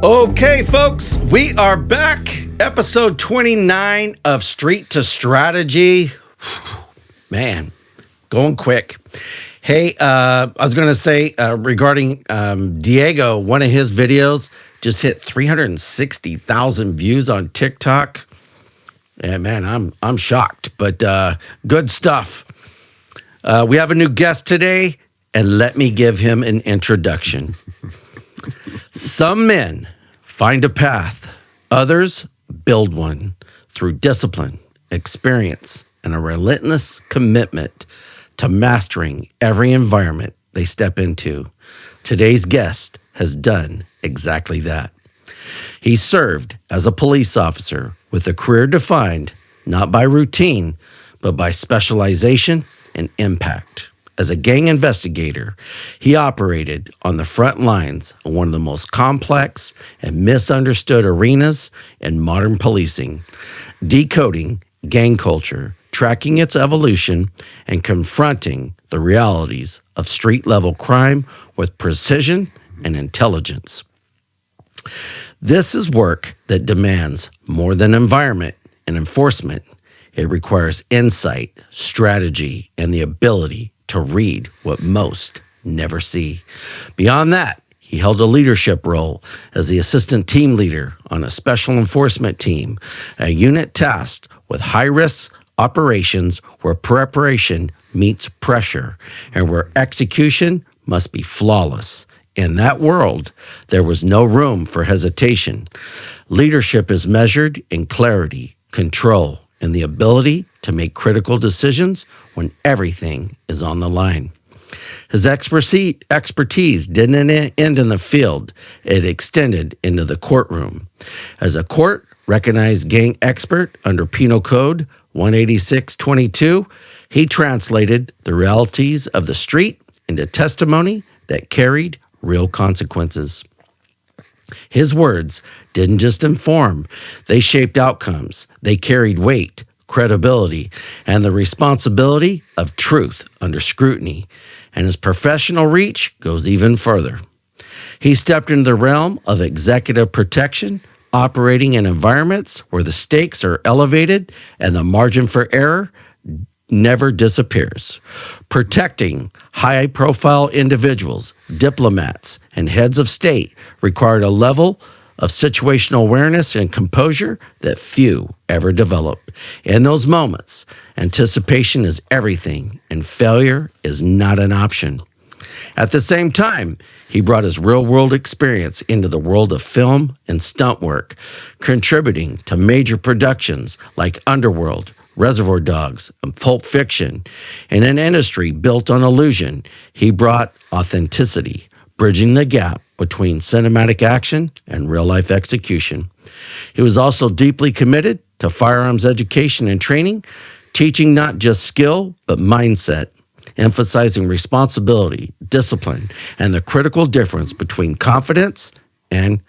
Okay, folks, we are back. Episode 29 of Street to Strategy. Man, going quick. Hey, I was going to say regarding Diego, one of his videos just hit 360,000 views on TikTok. Yeah, man, I'm shocked, but good stuff. We have a new guest today, and let me give him an introduction. Some men find a path, others build one through discipline, experience, and a relentless commitment to mastering every environment they step into. Today's guest has done exactly that. He served as a police officer with a career defined not by routine, but by specialization and impact. As a gang investigator, he operated on the front lines of one of the most complex and misunderstood arenas in modern policing, decoding gang culture, tracking its evolution, and confronting the realities of street-level crime with precision and intelligence. This is work that demands more than environment and enforcement. It requires insight, strategy, and the ability to read what most never see. Beyond that, he held a leadership role as the assistant team leader on a special enforcement team, a unit tasked with high-risk operations where preparation meets pressure and where execution must be flawless. In that world, there was no room for hesitation. Leadership is measured in clarity, control, and the ability to make critical decisions when everything is on the line. His expertise didn't end in the field. It extended into the courtroom. As a court-recognized gang expert under Penal Code 18622, he translated the realities of the street into testimony that carried real consequences. His words didn't just inform, they shaped outcomes. They carried weight, credibility, and the responsibility of truth under scrutiny. And his professional reach goes even further. He stepped into the realm of executive protection, operating in environments where the stakes are elevated and the margin for error never disappears. Protecting high-profile individuals, diplomats, and heads of state required a level of situational awareness and composure that few ever develop. In those moments, anticipation is everything, and failure is not an option. At the same time, he brought his real-world experience into the world of film and stunt work, contributing to major productions like Underworld, Reservoir Dogs, and Pulp Fiction. In an industry built on illusion, he brought authenticity, bridging the gap between cinematic action and real-life execution. He was also deeply committed to firearms education and training, teaching not just skill, but mindset, emphasizing responsibility, discipline, and the critical difference between confidence and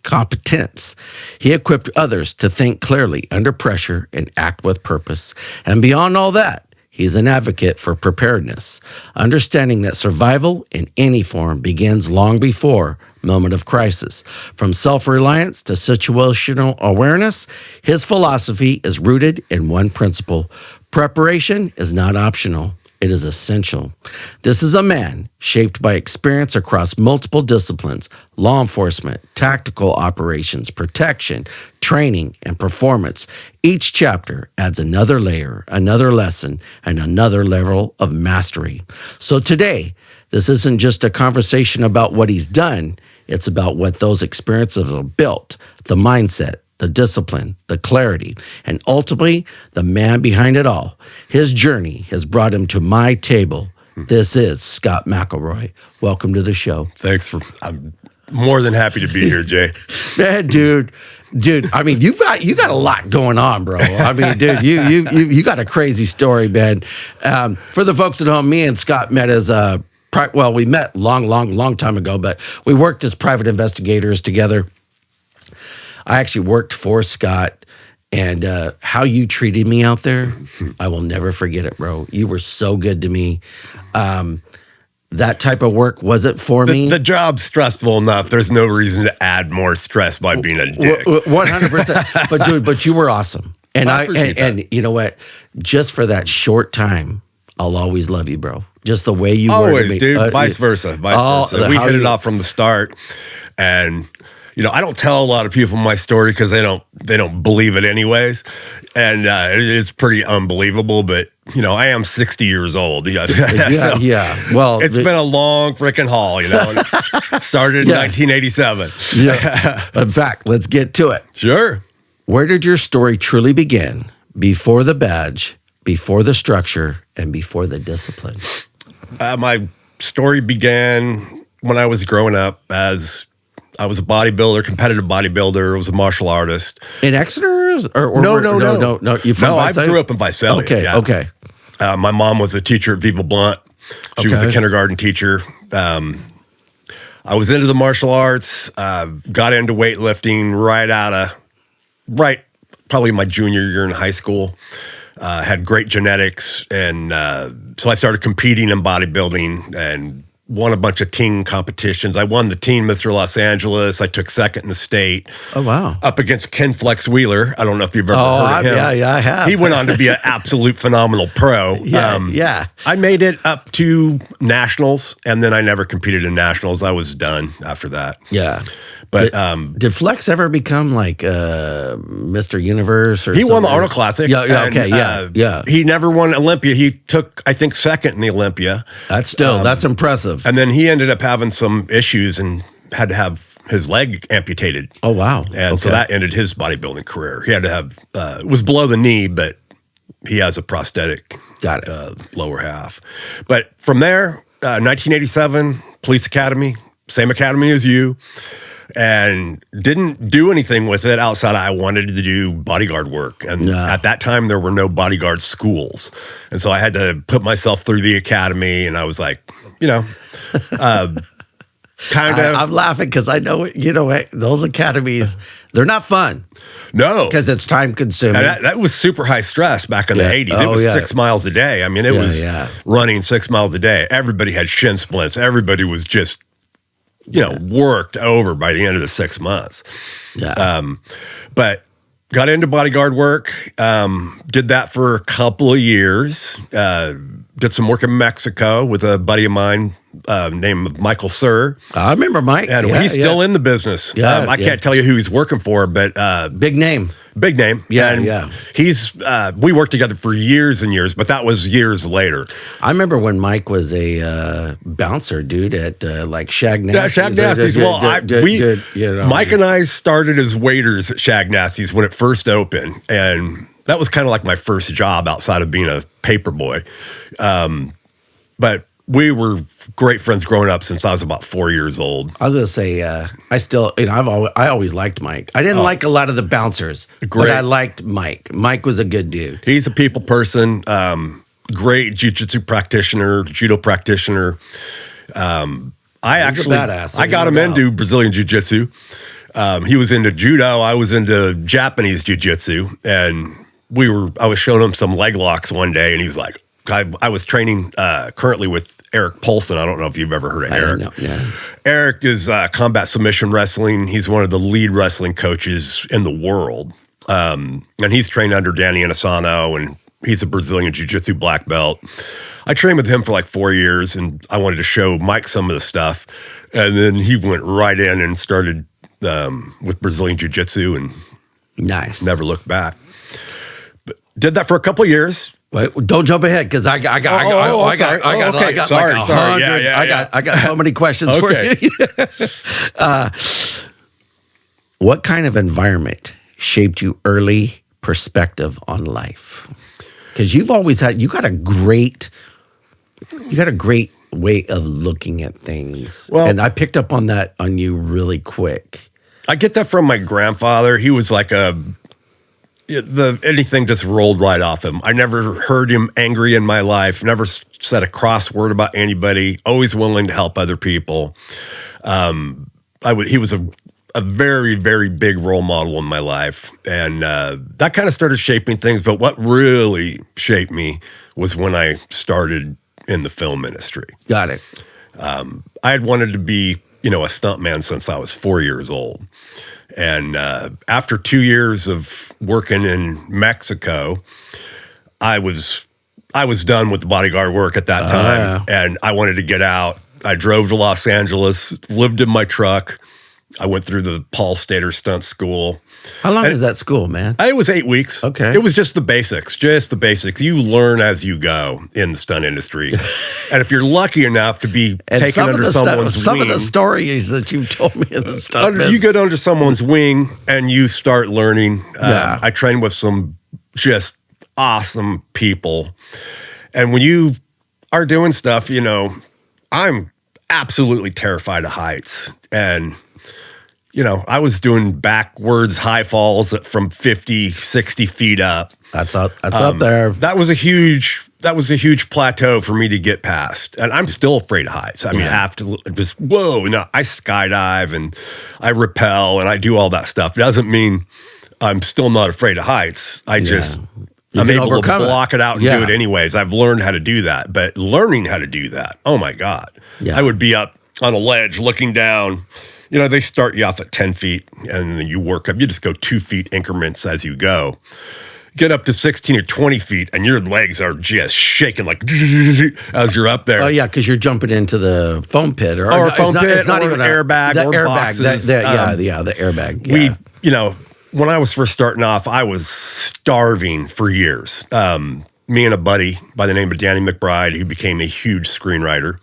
competence. He equipped others to think clearly under pressure and act with purpose. And beyond all that, he's an advocate for preparedness, understanding that survival in any form begins long before moment of crisis. From self-reliance to situational awareness, his philosophy is rooted in one principle: preparation is not optional. It is essential. This is a man shaped by experience across multiple disciplines: law enforcement, tactical operations, protection, training, and performance. Each chapter adds another layer, another lesson, and another level of mastery. So today, this isn't just a conversation about what he's done. It's about what those experiences have built, the mindset, the discipline, the clarity, and ultimately the man behind it all. His journey has brought him to my table. This is Scott McElroy. Welcome to the show. I'm more than happy to be here, Jay. Man, dude, I mean, you got a lot going on, bro. I mean, dude, you got a crazy story, man. For the folks at home, me and Scott met as we met long time ago, but we worked as private investigators together. I actually worked for Scott, and how you treated me out there, I will never forget it, bro. You were so good to me. that type of work wasn't for me. The job's stressful enough. There's no reason to add more stress by being a dick. 100%. But you were awesome. And I you know what? Just for that short time, I'll always love you, bro. Just the way you were to always, me. dude. Vice versa. We hit it off from the start, and I don't tell a lot of people my story because they don't believe it anyways, and it is pretty unbelievable. But I am 60 years old. Yeah. Well, it's been a long freaking haul. And it started in 1987. Yeah. In fact, let's get to it. Sure. Where did your story truly begin? Before the badge, before the structure, and before the discipline? My story began when I was growing up as I was a bodybuilder, competitive bodybuilder. I was a martial artist. In Exeter? No. You from I grew up in Visalia. Okay, yeah. okay. My mom was a teacher at Viva Blunt. She was a kindergarten teacher. I was into the martial arts, got into weightlifting probably my junior year in high school. Had great genetics, and so I started competing in bodybuilding and won a bunch of teen competitions. I won the teen Mr. Los Angeles. I took second in the state. Oh, wow. Up against Ken Flex Wheeler. I don't know if you've ever heard of him. Yeah, I have. He went on to be an absolute phenomenal pro. Yeah. I made it up to nationals, and then I never competed in nationals. I was done after that. Yeah. But did Flex ever become like Mr. Universe or he something? won the Arnold Classic. Yeah. He never won Olympia. He took, I think, second in the Olympia. That's impressive. And then he ended up having some issues and had to have his leg amputated. Oh, wow. And so that ended his bodybuilding career. He had to have, it was below the knee, but he has a prosthetic. Got it. Lower half. But from there, 1987, Police Academy, same academy as you. And didn't do anything with it outside I wanted to do bodyguard work. And at that time, there were no bodyguard schools. And so I had to put myself through the academy. And I was like, I'm laughing because I know, those academies, they're not fun. No. Because it's time consuming. And that was super high stress back in the 80s. It was 6 miles a day. I mean, it was running 6 miles a day. Everybody had shin splints. Everybody was just worked over by the end of the 6 months. Yeah. But got into bodyguard work, did that for a couple of years, did some work in Mexico with a buddy of mine named Michael Sir. I remember Mike. And he's still in the business. I can't tell you who he's working for, but... Big name. Big name. Yeah. He's, we worked together for years and years, but that was years later. I remember when Mike was a bouncer, dude, at like Shag Nasty's. Yeah, Shag Nasty's. Mike and I started as waiters at Shag Nasty's when it first opened. And that was kind of like my first job outside of being a paper boy. But we were great friends growing up since I was about 4 years old. I was gonna say, I still, I always liked Mike. I didn't like a lot of the bouncers, but I liked Mike. Mike was a good dude. He's a people person, great jiu-jitsu practitioner, judo practitioner. I got him into Brazilian jiu-jitsu. He was into judo. I was into Japanese jiu-jitsu, and I was showing him some leg locks one day, and he was like, I was training currently with Eric Polson. I don't know if you've ever heard of Eric. Eric is combat submission wrestling. He's one of the lead wrestling coaches in the world. And he's trained under Danny Inosanto, and he's a Brazilian jiu-jitsu black belt. I trained with him for like 4 years, and I wanted to show Mike some of the stuff. And then he went right in and started with Brazilian jiu-jitsu and never looked back. But did that for a couple of years. Wait, don't jump ahead because I got so many questions for you. What kind of environment shaped you early perspective on life? Because you got a great way of looking at things. Well, and I picked up on that on you really quick. I get that from my grandfather. He was like anything just rolled right off him. I never heard him angry in my life, never said a cross word about anybody, always willing to help other people. He was a very, very big role model in my life. And that kind of started shaping things. But what really shaped me was when I started in the film industry. Got it. I had wanted to be, a stuntman since I was 4 years old. And after 2 years of working in Mexico, I was done with the bodyguard work at that time, and I wanted to get out. I drove to Los Angeles, lived in my truck. I went through the Paul Stater stunt school. How long is that school, man? It was 8 weeks. Okay. It was just the basics, You learn as you go in the stunt industry. And if you're lucky enough to be taken under someone's wing. Some of the stories that you've told me in the stunt business. You get under someone's wing and you start learning. I trained with some just awesome people. And when you are doing stuff, I'm absolutely terrified of heights. And I was doing backwards high falls from 50, 60 feet up. That's up there. That was a huge plateau for me to get past. And I'm still afraid of heights. I mean, I have to just, I skydive and I rappel and I do all that stuff. It doesn't mean I'm still not afraid of heights. I'm able to block it out and do it anyways. I've learned how to do that. But learning how to do that, oh my God. Yeah. I would be up on a ledge looking down. They start you off at 10 feet and then you work up. You just go 2 feet increments as you go. Get up to 16 or 20 feet and your legs are just shaking like as you're up there. Oh, yeah, because you're jumping into the foam pit. Or a foam pit, it's not even an airbag or boxes. The airbag. Yeah. When I was first starting off, I was starving for years. Me and a buddy by the name of Danny McBride, who became a huge screenwriter.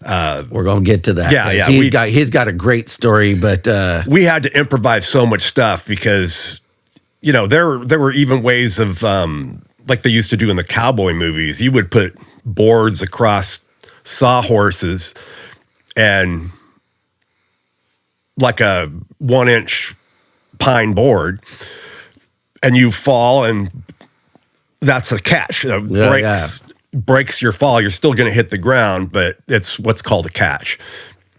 We're gonna get to that. Yeah. He's got a great story, but we had to improvise so much stuff because there were even ways of like they used to do in the cowboy movies. You would put boards across sawhorses and like a 1-inch pine board, and you fall, and that's a catch. Breaks your fall. You're still going to hit the ground, but it's what's called a catch.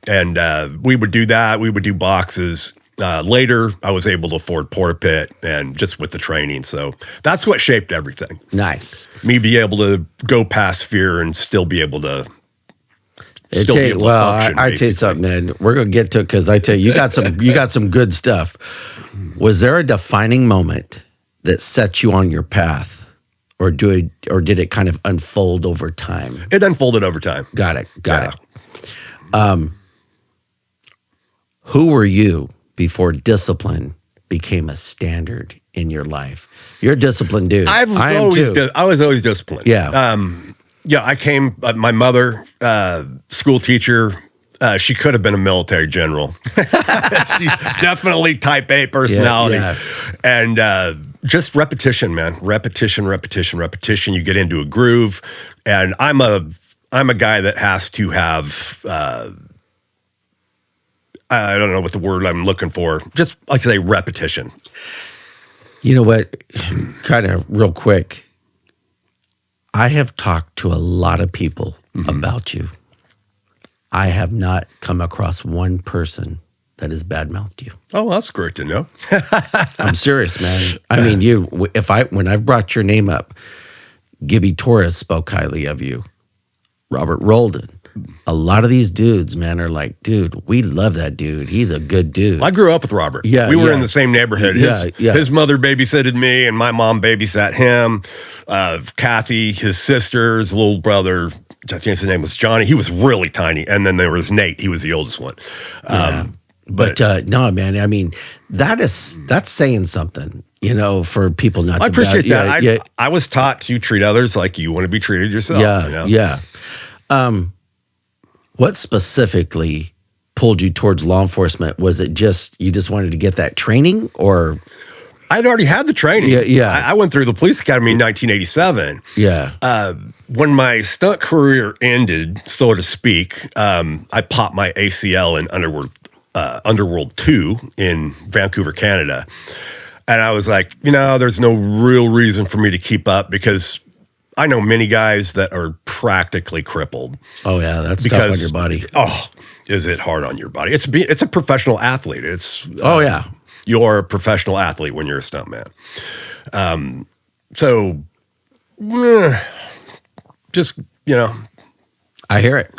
And we would do that. We would do boxes. Later, I was able to afford porta pit and just with the training. So that's what shaped everything. Nice. Me be able to go past fear and still be able to. I tell you something, man. We're gonna get to it because I tell you, you got some good stuff. Was there a defining moment that set you on your path? Or did it kind of unfold over time? It unfolded over time. Got it. Who were you before discipline became a standard in your life? You're a disciplined dude. I was always disciplined. Yeah. I came. My mother, school teacher. She could have been a military general. She's definitely type A personality, and. Just repetition, man. Repetition. You get into a groove, and I'm a guy that has to have. I don't know what the word I'm looking for. Just like I say, repetition. You know what? Kind of real quick. I have talked to a lot of people about you. I have not come across one person that has badmouthed you. Oh, that's great to know. I'm serious, man. I mean, when I've brought your name up, Gibby Torres spoke highly of you. Robert Roldan. A lot of these dudes, man, are like, dude, we love that dude. He's a good dude. I grew up with Robert. Yeah, we were in the same neighborhood. His mother babysitted me, and my mom babysat him. Kathy, his sister's little brother, I think his name was Johnny. He was really tiny. And then there was Nate. He was the oldest one. But no, man. I mean, that's saying something, for people not. I appreciate that. I was taught to treat others like you want to be treated yourself. Yeah. What specifically pulled you towards law enforcement? Was it just you just wanted to get that training, or? I'd already had the training. Yeah. I went through the police academy in 1987. Yeah. When my stunt career ended, so to speak, I popped my ACL in Underworld 2 in Vancouver, Canada. And I was like, there's no real reason for me to keep up because I know many guys that are practically crippled. Oh, yeah, that's tough on your body. Oh, is it hard on your body? It's a professional athlete. You're a professional athlete when you're a stuntman. I hear it.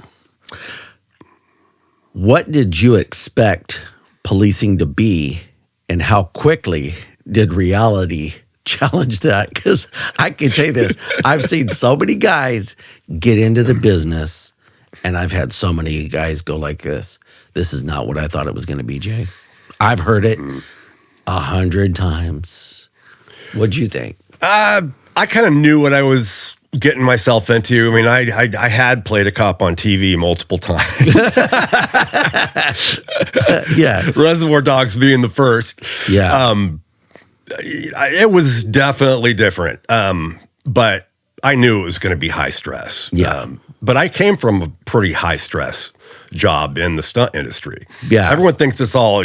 What did you expect policing to be, and how quickly did reality challenge that? Because I can tell you this, I've seen so many guys get into the business, and I've had so many guys go like this. This is not what I thought it was going to be, Jay. I've heard it 100 times. What'd you think? I kind of knew what I was getting myself into. I mean, I had played a cop on TV multiple times. Yeah. Reservoir Dogs being the first. Yeah. It was definitely different. But I knew it was going to be high stress. Yeah. But I came from a pretty high stress job in the stunt industry. Yeah. Everyone thinks it's all,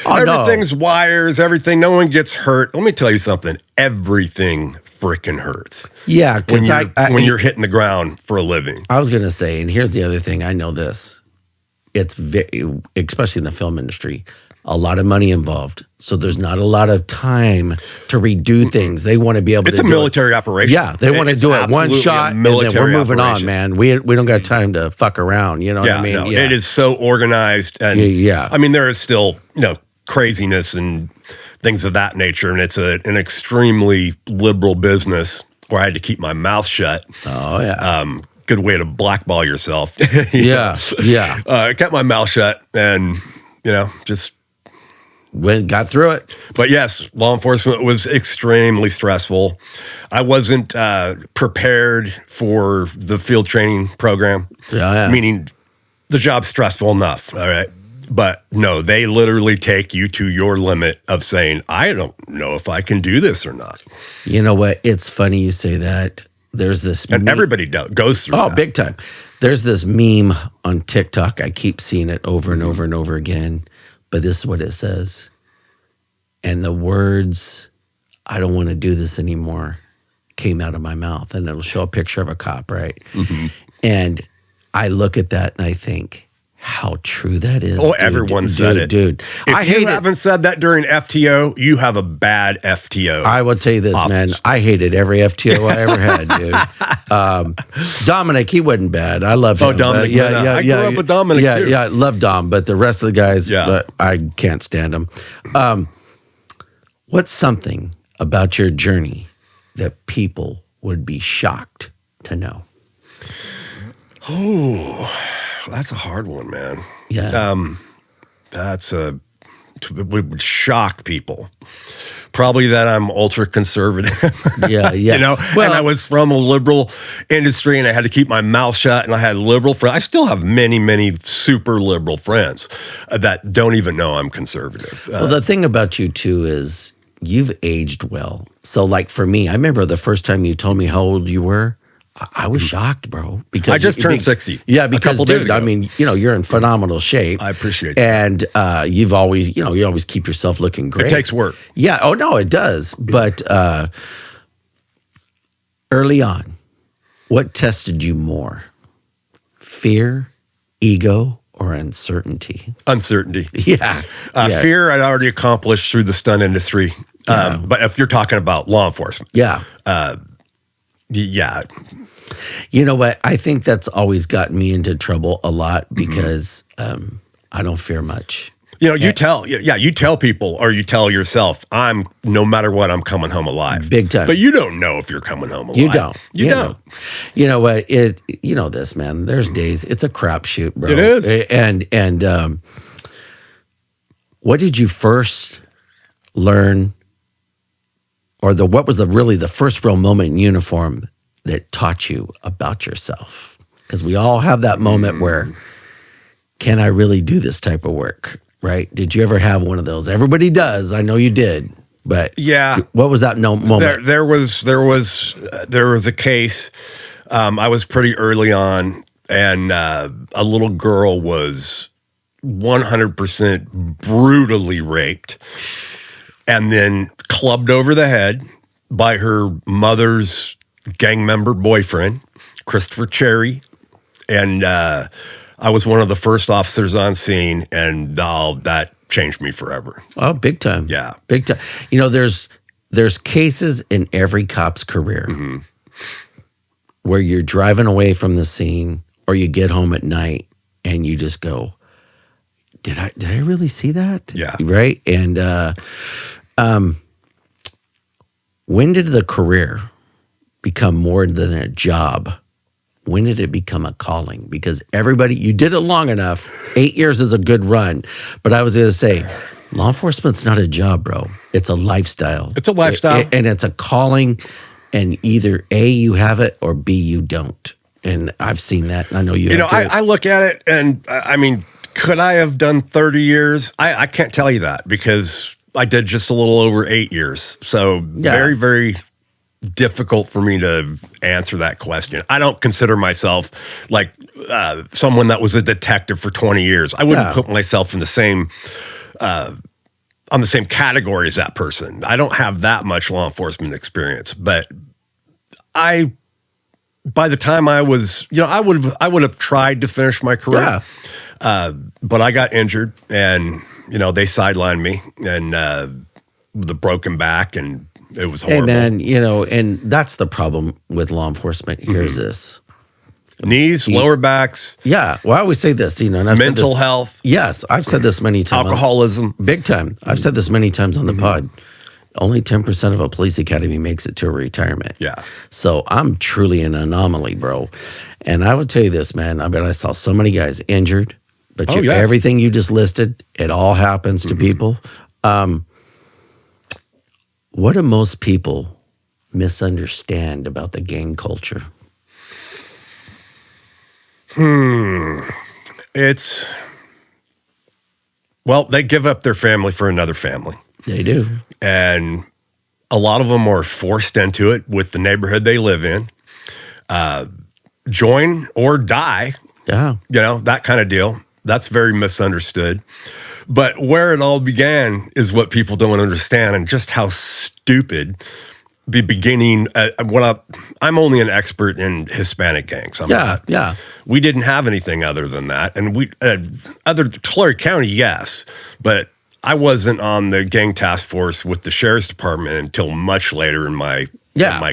everything's wires, everything, no one gets hurt. Let me tell you something. Everything freaking hurts. Yeah. When you're hitting the ground for a living. I was going to say, and here's the other thing. I know this. It's especially in the film industry, a lot of money involved. So there's not a lot of time to redo things. They want to be able to do it. It's a military operation. Yeah, they want to do it one shot, and then we're moving on, man. We don't got time to fuck around. You know what I mean? No, it is so organized. And I mean, there is still, craziness and things of that nature. And it's an extremely liberal business where I had to keep my mouth shut. Oh, yeah. Good way to blackball yourself. Yeah. I kept my mouth shut and, just got through it. But yes, law enforcement was extremely stressful. I wasn't prepared for the field training program. Yeah. Meaning the job's stressful enough, all right? But no, they literally take you to your limit of saying, I don't know if I can do this or not. You know what? It's funny you say that. There's this and everybody goes through that. Big time. There's this meme on TikTok. I keep seeing it over and over and over again. But this is what it says. And the words, I don't want to do this anymore, came out of my mouth. And it'll show a picture of a cop, right? Mm-hmm. And I look at that and I think, how true that is. Oh, everyone said it. Dude. If you haven't said that during FTO, you have a bad FTO. I will tell you this, man. I hated every FTO I ever had, dude. Dominic, he wasn't bad. I love him. Oh, Dominic. I grew up with Dominic, too. Yeah, I love Dom. But the rest of the guys, I can't stand them. What's something about your journey that people would be shocked to know? Oh, that's a hard one, man. Yeah. It would shock people. Probably that I'm ultra conservative. Yeah. And I was from a liberal industry and I had to keep my mouth shut and I had liberal friends. I still have many, many super liberal friends that don't even know I'm conservative. Well, the thing about you too is you've aged well. So like for me, I remember the first time you told me how old you were. I was shocked, bro. Because I just turned 60. Yeah, because dude, I mean, you're in phenomenal shape. I appreciate that. And you've always, you always keep yourself looking great. It takes work. Yeah. Oh no, it does. But early on, what tested you more? Fear, ego, or uncertainty? Uncertainty. Yeah. Fear I'd already accomplished through the stunt industry. But if you're talking about law enforcement. Yeah. Yeah. You know what? I think that's always gotten me into trouble a lot because I don't fear much. You tell people or you tell yourself, no matter what, I'm coming home alive. Big time. But you don't know if you're coming home alive. You don't. You don't. You know what? This, man. There's days. It's a crapshoot, bro. It is. And what did you first learn, or what was the first real moment in uniform that taught you about yourself? Because we all have that moment where, can I really do this type of work? Right? Did you ever have one of those? Everybody does. I know you did. But yeah, what was that moment? There was a case. I was pretty early on, and a little girl was 100% brutally raped, and then clubbed over the head by her mother's gang member boyfriend, Christopher Cherry, and I was one of the first officers on scene, and that changed me forever. Oh, big time. Yeah. Big time. There's cases in every cop's career where you're driving away from the scene or you get home at night and you just go, did I really see that? Yeah. Right. And when did the career become more than a job? When did it become a calling? Because you did it long enough. 8 years is a good run. But I was going to say, law enforcement's not a job, bro. It's a lifestyle. It's a lifestyle. And it's a calling. And either A, you have it, or B, you don't. And I've seen that. And I know you have too. I look at it and I mean, could I have done 30 years? I can't tell you that because I did just a little over 8 years. So very, very difficult for me to answer that question. I don't consider myself like someone that was a detective for 20 years. I wouldn't put myself in the same on the same category as that person. I don't have that much law enforcement experience, but by the time I was, I would have tried to finish my career. But I got injured and, they sidelined me and with a broken back and it was horrible. Hey man, and that's the problem with law enforcement. Here's this. Knees, lower backs. Yeah. Well, I always say this, and I've mental said this, health. Yes. I've said this many times. Alcoholism. Big time. I've said this many times on the pod. Only 10% of a police academy makes it to a retirement. Yeah. So I'm truly an anomaly, bro. And I would tell you this, man. I saw so many guys injured, but everything you just listed, it all happens to people. What do most people misunderstand about the gang culture? They give up their family for another family. They do. And a lot of them are forced into it with the neighborhood they live in. Join or die. Yeah. That kind of deal. That's very misunderstood. But where it all began is what people don't understand and just how stupid the beginning. I'm only an expert in Hispanic gangs. We didn't have anything other than that. And Tulare County, yes. But I wasn't on the gang task force with the sheriff's department until much later in my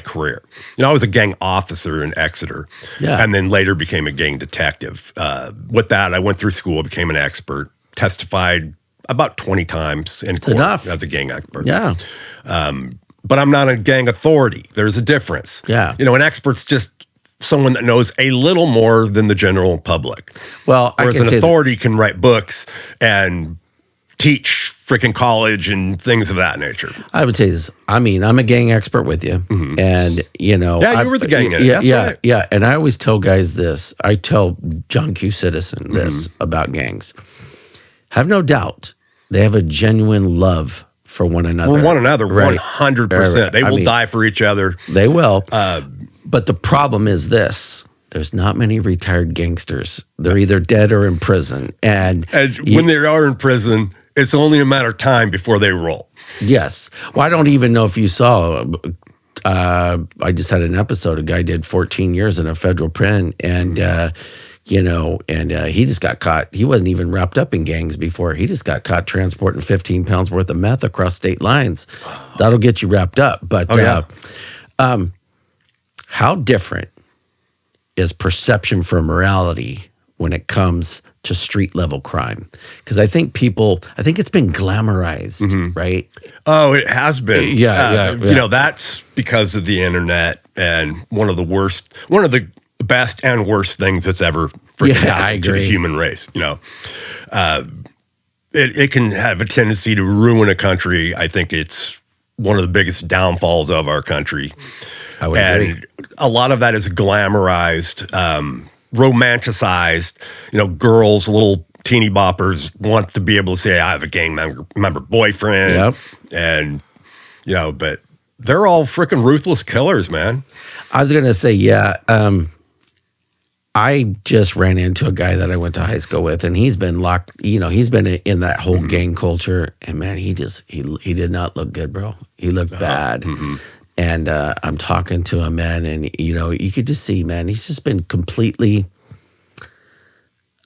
career. I was a gang officer in Exeter and then later became a gang detective. With that, I went through school, became an expert, testified about 20 times in court as a gang expert. Yeah. But I'm not a gang authority. There's a difference. Yeah. An expert's just someone that knows a little more than the general public. Well, whereas an authority can write books and teach freaking college and things of that nature. I would say this. I'm a gang expert with you. And, you were the gang in it. Right. Yeah. And I always tell guys this. I tell John Q. Citizen this about gangs. Have no doubt they have a genuine love for one another. For one another, 100%. They will die for each other. They will. But the problem is this. There's not many retired gangsters. They're either dead or in prison. And when they are in prison, it's only a matter of time before they roll. Yes. Well, I don't even know if you saw, I just had an episode, a guy did 14 years in a federal pen, and, he just got caught. He wasn't even wrapped up in gangs before. He just got caught transporting 15 pounds worth of meth across state lines. That'll get you wrapped up. But how different is perception from morality when it comes to street level crime? Because I think it's been glamorized, right? Oh, it has been. Yeah. That's because of the internet and one of the best and worst things that's ever happened to the human race. It can have a tendency to ruin a country. I think it's one of the biggest downfalls of our country. I would agree. A lot of that is glamorized, romanticized. Girls, little teeny boppers want to be able to say, I have a gang member boyfriend. Yep. And, but they're all freaking ruthless killers, man. I was going to say, I just ran into a guy that I went to high school with, and he's been locked, he's been in that whole gang culture. And man, he did not look good, bro. He looked bad. And I'm talking to him, man, and you could just see, man, he's just been completely,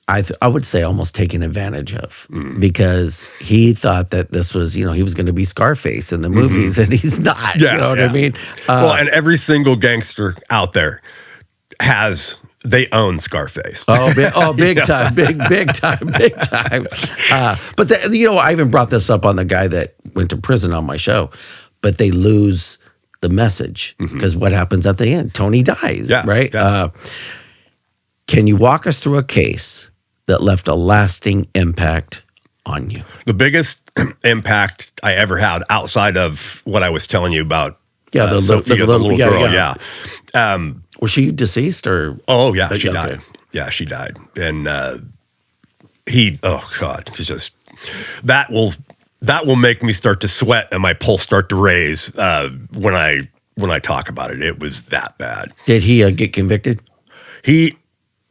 I would say, almost taken advantage of, because he thought that this was, he was going to be Scarface in the movies, and he's not. You know what I mean? And every single gangster out there has they own Scarface. Big time, big time. But I even brought this up on the guy that went to prison on my show. But they lose the message because what happens at the end? Tony dies, right? Yeah. Can you walk us through a case that left a lasting impact on you? The biggest impact I ever had outside of what I was telling you about Sophia, the little girl, was she deceased or? Oh, yeah, she died. Yeah, she died. And it's just, that will make me start to sweat and my pulse start to raise when I talk about it. It was that bad. Did he get convicted? They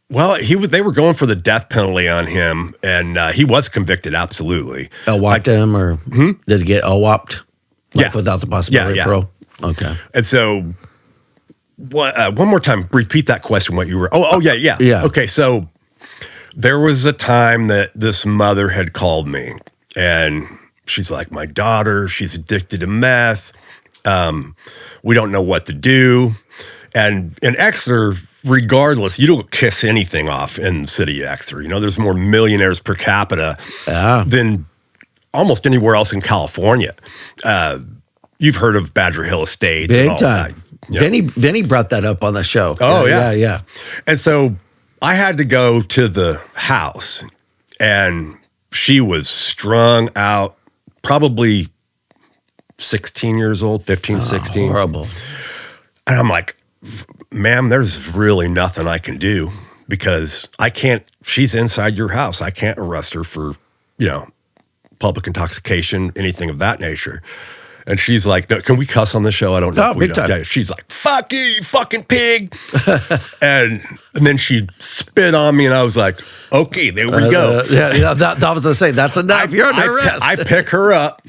were going for the death penalty on him, and he was convicted, absolutely. LWOPed him, or did he get LWOPed? Without the possibility of parole? Okay. And so, one more time, repeat that question, what you were... Yeah. Okay, so there was a time that this mother had called me, and she's like, my daughter, she's addicted to meth. We don't know what to do. And in Exeter, regardless, you don't kiss anything off in the city of Exeter. There's more millionaires per capita than almost anywhere else in California. You've heard of Badger Hill Estates. Big and all time. That. Vinny brought that up on the show. Oh, yeah. And so I had to go to the house, and she was strung out, probably 16 years old, 15, 16. Horrible. And I'm like, ma'am, there's really nothing I can do because she's inside your house. I can't arrest her for, public intoxication, anything of that nature. And she's like, no, can we cuss on the show? I don't know. Big time. Yeah, she's like, fuck you fucking pig. and then she spit on me, and I was like, okay, there we go. That was to say, that's enough. You're under arrest. I pick her up,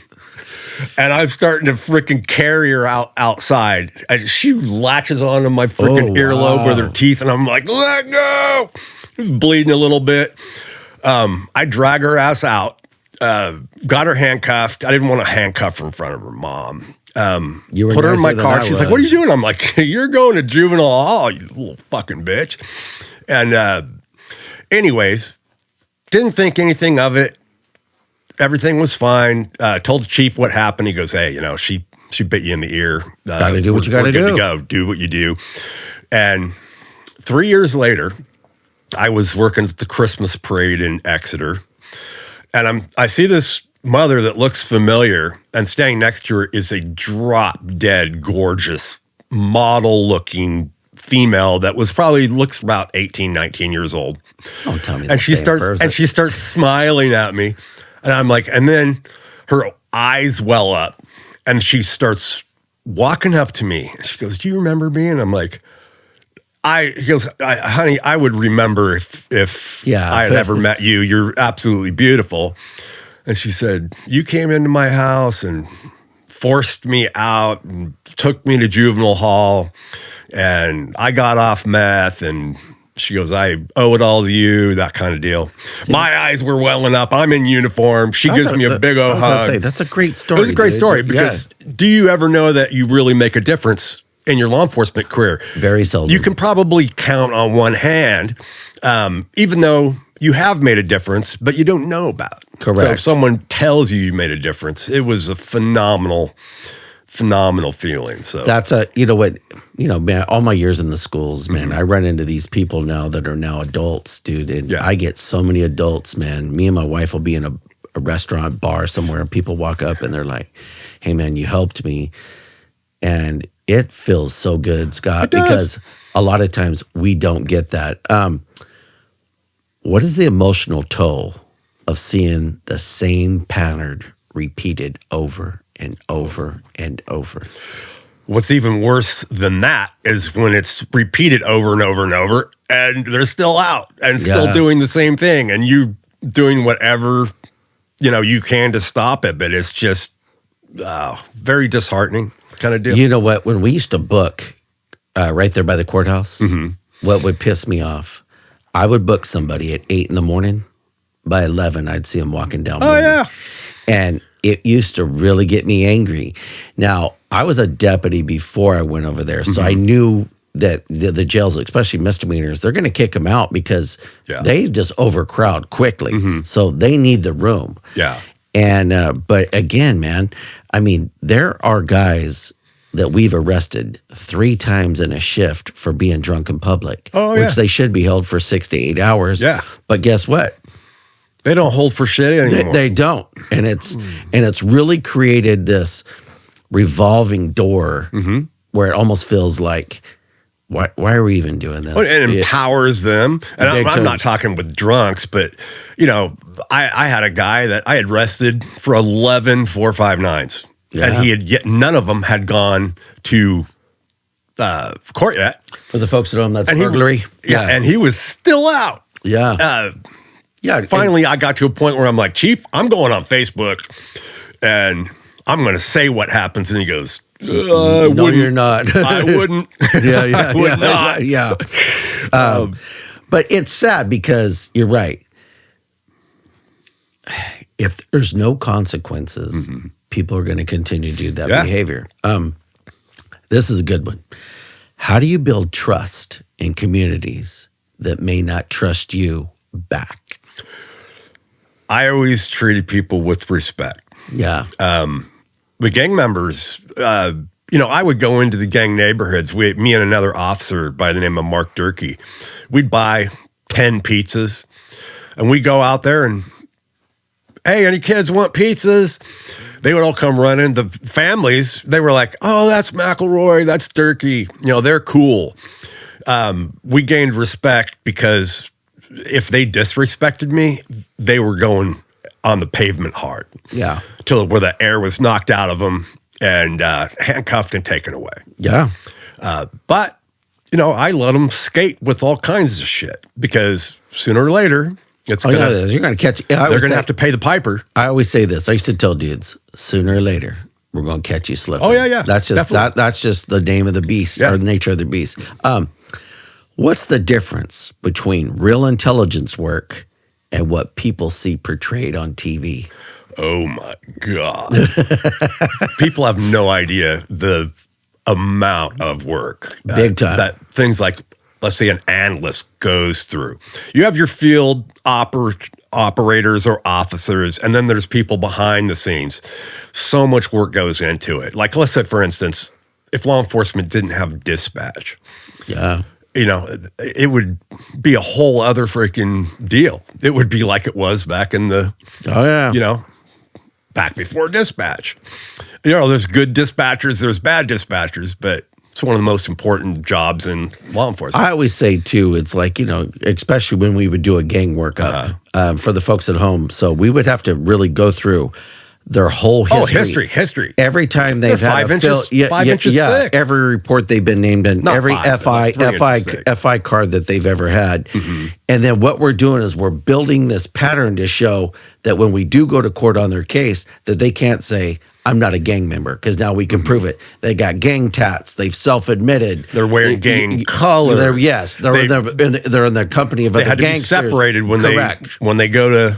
and I'm starting to freaking carry her outside. And she latches onto my freaking earlobe with her teeth, and I'm like, let go. She's bleeding a little bit. I drag her ass out. Got her handcuffed. I didn't want to handcuff her in front of her mom. Put her in my car. She's like, what are you doing? I'm like, you're going to juvenile hall, you little fucking bitch. And anyways, didn't think anything of it. Everything was fine. Told the chief what happened. He goes, hey, she bit you in the ear. Gotta do what you gotta do. Good to go. Do what you do. And 3 years later, I was working at the Christmas parade in Exeter. And I see this mother that looks familiar, and standing next to her is a drop-dead, gorgeous, model-looking female that looks about 18, 19 years old. Don't tell me. And she starts smiling at me, and I'm like, and then her eyes well up, and she starts walking up to me. And she goes, "Do you remember me?" And I'm like, he goes, honey, I would remember if I had ever met you. You're absolutely beautiful. And she said, you came into my house and forced me out and took me to juvenile hall, and I got off meth, and she goes, I owe it all to you, that kind of deal. See, my eyes were welling up. I'm in uniform. She gives me a big old hug. That's a great story. It was a great story because do you ever know that you really make a difference in your law enforcement career? Very seldom. You can probably count on one hand, even though you have made a difference, but you don't know about it. Correct. So if someone tells you made a difference, it was a phenomenal feeling. So that's man, all my years in the schools, man, I run into these people now that are now adults, dude. And I get so many adults, man. Me and my wife will be in a restaurant, bar somewhere, and people walk up and they're like, hey man, you helped me. And it feels so good, Scott, because a lot of times we don't get that. What is the emotional toll of seeing the same pattern repeated over and over and over? What's even worse than that is when it's repeated over and over and over, and they're still out and still doing the same thing, and you doing whatever you can to stop it, but it's just very disheartening kind of deal. You know what? When we used to book right there by the courthouse, what would piss me off, I would book somebody at 8 a.m. By 11, I'd see them walking down. Oh, yeah. And it used to really get me angry. Now, I was a deputy before I went over there, so I knew that the jails, especially misdemeanors, they're going to kick them out because they just overcrowd quickly. So they need the room. Yeah. And but again, man, I mean, there are guys that we've arrested 3 times in a shift for being drunk in public, which they should be held for 6 to 8 hours. Yeah. But guess what? They don't hold for shit anymore. They don't. And it's really created this revolving door where it almost feels like, why are we even doing this? And it empowers them. And I'm not talking with drunks, but, you know, I had a guy that I had arrested for 11 459s. Yeah. And none of them had gone to court yet. For the folks at home, that's burglary. And he was still out. Yeah. Finally, I got to a point where I'm like, Chief, I'm going on Facebook and I'm going to say what happens. And he goes, no, you're not. I wouldn't. I would not. Yeah. But it's sad because you're right. If there's no consequences, people are going to continue to do that behavior. This is a good one. How do you build trust in communities that may not trust you back? I always treated people with respect. Yeah. The gang members, you know, I would go into the gang neighborhoods. Me and another officer by the name of Mark Durkee, we'd buy 10 pizzas and we'd go out there and, hey, any kids want pizzas? They would all come running. The families, they were like, oh, that's McElroy, that's Durkee. You know, they're cool. We gained respect because if they disrespected me, they were going on the pavement hard. Yeah. Till where the air was knocked out of them and handcuffed and taken away. Yeah. But, you know, I let them skate with all kinds of shit because sooner or later, you're going to catch. They're going to have to pay the piper. I always say this. I used to tell dudes, sooner or later, we're going to catch you slipping. Oh, yeah. That's just that's just the name of the beast or the nature of the beast. What's the difference between real intelligence work and what people see portrayed on TV? Oh, my God. People have no idea the amount of work. Big time. That things like, let's say, an analyst goes through. You have your field operators or officers, and then there's people behind the scenes. So much work goes into it. Like, let's say, for instance, if law enforcement didn't have dispatch. Yeah. You know, it would be a whole other freaking deal. It would be like it was back in the, you know, back before dispatch. You know, there's good dispatchers, there's bad dispatchers, but it's one of the most important jobs in law enforcement. I always say, too, it's like, you know, especially when we would do a gang workup for the folks at home. So we would have to really go through their whole history. History. Every time they've had 5 inches, 5 inches thick. Every report they've been named in, every FI card that they've ever had. And then what we're doing is we're building this pattern to show that when we do go to court on their case, that they can't say, I'm not a gang member, because now we can prove it. They got gang tats. They've self-admitted. They're wearing gang colors. They're in the company of other gangsters. They had to be separated when they go to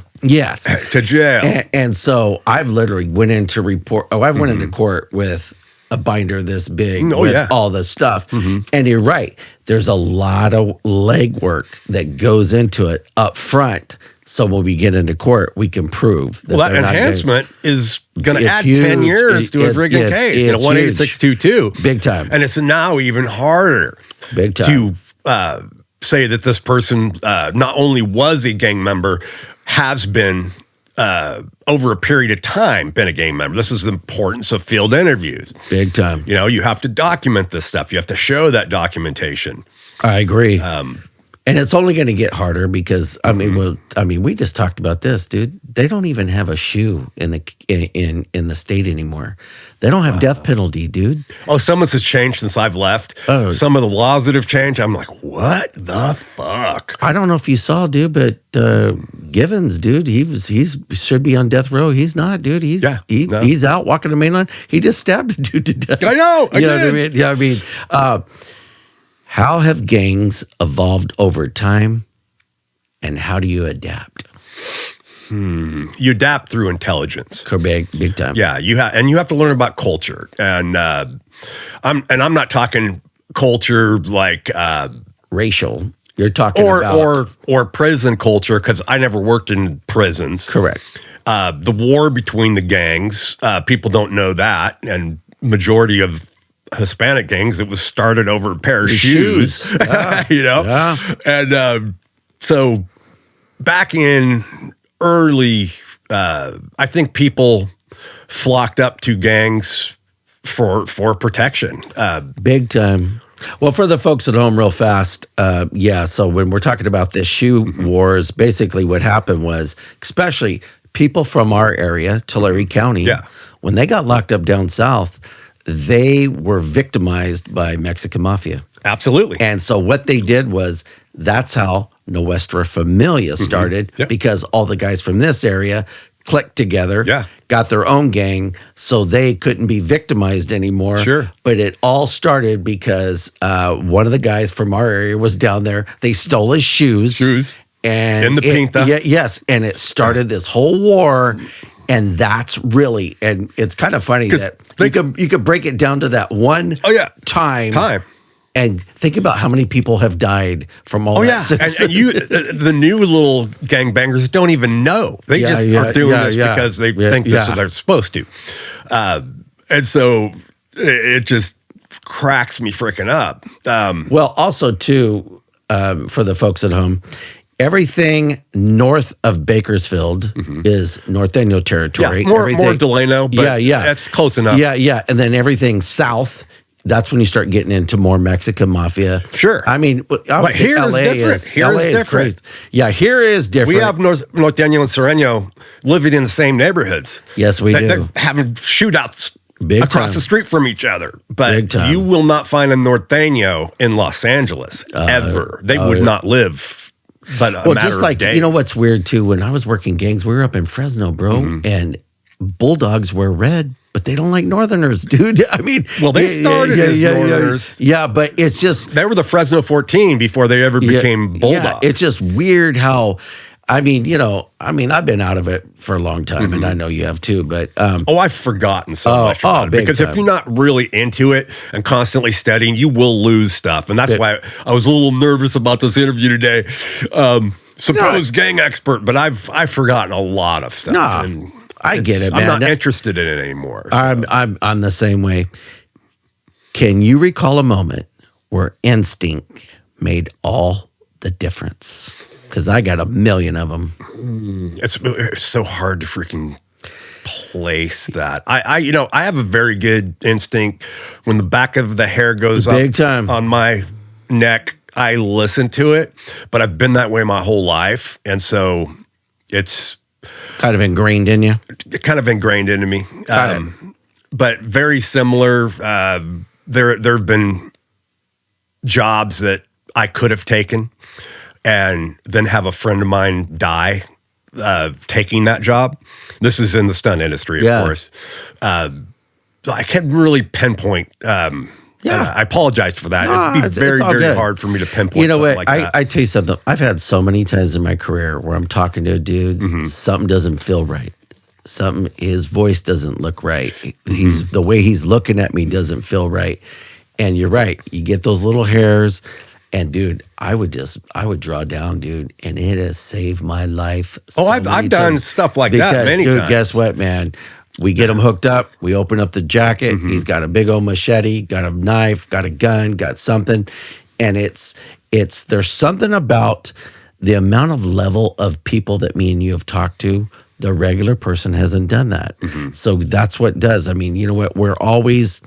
jail. And so I've literally went into report. I went into court with a binder this big with all this stuff. And you're right. There's a lot of legwork that goes into it up front. So when we get into court, we can prove that that enhancement is going to add 10 years to a friggin' case. 18622. Big time. And it's now even harder to say that this person not only was a gang member, has been over a period of time been a gang member. This is the importance of field interviews. Big time. You know, you have to document this stuff. You have to show that documentation. I agree. And it's only going to get harder because we just talked about this, dude. They don't even have a shoe in the state anymore. They don't have death penalty, dude. Oh, some of this has changed since I've left. Oh. Some of the laws that have changed, I'm like, what the fuck? I don't know if you saw, dude, but Givens, dude, he should be on death row. He's not, dude. He's out walking the main line. He just stabbed a dude to death. I know. You know what I mean? Yeah, I mean. How have gangs evolved over time, and how do you adapt? You adapt through intelligence. Big time. Yeah, you have to learn about culture, and I'm not talking culture, like racial. You're talking about or prison culture, because I never worked in prisons. Correct. The war between the gangs, people don't know that, and majority of Hispanic gangs, it was started over a pair of shoes. Yeah. You know, and so back in early, I think people flocked up to gangs for protection. Big time. Well, for the folks at home, real fast, so when we're talking about this shoe wars, basically what happened was, especially people from our area, Tulare County, when they got locked up down south, they were victimized by Mexican mafia. Absolutely. And so what they did was, that's how Nuestra Familia started, because all the guys from this area clicked together, got their own gang, so they couldn't be victimized anymore. Sure. But it all started because one of the guys from our area was down there. They stole his shoes. And in the Pinta. Yes. And it started this whole war. And that's really, and it's kind of funny that you could break it down to that one time. And think about how many people have died from all that. And the new little gangbangers don't even know. They just are doing this because they think this is what they're supposed to. And so it just cracks me freaking up. Well, also, too, for the folks at home, everything north of Bakersfield is Norteño territory. Yeah, more Delano, but that's close enough. Yeah. And then everything south, that's when you start getting into more Mexican mafia. Sure. I mean, but here is different. Here is different. Crazy. Yeah, here is different. We have Norteño and Sereno living in the same neighborhoods. Yes, we do. They're having shootouts Big across time. the street from each other. But you will not find a Norteño in Los Angeles, ever. They would not live but a matter just like, of days. you know what's weird, too? When I was working gangs, we were up in Fresno, bro, and Bulldogs wear red, but they don't like Northerners, dude. I mean, well, they started as Northerners. Yeah, but it's just, they were the Fresno 14 before they ever became Bulldogs. Yeah, it's just weird how, I mean, I've been out of it for a long time, and I know you have too, but I've forgotten so much about it, because if you're not really into it and constantly studying, you will lose stuff. And that's why I was a little nervous about this interview today. Supposed gang expert, but I've forgotten a lot of stuff. And I get it, man. I'm not interested in it anymore. So. I'm the same way. Can you recall a moment where instinct made all the difference? Because I got a million of them. It's so hard to freaking place that. I have a very good instinct. When the back of the hair goes Big up time. on my neck, I listen to it. But I've been that way my whole life, and so it's kind of ingrained in you. Kind of ingrained into me. But very similar. There have been jobs that I could have taken, and then have a friend of mine die taking that job. This is in the stunt industry, of course. So I can't really pinpoint. I apologize for that. No, It'd be very, very good. hard for me to pinpoint. You know what? Like that. I tell you something. I've had so many times in my career where I'm talking to a dude, something doesn't feel right. His voice doesn't look right. The way he's looking at me doesn't feel right. And you're right. You get those little hairs. And dude, I would draw down, dude, and it has saved my life. I've done stuff like that many times. Guess what, man? We get him hooked up. We open up the jacket. He's got a big old machete, got a knife, got a gun, got something, and there's something about the amount of level of people that me and you have talked to. The regular person hasn't done that, so that's what does. I mean, you know what? We're always.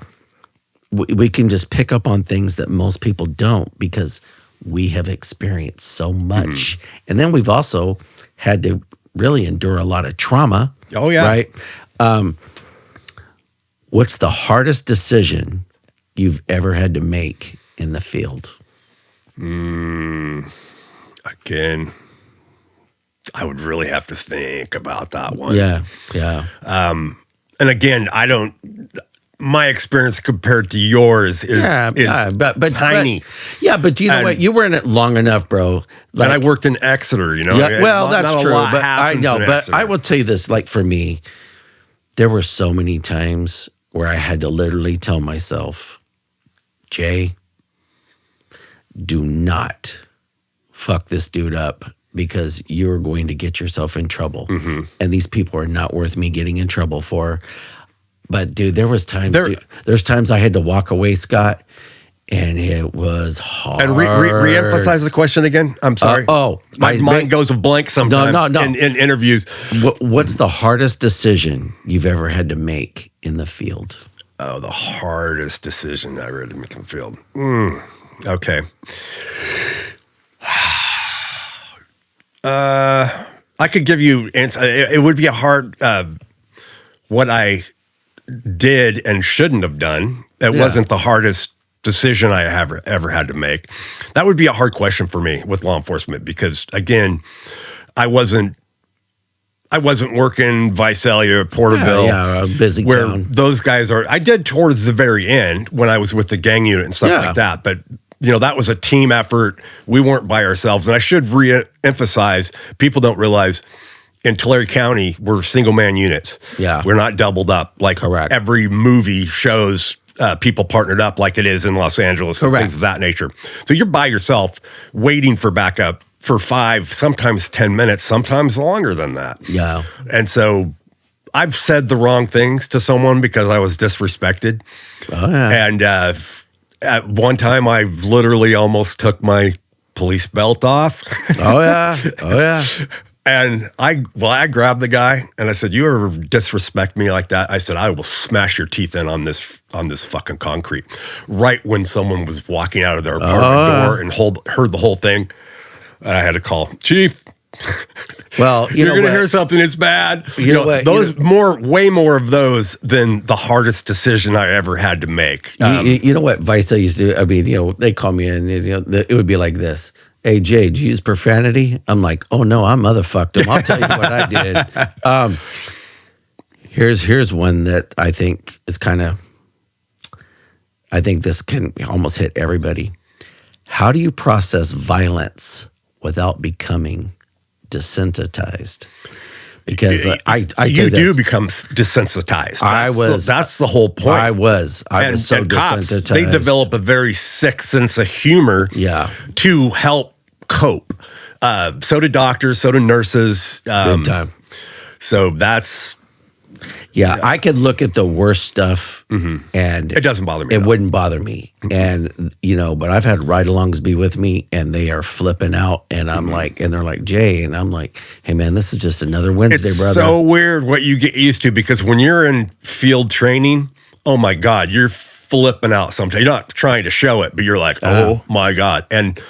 We can just pick up on things that most people don't because we have experienced so much. And then we've also had to really endure a lot of trauma. Oh, yeah. Right? What's the hardest decision you've ever had to make in the field? Again, I would really have to think about that one. Yeah. And again, my experience compared to yours is tiny. But you know what? You were in it long enough, bro. And I worked in Exeter, you know. Yeah, well, that's true. But I know. But I will tell you this: like for me, there were so many times where I had to literally tell myself, "Jay, do not fuck this dude up because you're going to get yourself in trouble. And these people are not worth me getting in trouble for. But dude, there's times I had to walk away, Scott, and it was hard. And re-emphasize the question again. I'm sorry. My mind goes blank sometimes in interviews. What's the hardest decision you've ever had to make in the field? Oh, the hardest decision I ever had to make in the field. Okay. I could give you answer. It would be a hard what I did and shouldn't have done. It wasn't the hardest decision I ever had to make. That would be a hard question for me with law enforcement because, again, I wasn't working Visalia, Porterville, busy where town. Those guys are. I did towards the very end when I was with the gang unit and stuff like that, but. That was a team effort. We weren't by ourselves. And I should re-emphasize, people don't realize in Tulare County, we're single-man units. Yeah. We're not doubled up like every movie shows people partnered up like it is in Los Angeles and things of that nature. So you're by yourself waiting for backup for 5, sometimes 10 minutes, sometimes longer than that. Yeah. And so I've said the wrong things to someone because I was disrespected. Oh, yeah. And at one time, I literally almost took my police belt off. Oh, yeah. And I grabbed the guy and I said, "You ever disrespect me like that?" I said, "I will smash your teeth in on this fucking concrete." Right when someone was walking out of their apartment door and heard the whole thing, and I had to call Chief. Well, you're going to hear something that's bad. Way more of those than the hardest decision I ever had to make. You know what Vice used to do? I mean, they call me in, it would be like this. Hey, Jay, did you use profanity? I'm like, oh, no, I motherfucked him. I'll tell you what I did. Here's one that I think is I think this can almost hit everybody. How do you process violence without becoming desensitized? Because I do become desensitized. That's the whole point. I was so desensitized. Cops, they develop a very sick sense of humor to help cope. So do doctors, so do nurses. Big time. So that's... Yeah, I could look at the worst stuff and it doesn't bother me. It wouldn't bother me. And, but I've had ride-alongs be with me and they are flipping out and I'm like, and they're like, Jay, and I'm like, hey man, this is just another Wednesday, brother. It's so weird what you get used to because when you're in field training, oh my God, you're flipping out sometimes. You're not trying to show it, but you're like, oh my God. And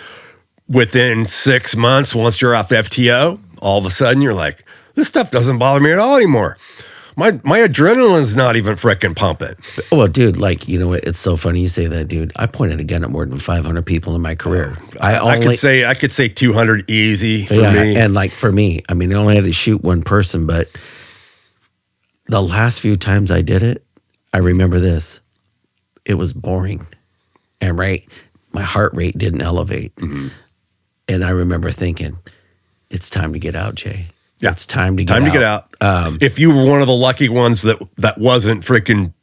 within 6 months, once you're off FTO, all of a sudden you're like, this stuff doesn't bother me at all anymore. My adrenaline's not even frickin' pumping. Well, dude, it's so funny you say that, dude. I pointed a gun at more than 500 people in my career. I could say 200 easy for me. And for me, I mean, I only had to shoot one person, but the last few times I did it, I remember this. It was boring. And my heart rate didn't elevate. And I remember thinking, it's time to get out, Jay. Yeah. It's time to get out. If you were one of the lucky ones that wasn't freaking,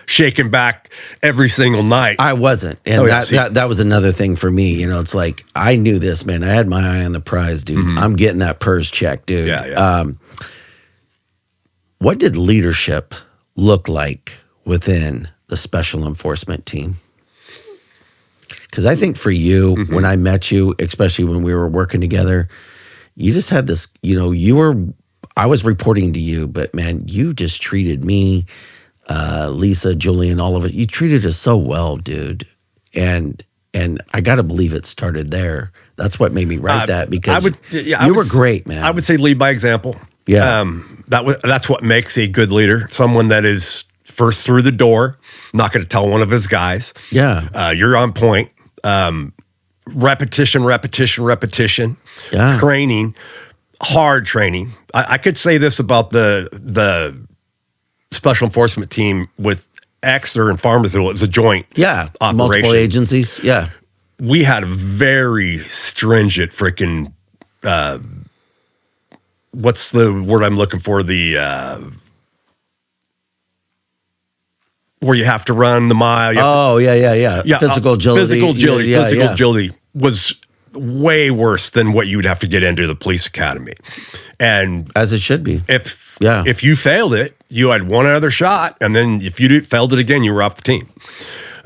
shaking back every single night. I wasn't. And that was another thing for me. It's like, I knew this, man. I had my eye on the prize, dude. I'm getting that PERS check, dude. Yeah. What did leadership look like within the special enforcement team? Because I think for you, when I met you, especially when we were working together, you just had this, I was reporting to you, but man, you just treated me, Lisa, Julian, all of it. You treated us so well, dude. And I got to believe it started there. That's what made me write that because you were great, man. I would say lead by example. Yeah. That's what makes a good leader. Someone that is first through the door, not going to tell one of his guys. Yeah. You're on point. Repetition. Yeah. Training, hard training. I could say this about the special enforcement team with Exeter and Farmersville. It was a joint operation. Multiple agencies. Yeah. We had a very stringent freaking, what's the word I'm looking for? where you have to run the mile. Yeah. Physical agility was way worse than what you would have to get into the police academy. And as it should be. If you failed it, you had one other shot, and then if you failed it again, you were off the team.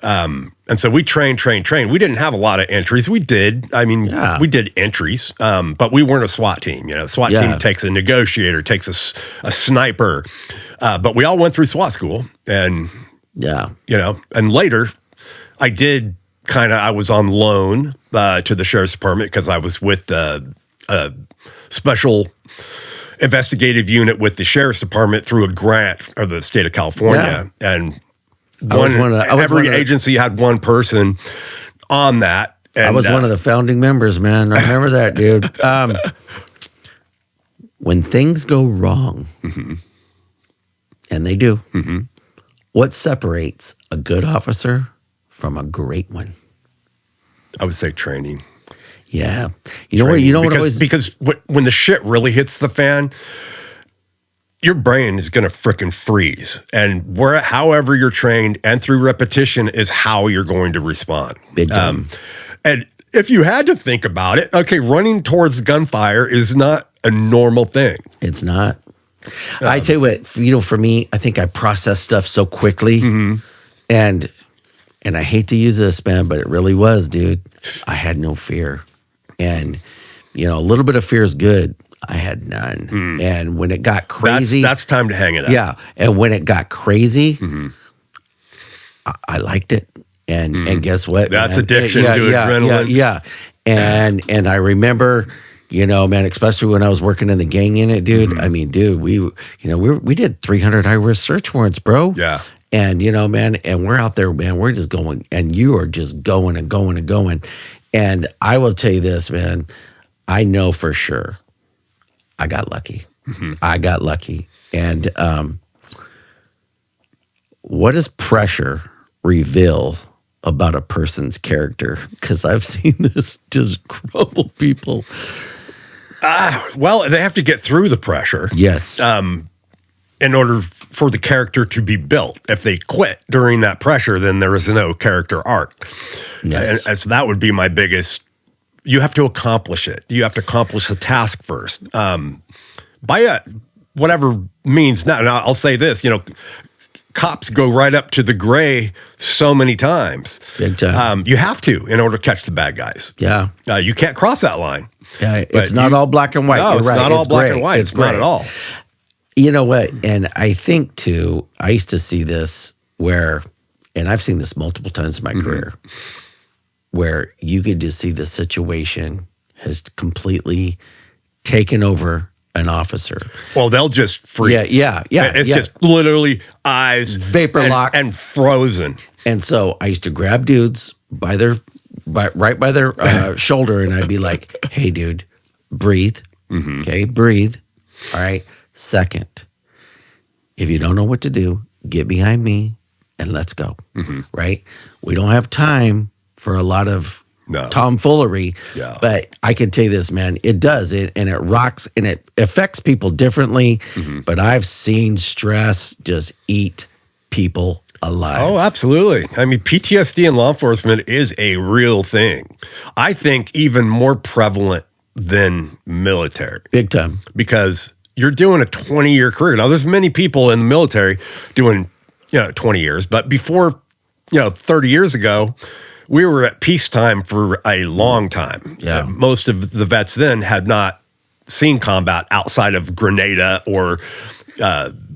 And so we trained. We didn't have a lot of entries. We did. I mean, we did entries, but we weren't a SWAT team. You know, SWAT team takes a negotiator, takes a sniper. But we all went through SWAT school, and you know, and later I was on loan to the sheriff's department because I was with a special investigative unit with the sheriff's department through a grant of the state of California, and every agency had one person on that. And, I was one of the founding members, man. I remember that, dude. When things go wrong, and they do, what separates a good officer from a great one? I would say training. Yeah. You know what? Because when the shit really hits the fan, your brain is going to frickin' freeze. And however you're trained and through repetition is how you're going to respond. Big time. And if you had to think about it, okay, running towards gunfire is not a normal thing. It's not. I tell you what, you know, for me, I think I process stuff so quickly. And I hate to use this, man, but it really was, dude. I had no fear. And, you know, a little bit of fear is good. I had none. And when it got crazy. That's time to hang it up. Yeah. And when it got crazy, I liked it. And guess what? That's addiction to adrenaline. Yeah. And I remember, you know, man, especially when I was working in the gang unit, dude. I mean, dude, we did 300 high-risk search warrants, bro. Yeah. And, you know, man, and we're out there, man, we're just going, and you are just going and going and going. And I will tell you this, man, I know for sure I got lucky. I got lucky. And what does pressure reveal about a person's character? Because I've seen this just crumble people. Well, they have to get through the pressure. Yes. In order for the character to be built. If they quit during that pressure, then there is no character arc. Yes. And so that would be my biggest. You have to accomplish it. You have to accomplish the task first. By whatever means. Now, I'll say this, you know, cops go right up to the gray so many times. Big time. You have to in order to catch the bad guys. Yeah. You can't cross that line. Yeah, it's not all black and white. No, it's not all black and white. It's not at all. You know what? And I think, too, I used to see this where, and I've seen this multiple times in my career, where you could just see the situation has completely taken over an officer. Well, they'll just freeze. Yeah. It's just literally eyes vapor lock and frozen. And so I used to grab dudes right by their shoulder, and I'd be like, "Hey, dude, breathe. Okay, breathe. All right. Second, if you don't know what to do, get behind me and let's go." Right? We don't have time for a lot of tomfoolery. Yeah. But I can tell you this, man, it does. And it rocks, and it affects people differently. But I've seen stress just eat people alive. Oh, absolutely. I mean, PTSD in law enforcement is a real thing. I think even more prevalent than military. Big time. Because you're doing a 20-year career. Now, there's many people in the military doing, 20 years. But before, 30 years ago, we were at peacetime for a long time. Yeah. Most of the vets then had not seen combat outside of Grenada or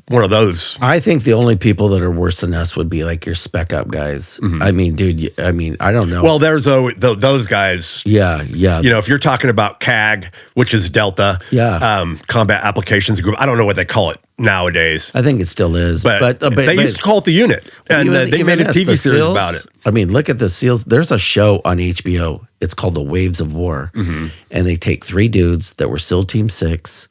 one of those. I think the only people that are worse than us would be like your spec up guys. I mean, dude, I don't know. Well, there's those guys. Yeah. If you're talking about CAG, which is Delta, Combat Applications Group, I don't know what they call it nowadays. I think it still is. But they used to call it the unit, and they made a TV series about it. I mean, look at the SEALs. There's a show on HBO. It's called The Waves of War. And they take 3 dudes that were SEAL Team 6,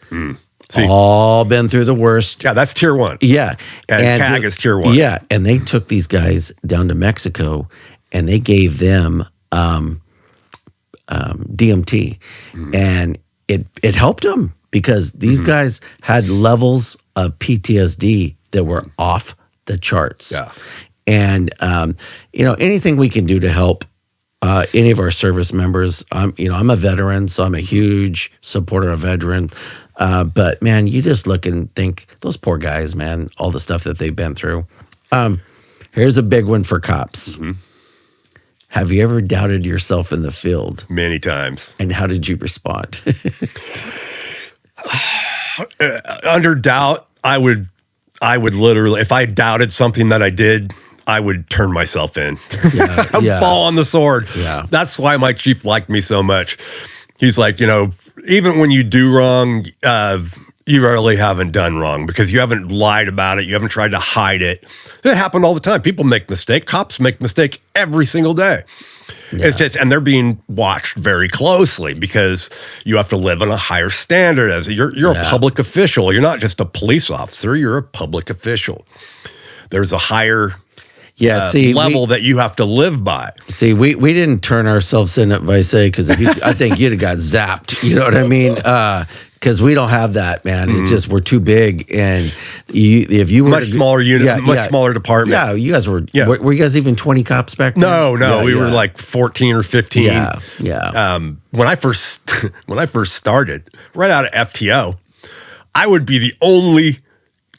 all been through the worst. Yeah, that's tier 1. Yeah. And CAG is tier 1. Yeah. And they took these guys down to Mexico, and they gave them DMT. And it helped them because these guys had levels of PTSD that were off the charts. Yeah. And anything we can do to help any of our service members. I'm a veteran, so I'm a huge supporter of veteran. But man, you just look and think, those poor guys, man, all the stuff that they've been through. Here's a big one for cops. Mm-hmm. Have you ever doubted yourself in the field? Many times. And how did you respond? Under doubt, I would literally, if I doubted something that I did, I would turn myself in. Fall on the sword. Yeah. That's why my chief liked me so much. He's like, even when you do wrong, you really haven't done wrong because you haven't lied about it. You haven't tried to hide it. It happened all the time. People make mistakes. Cops make mistakes every single day. Yeah. It's just, and they're being watched very closely because you have to live on a higher standard as you're a public official. You're not just a police officer. You're a public official. There's a higher level that you have to live by. See, we didn't turn ourselves in at Vice because I think you'd have got zapped. You know what I mean? Because we don't have that, man. It's just we're too big, and if you were much smaller unit, smaller department. Yeah, you guys were. Yeah. Were you guys even 20 cops back then? No, we were like 14 or 15. Yeah. When I first started, right out of FTO, I would be the only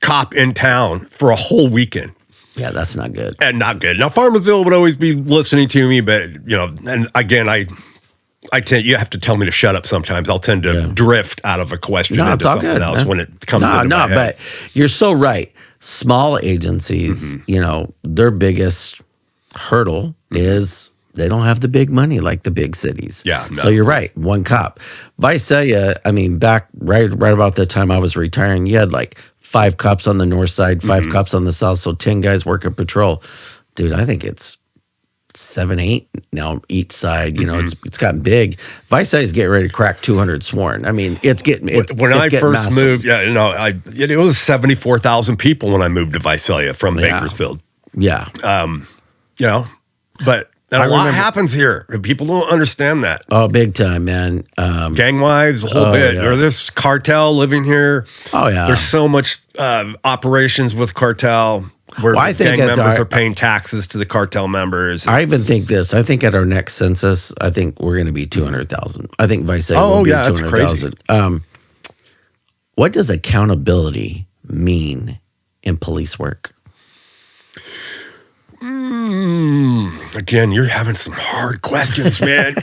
cop in town for a whole weekend. Yeah, that's not good. And not good. Now, Farmersville would always be listening to me, but, and again, I tend, you have to tell me to shut up sometimes. I'll tend to drift out of a question into something else when it comes into my head. But you're so right. Small agencies, their biggest hurdle is they don't have the big money like the big cities. Yeah. No. So you're right. One cop. Visalia, back right about the time I was retiring, you had like 5 cops on the north side, 5 cops on the south, so 10 guys working patrol. Dude, I think it's 7, 8 now each side. It's gotten big. Visalia is getting ready to crack 200 sworn. It's getting when I first massive. moved. It was 74,000 people when I moved to Visalia from Bakersfield. Yeah. But a lot happens here. People don't understand that. Oh, big time, man. Gang wives, a whole bit. Or this cartel living here. Oh, yeah. There's so much operations with cartel where gang members are paying taxes to the cartel members. I even think this. I think at our next census, I think we're going to be 200,000. I think Visalia will be 200,000. What does accountability mean in police work? Again, you're having some hard questions, man.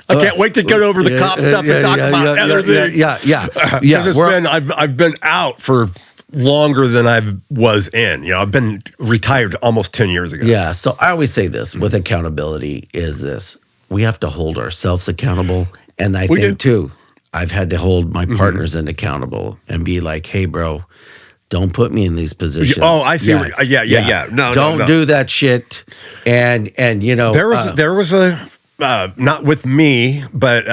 I can't wait to get over the cop stuff and talk about other things. Because I've been out for longer than I was in. I've been retired almost 10 years ago. Yeah, so I always say this with accountability is this. We have to hold ourselves accountable. And I think, too, I've had to hold my partners accountable and be like, hey, bro, don't put me in these positions. Oh, I see. Yeah. No, don't do that shit. And there was a not with me, but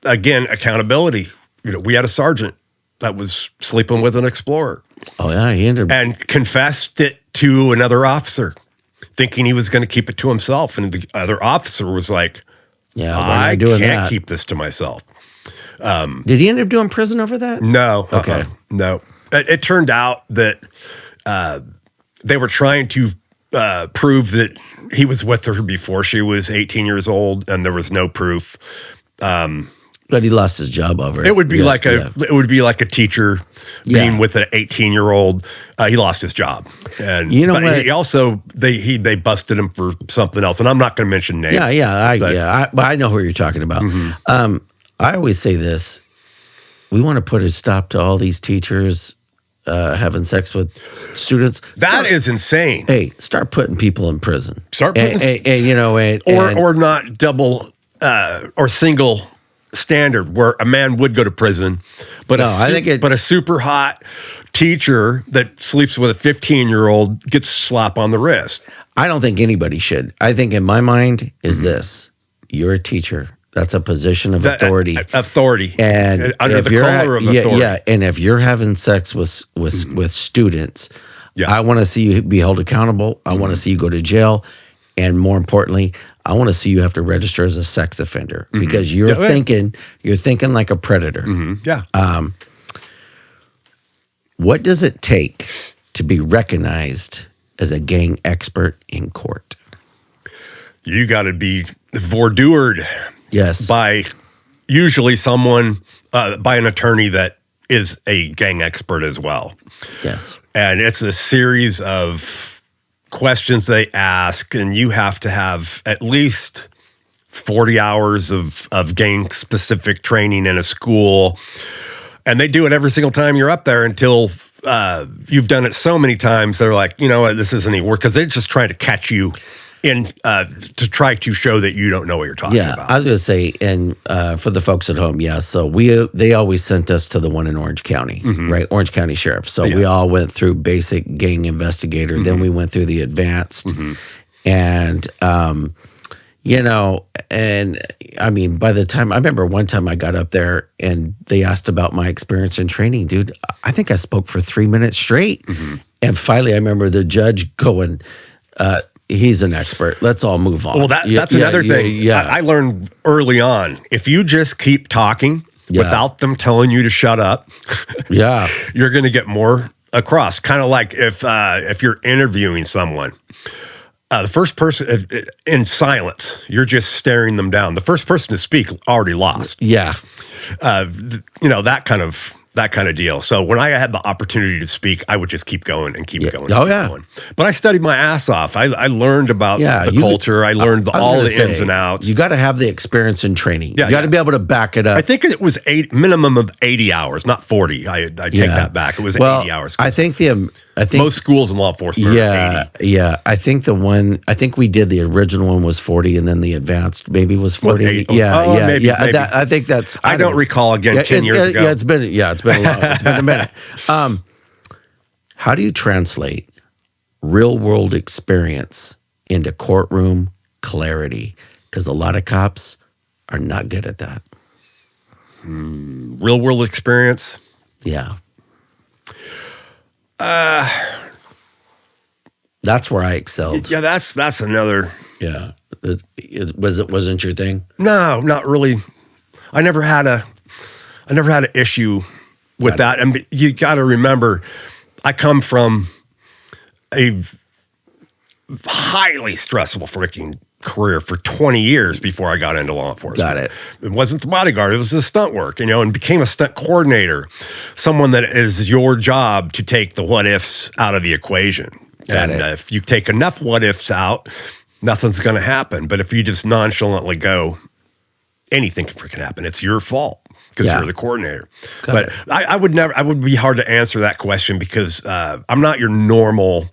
again, accountability. We had a sergeant that was sleeping with an explorer. Oh yeah, he ended and confessed it to another officer, thinking he was going to keep it to himself, and the other officer was like, "Yeah, I can't keep this to myself." Did he end up doing prison over that? No. Okay. No. It turned out that they were trying to prove that he was with her before she was 18 years old, and there was no proof. But he lost his job over it. It would be like a teacher being with an 18-year-old. He lost his job, and he also they busted him for something else. And I'm not going to mention names. But I know who you're talking about. Mm-hmm. I always say this: we want to put a stop to all these teachers having sex with students. That is insane. Hey, start putting people in prison. Start putting, or not double or single standard where a man would go to prison, but a super hot teacher that sleeps with a 15-year-old gets a slap on the wrist. I don't think anybody should. I think in my mind is this: you're a teacher. That's a position of authority. And under the color of authority. Yeah, and if you're having sex with students, I want to see you be held accountable. I want to see you go to jail. And more importantly, I want to see you have to register as a sex offender because you're thinking like a predator. Mm-hmm. Yeah. What does it take to be recognized as a gang expert in court? You got to be vordured. Yes. By usually someone, by an attorney that is a gang expert as well. Yes. And it's a series of questions they ask, and you have to have at least 40 hours of gang-specific training in a school. And they do it every single time you're up there until you've done it so many times, they're like, you know what, this isn't any work, because they're just trying to catch you in to try to show that you don't know what you're talking about. I was going to say, and for the folks at home, so they always sent us to the one in Orange County, right? Orange County Sheriff. So we all went through basic gang investigator. Then we went through the advanced. And, and I mean, by the time, I remember one time I got up there and they asked about my experience in training, dude, I think I spoke for 3 minutes straight. And finally, I remember the judge going, he's an expert. Let's all move on. Well, that's another thing. I learned early on. If you just keep talking without them telling you to shut up, you're going to get more across. Kind of like if you're interviewing someone, the first person in silence, you're just staring them down. The first person to speak already lost. That kind of deal. So when I had the opportunity to speak, I would just keep going and keep going. Going. But I studied my ass off. I learned about the culture. I learned all the ins and outs. You got to have the experience in training. You got to be able to back it up. I think it was minimum of 80 hours, not 40. I take that back. It was 80 hours. I think most schools in law enforcement are 80. Yeah. I think we did the original one was 40, and then the advanced maybe was 40. Maybe. I think that's. I don't recall again 10 years ago. It's been a minute. How do you translate real world experience into courtroom clarity? Because a lot of cops are not good at that. Real world experience? Yeah. That's where I excelled. Yeah, that's another. Yeah. Wasn't your thing? No, not really. I never had an issue with that. And you got to remember, I come from a highly stressful freaking career for 20 years before I got into law enforcement. Got it. It wasn't the bodyguard. It was the stunt work, and became a stunt coordinator, someone that is your job to take the what ifs out of the equation. If you take enough what ifs out, nothing's going to happen. But if you just nonchalantly go, anything can freaking happen. It's your fault because you're the coordinator. I would be hard to answer that question because I'm not your normal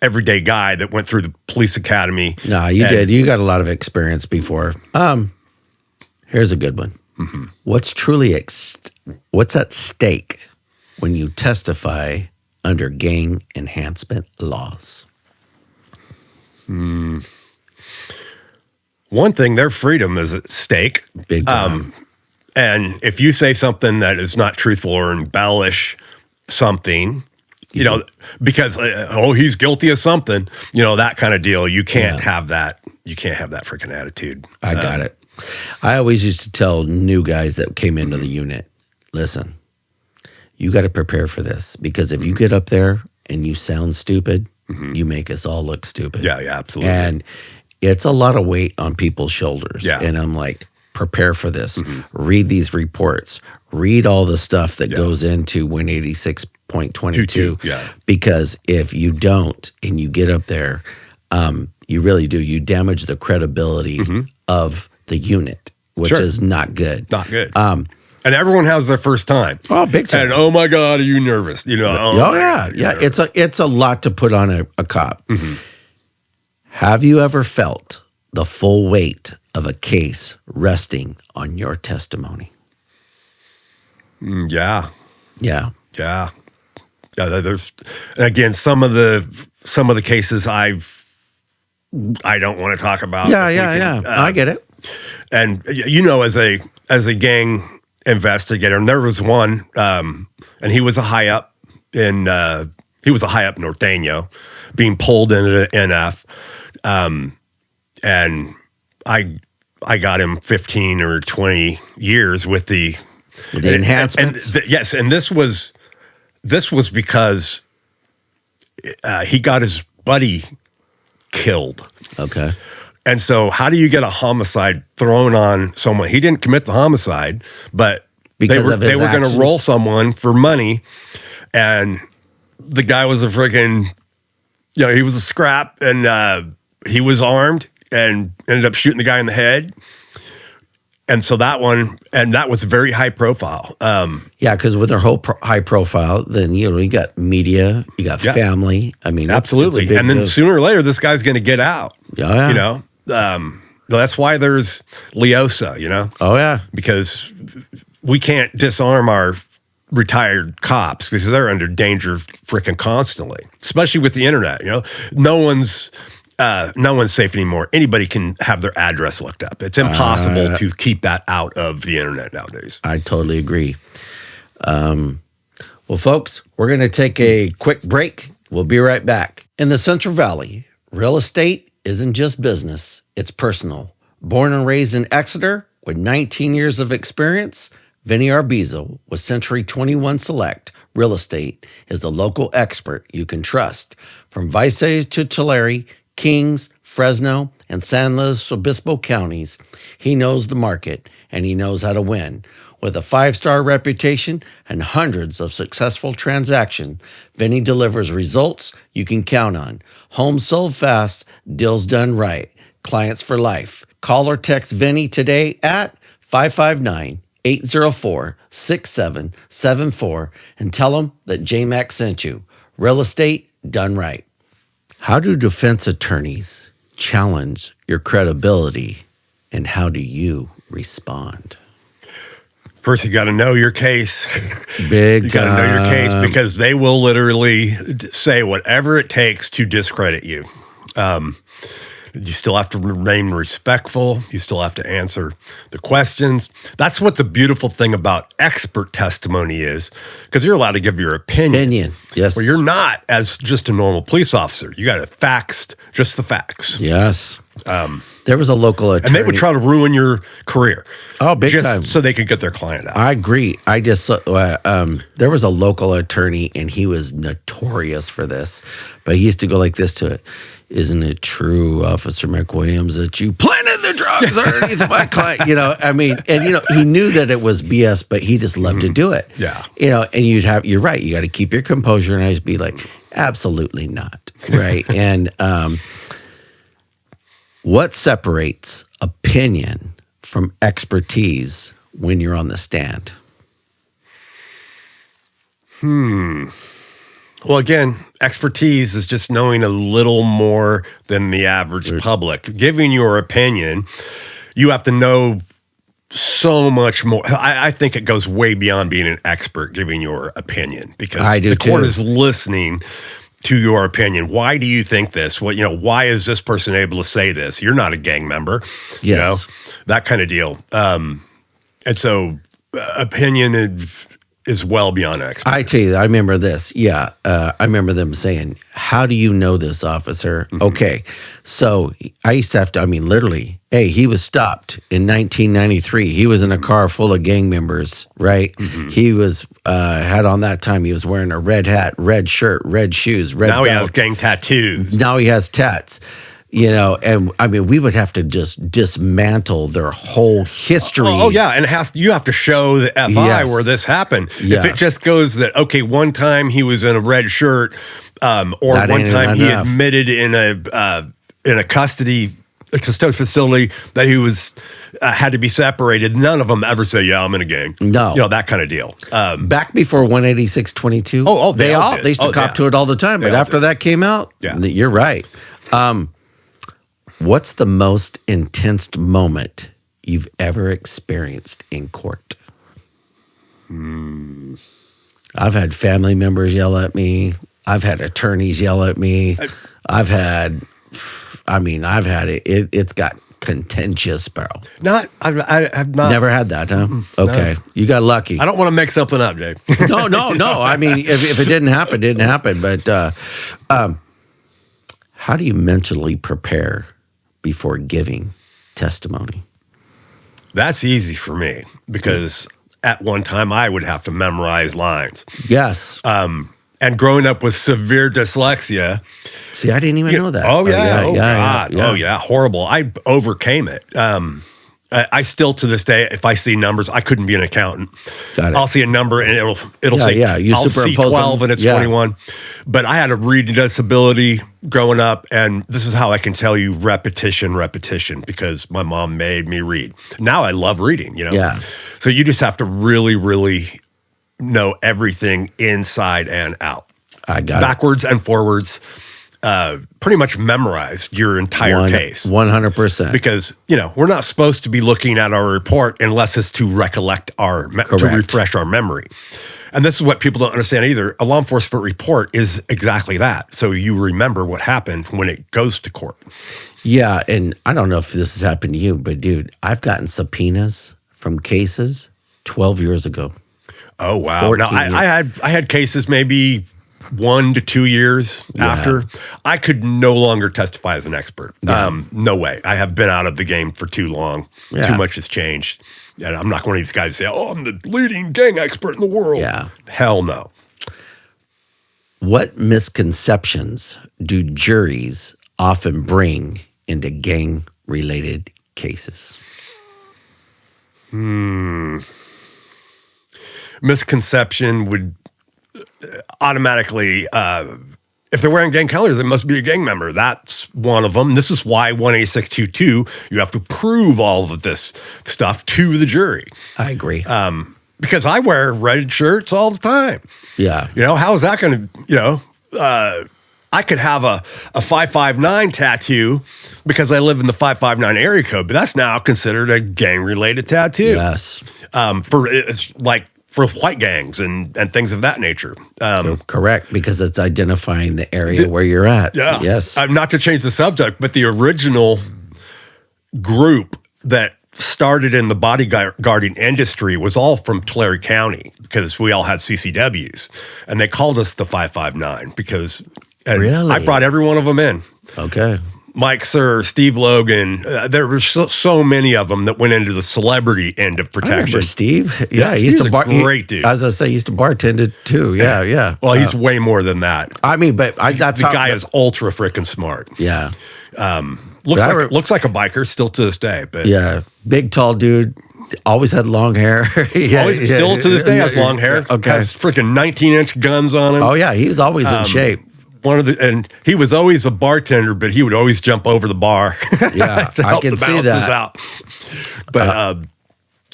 everyday guy that went through the police academy. No, you did. You got a lot of experience before. Here's a good one. What's at stake when you testify under gang enhancement laws? One thing, their freedom is at stake. Big time. And if you say something that is not truthful or embellish something, because he's guilty of something, that kind of deal, you can't have that. You can't have that freaking attitude. I got it. I always used to tell new guys that came into the unit, listen, you got to prepare for this, because if you get up there and you sound stupid, you make us all look stupid. Yeah, absolutely. And it's a lot of weight on people's shoulders. Yeah. And I'm like, prepare for this. Read these reports. Read all the stuff that goes into 186.22. Because if you don't and you get up there, you really do. You damage the credibility of the unit, which is not good. Not good. And everyone has their first time. Oh, big time. And oh my God, are you nervous? It's a lot to put on a cop. Have you ever felt the full weight of a case resting on your testimony? Yeah. There's, and again, some of the cases I don't want to talk about. I get it. And as a gang investigator, and there was one, and he was a high up Norteño, being pulled into NF, and I got him 15 or 20 years with the enhancements. And this was because he got his buddy killed. Okay. And so how do you get a homicide thrown on someone? He didn't commit the homicide, but they were going to roll someone for money. And the guy was a freaking, he was a scrap, and he was armed and ended up shooting the guy in the head. And so that was very high profile. Yeah, because with their whole high profile, then you got media, you got family. I mean, absolutely. It's and then sooner or later, this guy's going to get out. Yeah. That's why there's Leosa. Oh yeah, because we can't disarm our retired cops because they're under danger freaking constantly, especially with the internet. No one's safe anymore. Anybody can have their address looked up. It's impossible to keep that out of the internet nowadays. I totally agree. Well, folks, we're going to take a quick break. We'll be right back. In the Central Valley, real estate isn't just business, it's personal. Born and raised in Exeter with 19 years of experience, Vinny Arbizo with Century 21 Select Real Estate is the local expert you can trust. From Visalia to Tulare, Kings, Fresno, and San Luis Obispo counties, he knows the market and he knows how to win. With a 5-star reputation and hundreds of successful transactions, Vinny delivers results you can count on. Homes sold fast, deals done right, clients for life. Call or text Vinny today at 559-804-6774 and tell him that J-Mac sent you. Real estate done right. How do defense attorneys challenge your credibility, and how do you respond? First, you got to know your case. Big You got to know your case because they will literally say whatever it takes to discredit you. You still have to remain respectful. You still have to answer the questions. That's what the beautiful thing about expert testimony is, because you're allowed to give your opinion. Yes. Where you're not as just a normal police officer. You got to fax just the facts. Yes. There was a local attorney. And they would try to ruin your career. Oh, big just time. So they could get their client out. I agree. I just, there was a local attorney, and he was notorious for this, but he used to go like this to it. Isn't it true, Officer McWilliams, that you planted the drugs underneath my client? He knew that it was BS, but he just loved to do it. Yeah. And you're right. You got to keep your composure and always be like, absolutely not. Right. And what separates opinion from expertise when you're on the stand? Well, again, expertise is just knowing a little more than the average public. Giving your opinion, you have to know so much more. I think it goes way beyond being an expert giving your opinion, because the court is listening to your opinion. Why do you think this? Why is this person able to say this? You're not a gang member. Yes. That kind of deal. And so opinion is well beyond expert. I tell you, I remember this. Yeah. I remember them saying, how do you know this, officer? Mm-hmm. Okay. So I used to have to, literally, hey, he was stopped in 1993. He was in a car full of gang members, right? Mm-hmm. He was, had on that time, he was wearing a red hat, red shirt, red shoes, red belt. Now he has gang tattoos. Now he has tats. And we would have to just dismantle their whole history. Oh yeah, and you have to show the FI where this happened. Yeah. If it just goes that, okay, one time he was in a red shirt, or that one time he admitted in a custodial facility that he was had to be separated. None of them ever say, "Yeah, I'm in a gang." No, that kind of deal. Back before 18622, they used to cop to it all the time. But after that came out, you're right. What's the most intense moment you've ever experienced in court? I've had family members yell at me. I've had attorneys yell at me. I've had it. It's got contentious, bro. I've not. Never had that, huh? Okay. No. You got lucky. I don't want to make something up, Dave. No. If it didn't happen, it didn't happen. But how do you mentally prepare before giving testimony? That's easy for me, because at one time I would have to memorize lines. Yes. And and growing up with severe dyslexia. See, I didn't even know that. Oh, yeah. God. Yeah. Oh, yeah. Horrible. I overcame it. I still, to this day, if I see numbers, I couldn't be an accountant. Got it. I'll see a number and it'll say, You I'll see 12 and it's 21. But I had a reading disability growing up, and this is how I can tell you repetition, because my mom made me read. Now I love reading, Yeah. So you just have to really, really know everything inside and out. I got backwards and forwards. Pretty much memorized your entire case. 100%. Because, we're not supposed to be looking at our report unless it's to recollect to refresh our memory. And this is what people don't understand either. A law enforcement report is exactly that. So you remember what happened when it goes to court. Yeah, and I don't know if this has happened to you, but dude, I've gotten subpoenas from cases 12 years ago. Oh, wow. Now, I had cases maybe 1 to 2 years after. I could no longer testify as an expert. No way. I have been out of the game for too long. Yeah. Too much has changed. And I'm not one of these guys to say, I'm the leading gang expert in the world. Yeah. Hell no. What misconceptions do juries often bring into gang-related cases? Misconception would automatically, if they're wearing gang colors, they must be a gang member. That's one of them. This is why 18622, you have to prove all of this stuff to the jury. I agree. Because I wear red shirts all the time. Yeah. How is that going to, I could have a 559 tattoo because I live in the 559 area code, but that's now considered a gang-related tattoo. Yes. For white gangs and things of that nature. Correct, because it's identifying the area where you're at. Yeah. Yes. Not to change the subject, but the original group that started in the bodyguarding industry was all from Tulare County because we all had CCWs. And they called us the 559 because really? I brought every one of them in. Okay. Mike Sir, Steve Logan, there were so many of them that went into the celebrity end of protection. I remember Steve. Yeah, he used to great dude. I was going to say, he used to bartend too. Yeah. Well, he's way more than that. I mean, but that's the guy is ultra freaking smart. Yeah. Looks like a biker still to this day. But yeah, big, tall dude. Always had long hair. Still to this day has long hair. Okay. Has freaking 19-inch guns on him. Oh, yeah, he was always in shape. And he was always a bartender, but he would always jump over the bar. Yeah, to help I can the see that. Out. But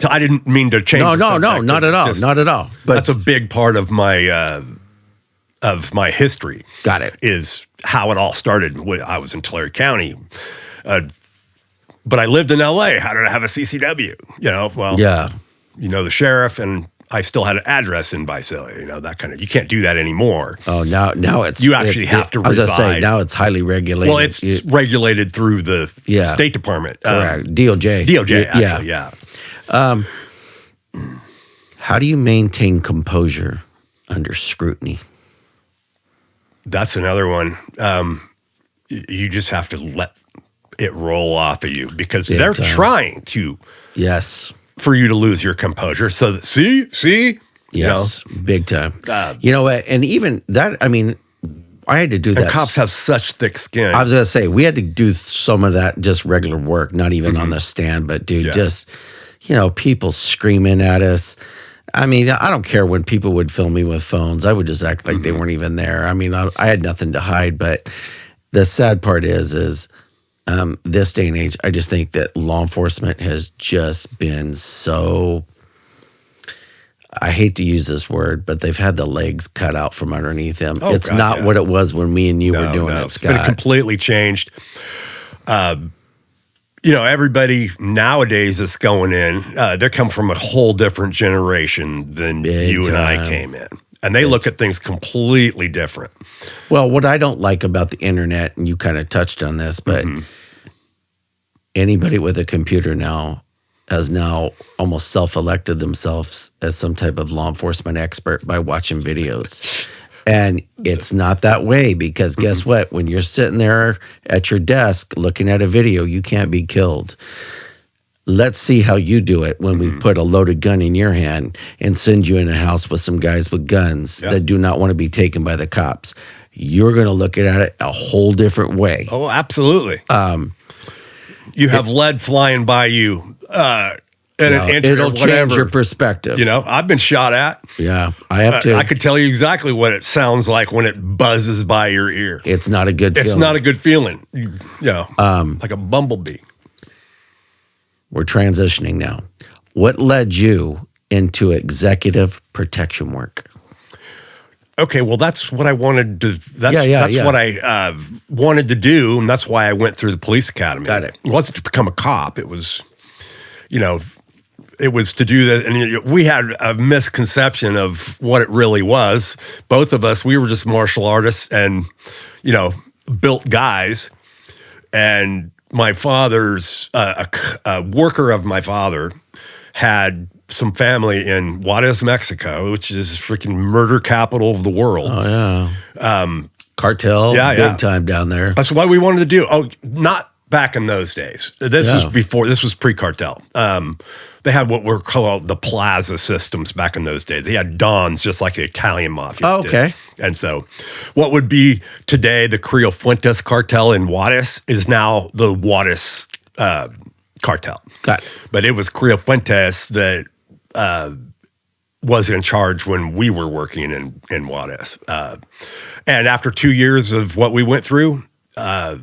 I didn't mean to change. No, not at all, not at all. But that's a big part of my history. Got it. Is how it all started when I was in Tulare County. But I lived in L.A. How did I have a CCW? The sheriff and. I still had an address in Visalia, that kind of. You can't do that anymore. Oh, now it's you actually have to reside. I was going to say now it's highly regulated. Well, it's regulated through the State Department. Correct. DOJ. Actually, yeah. How do you maintain composure under scrutiny? That's another one. You just have to let it roll off of you because they're trying to. Yes. For you to lose your composure. So that, see? Yes, big time. You know what? And even that, I mean, I had to do that. And cops have such thick skin. I was going to say, we had to do some of that just regular work, not even on the stand, but dude, just, people screaming at us. I mean, I don't care when people would film me with phones. I would just act like they weren't even there. I mean, I had nothing to hide, but the sad part is this day and age, I just think that law enforcement has just been so, I hate to use this word, but they've had the legs cut out from underneath them. Oh, it's not what it was when me and you were doing it, Scott. It's been completely changed. Everybody nowadays that's going in, they come from a whole different generation than you and I came in. And they look at things completely different. Well, what I don't like about the internet, and you kind of touched on this, but anybody with a computer now has now almost self-elected themselves as some type of law enforcement expert by watching videos. And it's not that way because guess what? When you're sitting there at your desk looking at a video, you can't be killed. let's see how you do it when we put a loaded gun in your hand and send you in a house with some guys with guns that do not want to be taken by the cops. You're going to look at it a whole different way. Oh, absolutely. You have lead flying by you an inch or it'll whatever. Change your perspective. You know, I've been shot at. Yeah, I have to. I could tell you exactly what it sounds like when it buzzes by your ear. It's not a good feeling. It's not a good feeling. You know, like a bumblebee. We're transitioning now. What led you into executive protection work? Okay, well, that's what I wanted to. That's what I wanted to do, and that's why I went through the police academy. Got it. It wasn't to become a cop. It was, it was to do that. And we had a misconception of what it really was. Both of us, we were just martial artists and, built guys. And my father's, a worker of my father had some family in Juarez, Mexico, which is freaking murder capital of the world. Oh, yeah. Cartel, big time down there. That's what we wanted to do. Oh, not back in those days. This was pre-cartel. They had what were called the plaza systems back in those days. They had dons just like the Italian mafias did. And so what would be today the Creo Fuentes cartel in Juarez is now the Juarez cartel. Got it. But it was Creo Fuentes that was in charge when we were working in Juarez. And after 2 years of what we went through, I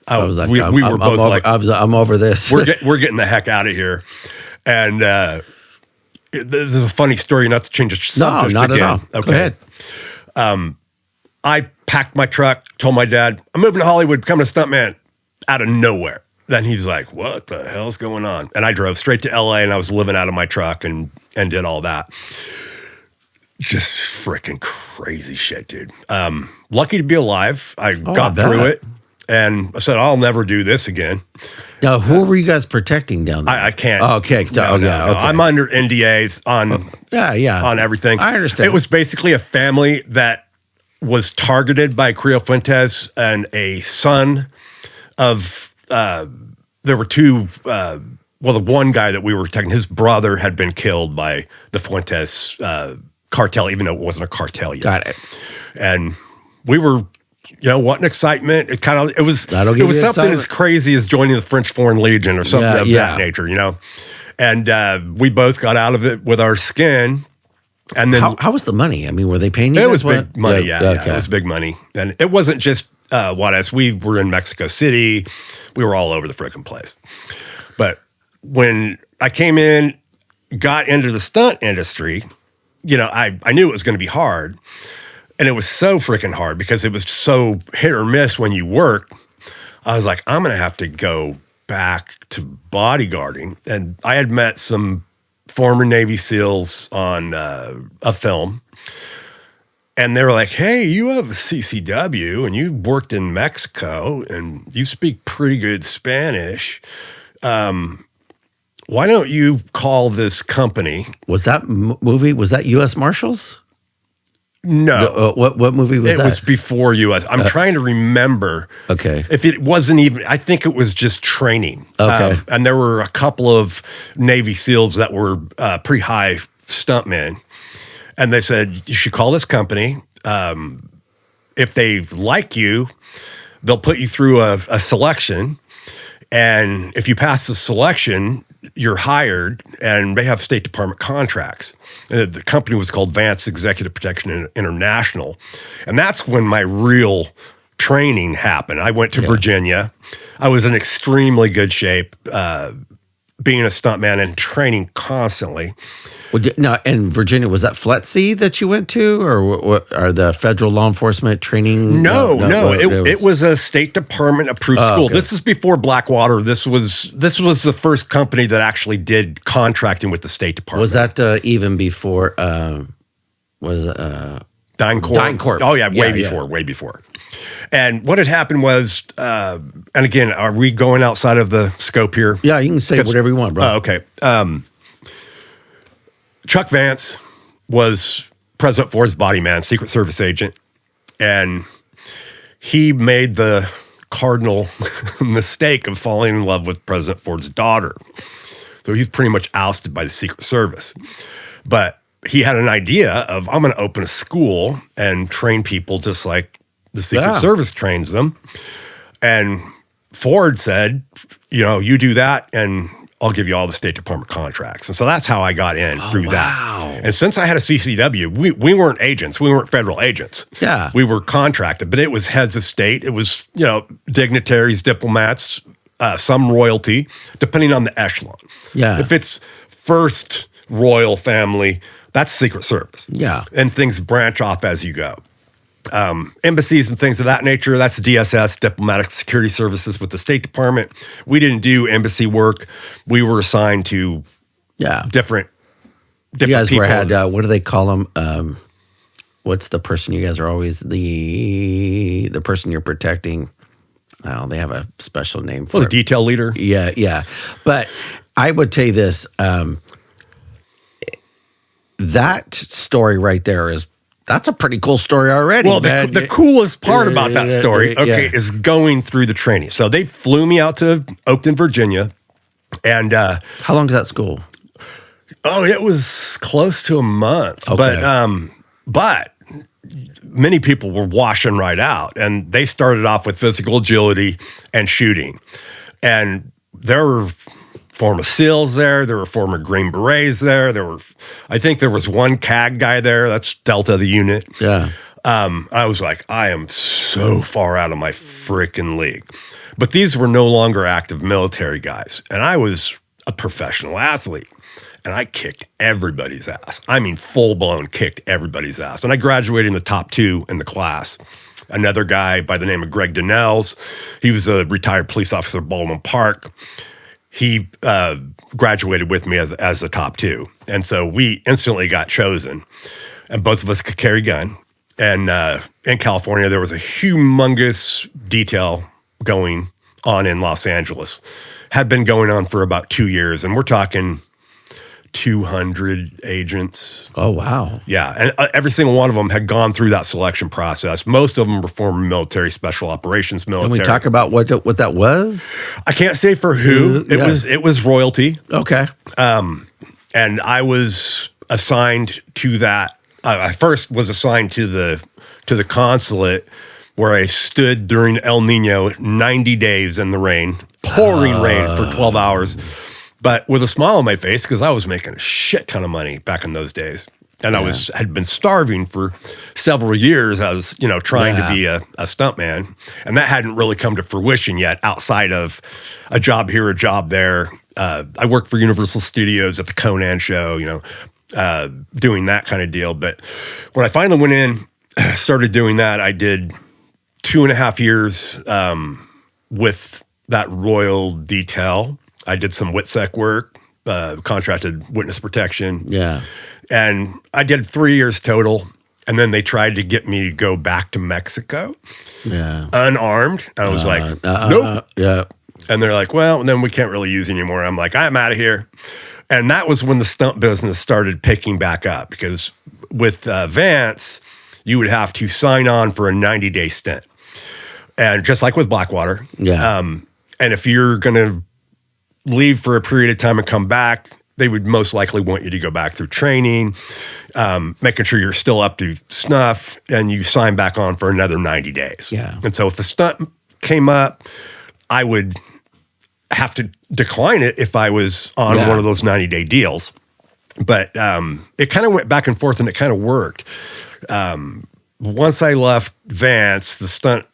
was like, we were both like, I'm over this. we're getting the heck out of here. And this is a funny story, not to change the subject. No, not again. at all. Okay. Go ahead. I packed my truck, told my dad, I'm moving to Hollywood, becoming a stuntman out of nowhere. Then he's like, what the hell's going on? And I drove straight to LA and I was living out of my truck and did all that. Just freaking crazy shit, dude. Lucky to be alive. I got through it. And I said, I'll never do this again. Now, who were you guys protecting down there? I can't. Oh, okay. Okay. I'm under NDAs on everything. I understand. It was basically a family that was targeted by Creo Fuentes and a son of, there were two, the one guy that we were protecting, his brother had been killed by the Fuentes cartel, even though it wasn't a cartel yet. Got it. And we were, what an excitement. It was something excitement. as crazy as joining the French Foreign Legion or something of that nature, And we both got out of it with our skin. And then how was the money? I mean, were they paying you? It was big money, yeah. It was big money. And it wasn't just Juarez. We were in Mexico City. We were all over the frickin' place. But when I came in, got into the stunt industry, I knew it was going to be hard. And it was so freaking hard because it was so hit or miss when you worked. I was like, I'm going to have to go back to bodyguarding. And I had met some former Navy SEALs on a film. And they were like, hey, you have a CCW and you worked in Mexico and you speak pretty good Spanish. Why don't you call this company? Was that movie? Was that U.S. Marshals? No. What movie was that? It was before U.S. I'm trying to remember. Okay. If it wasn't even, I think it was just training. Okay. And there were a couple of Navy SEALs that were pretty high stuntmen. And they said, you should call this company. If they like you, they'll put you through a selection. And if you pass the selection, you're hired, and they have State Department contracts. The company was called Vance Executive Protection International. And that's when my real training happened. I went to Virginia. I was in extremely good shape, being a stuntman and training constantly. Well, now, in Virginia, was that FLETC that you went to, or the federal law enforcement training? No. It was a State Department approved school. Okay. This is before Blackwater. This was the first company that actually did contracting with the State Department. Was that even before? DynCorp? Oh yeah, way before. And what had happened was, and again, are we going outside of the scope here? Yeah, you can say whatever you want, bro. Oh, okay. Chuck Vance was President Ford's body man, Secret Service agent, and he made the cardinal mistake of falling in love with President Ford's daughter. So he's pretty much ousted by the Secret Service. But he had an idea of, I'm going to open a school and train people just like the Secret Service trains them. And Ford said, you do that and I'll give you all the State Department contracts. And so that's how I got in through that. And since I had a CCW, we weren't agents. We weren't federal agents. Yeah. We were contracted, but it was heads of state. It was, dignitaries, diplomats, some royalty, depending on the echelon. Yeah. If it's first royal family, that's Secret Service. Yeah. And things branch off as you go. Embassies and things of that nature, that's DSS, Diplomatic Security Services with the State Department. We didn't do embassy work. We were assigned to different you guys people. had, what do they call them? What's the person you guys are always, the person you're protecting? Oh, they have a special name for the detail leader. Yeah. But I would tell you this, that story right there that's a pretty cool story already. Well, the coolest part about that story, is going through the training. So they flew me out to Oakton, Virginia. And how long is that school? Oh, it was close to a month. Okay. But many people were washing right out. And they started off with physical agility and shooting. And there were former SEALs there. There were former Green Berets there. I think there was one CAG guy there. That's Delta, the unit. Yeah. I was like, I am so far out of my freaking league. But these were no longer active military guys. And I was a professional athlete. And I kicked everybody's ass. I mean, full-blown kicked everybody's ass. And I graduated in the top 2 in the class. Another guy by the name of Greg Donnells, he was a retired police officer at Baldwin Park. He graduated with me as a top 2. And so we instantly got chosen. And both of us could carry a gun. And in California, there was a humongous detail going on in Los Angeles. Had been going on for about 2 years. And we're talking 200 agents. Oh, wow. Yeah. And every single one of them had gone through that selection process. Most of them were former military, special operations military. Can we talk about what that was? I can't say for who. It was royalty. Okay. And I was assigned to that. I first was assigned to the consulate where I stood during El Nino 90 days in the rain, pouring rain for 12 hours. But with a smile on my face, because I was making a shit ton of money back in those days. And I had been starving for several years as, trying to be a stuntman. And that hadn't really come to fruition yet outside of a job here, a job there. I worked for Universal Studios at the Conan show, doing that kind of deal. But when I finally went in, started doing that, I did 2.5 years with that royal detail. I did some WITSEC work, contracted witness protection. Yeah. And I did 3 years total. And then they tried to get me to go back to Mexico. Yeah. Unarmed. I was like, nope. Yeah. And they're like, well, then we can't really use you anymore. I'm like, I'm out of here. And that was when the stunt business started picking back up. Because with Vance, you would have to sign on for a 90-day stint. And just like with Blackwater. Yeah. And if you're going to leave for a period of time and come back, they would most likely want you to go back through training, making sure you're still up to snuff, and you sign back on for another 90 days. Yeah. And so if the stunt came up, I would have to decline it if I was on one of those 90-day deals. But it kind of went back and forth, and it kind of worked. Once I left Vance, the stunt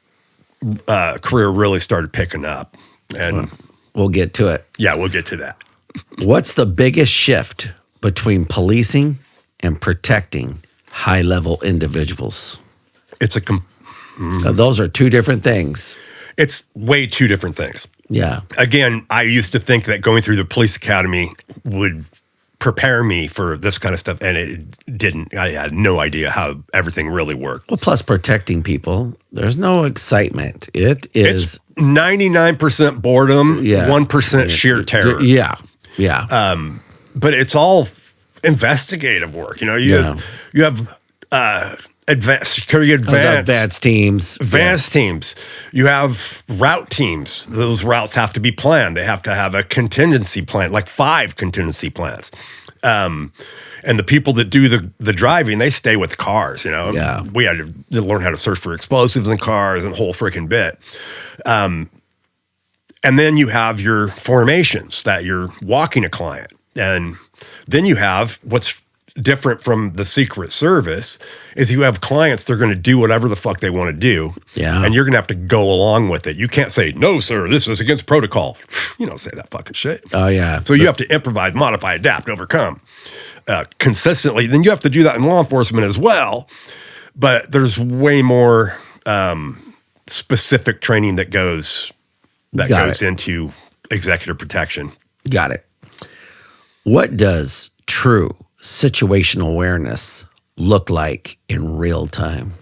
career really started picking up. And we'll get to it. Yeah, we'll get to that. What's the biggest shift between policing and protecting high-level individuals? Those are two different things. It's way two different things. Yeah. Again, I used to think that going through the police academy would prepare me for this kind of stuff, and it didn't. I had no idea how everything really worked. Well, plus protecting people, there's no excitement. It's 99% boredom, 1% sheer terror. Yeah. But it's all investigative work. You have advanced teams. Advanced teams. You have route teams. Those routes have to be planned. They have to have a contingency plan, like 5 contingency plans. And the people that do the driving, they stay with the cars, you know. Yeah. We had to learn how to search for explosives in cars and the whole freaking bit. And then you have your formations that you're walking a client. And then you have what's different from the Secret Service is you have clients that are going to do whatever the fuck they want to do. Yeah. And you're going to have to go along with it. You can't say, no, sir, this is against protocol. You don't say that fucking shit. Oh, yeah. So you have to improvise, modify, adapt, overcome consistently. Then you have to do that in law enforcement as well. But there's way more specific training that goes into executive protection. Got it. What does true situational awareness look like in real time?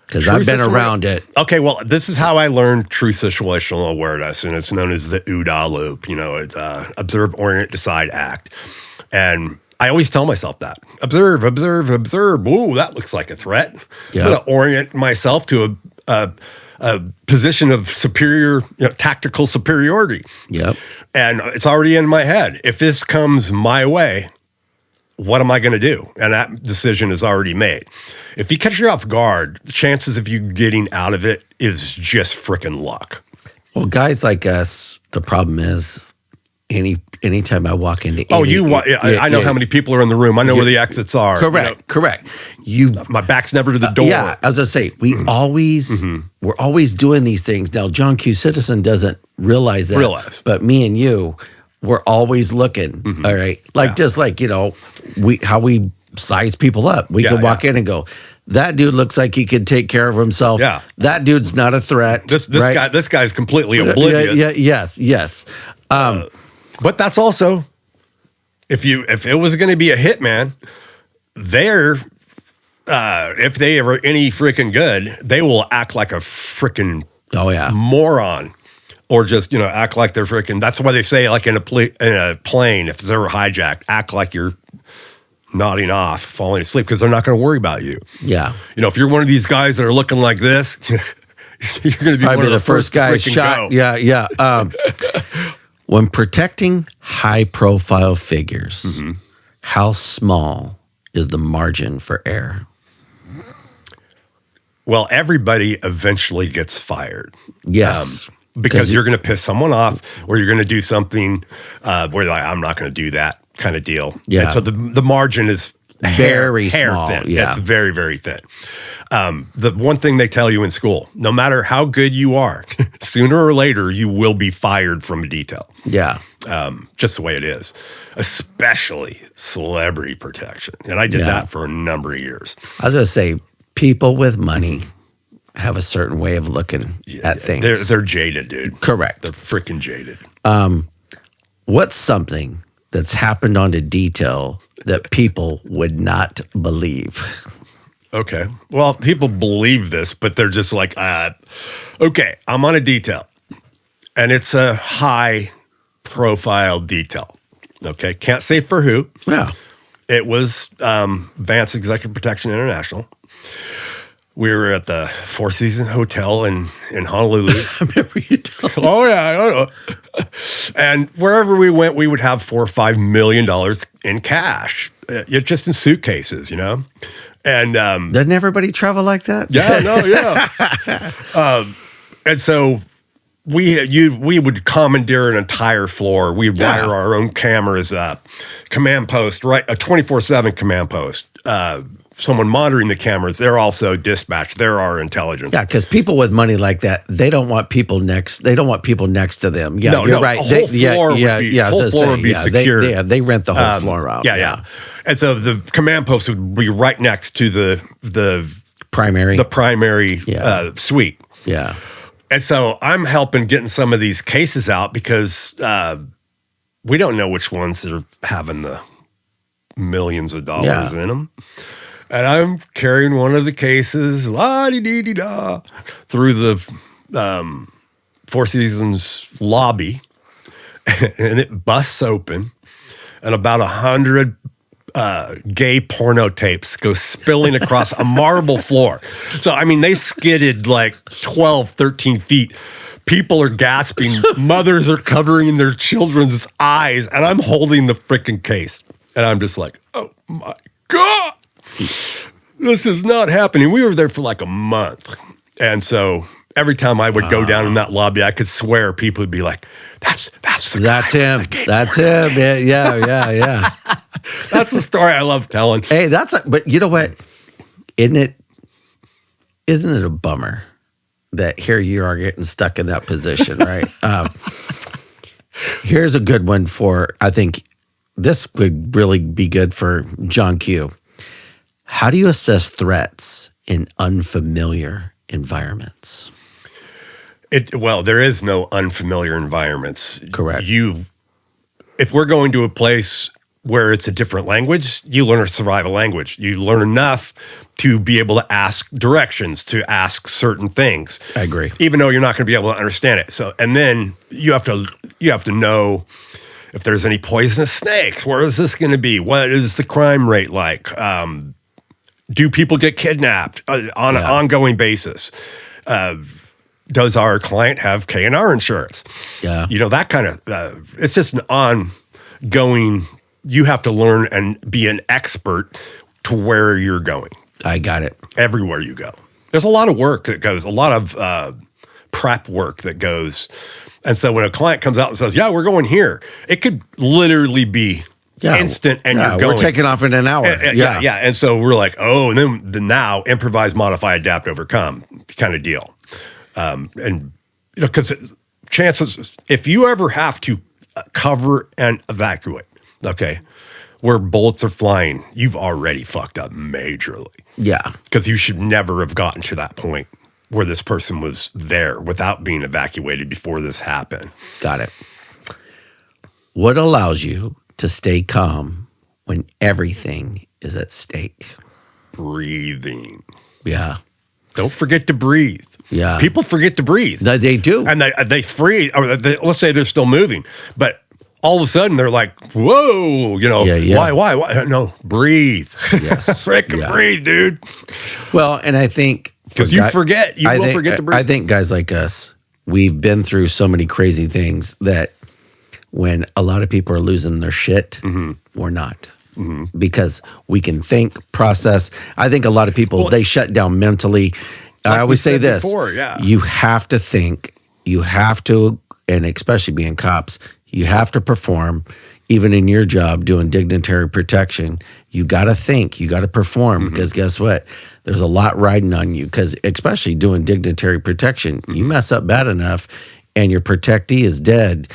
Because I've been around it. Okay, well, this is how I learned true situational awareness, and it's known as the OODA loop. You know, it's observe, orient, decide, act. And I always tell myself that. Observe, observe, observe. Ooh, that looks like a threat. Yep. I'm going to orient myself to a position of superior, tactical superiority. Yep. And it's already in my head. If this comes my way, what am I going to do? And that decision is already made. If you catch you off guard, the chances of you getting out of it is just freaking luck. Well, guys like us, the problem is anytime I walk into I know how many people are in the room. I know where the exits are. Correct. My back's never to the door. Yeah, as I say, we're always doing these things. Now, John Q. Citizen doesn't realize that. But me and you, we're always looking. All right, just like how we size people up. We can walk in and go, that dude looks like he could take care of himself. Yeah, that dude's not a threat. This guy's completely oblivious. Yes. But that's also if it was going to be a hitman, if they are any freaking good, they will act like a freaking moron, or just act like they're freaking. That's why they say, like in a plane, if it's ever hijacked, act like you're nodding off, falling asleep, because they're not going to worry about you. Yeah, if you're one of these guys that are looking like this, you're going to be probably one of the first guy shot. Go. Yeah. When protecting high-profile figures, how small is the margin for error? Well, everybody eventually gets fired. Yes. Because you're going to piss someone off, or you're going to do something where you're like, I'm not going to do that kind of deal. Yeah. And so the margin is very small. Thin. Yeah. It's very, very thin. The one thing they tell you in school, no matter how good you are, sooner or later, you will be fired from a detail. Yeah. Just the way it is, especially celebrity protection. And I did that for a number of years. I was going to say, people with money have a certain way of looking at things. They're jaded, dude. Correct. They're freaking jaded. What's something that's happened on to detail that people would not believe? Okay. Well, people believe this, but they're just like, okay, I'm on a detail. And it's a high-profile detail. Okay? Can't say for who. Yeah. It was Vance Executive Protection International. We were at the Four Seasons Hotel in Honolulu. I remember you telling me. Oh, yeah. And wherever we went, we would have $4 or $5 million in cash, just in suitcases, And doesn't everybody travel like that? Yeah, no, yeah. And so we would commandeer an entire floor. We'd wire our own cameras up, command post, right? A 24/7 command post. Someone monitoring the cameras. They're also dispatched. They're our intelligence. Yeah, because people with money like that, they don't want people next. They don't want people next to them. Yeah, you're right. The whole floor would be secure. They rent the whole floor out. Yeah. And so the command post would be right next to the primary suite. Yeah. And so I'm helping getting some of these cases out because we don't know which ones are having the millions of dollars in them. And I'm carrying one of the cases, la-di-dee-dee-da, through the Four Seasons lobby, and it busts open, and about 100 gay porno tapes go spilling across a marble floor. So, I mean, they skidded like 12, 13 feet. People are gasping. Mothers are covering their children's eyes. And I'm holding the freaking case. And I'm just like, oh my God, this is not happening. We were there for like a month. And so every time I would go down in that lobby, I could swear people would be like, that's the That's guy him. That's him. Yeah. That's the story I love telling. Hey, but you know what? Isn't it a bummer that here you are getting stuck in that position, right? Here's a good one I think this would really be good for John Q. How do you assess threats in unfamiliar environments? Well, there is no unfamiliar environments. Correct. If we're going to a place where it's a different language, you learn to survive a language. You learn enough to be able to ask directions, to ask certain things. I agree. Even though you're not going to be able to understand it. So, and then you have to know if there's any poisonous snakes. Where is this going to be? What is the crime rate like? Do people get kidnapped on an ongoing basis? Does our client have K&R insurance? Yeah. That kind of, it's just an ongoing, you have to learn and be an expert to where you're going. I got it. Everywhere you go. There's a lot of work that goes, a lot of prep work that goes. And so when a client comes out and says, yeah, we're going here, it could literally be instant and you're going. We're taking off in an hour. Yeah. And so we're like, oh, and then now improvise, modify, adapt, overcome kind of deal. And because chances, if you ever have to cover and evacuate, okay, where bullets are flying, you've already fucked up majorly. Yeah. Because you should never have gotten to that point where this person was there without being evacuated before this happened. Got it. What allows you to stay calm when everything is at stake? Breathing. Yeah. Don't forget to breathe. Yeah. People forget to breathe. No, they do. And they freeze, or let's say they're still moving, but all of a sudden they're like, whoa, why? No, breathe. Yes. Freaking breathe, dude. Well, and I think... Because you will forget to breathe. I think guys like us, we've been through so many crazy things that when a lot of people are losing their shit, we're not. Mm-hmm. Because we can think, process. I think a lot of people, they shut down mentally. Like I always say this, you have to think, you have to, and especially being cops, you have to perform, even in your job doing dignitary protection. You got to think, you got to perform, because guess what? There's a lot riding on you, because especially doing dignitary protection, you mess up bad enough and your protectee is dead.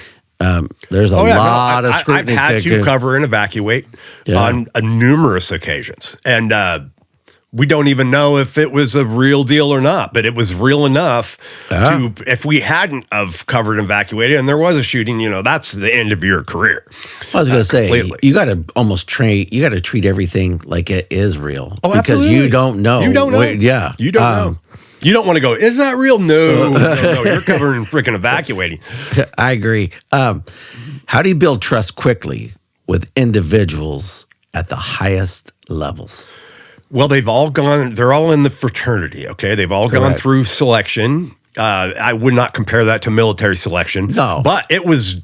There's a lot of scrutiny. I've had to cover and evacuate on numerous occasions. And we don't even know if it was a real deal or not, but it was real enough to, if we hadn't have covered and evacuated and there was a shooting, that's the end of your career. I was going to say, you got to you got to treat everything like it is real. Oh, because absolutely. You don't know. You don't know. You don't know. You don't want to go, is that real? No, you're covering and freaking evacuating. I agree. How do you build trust quickly with individuals at the highest levels? Well, they're all in the fraternity, okay? They've all gone through selection. I would not compare that to military selection. No. But it was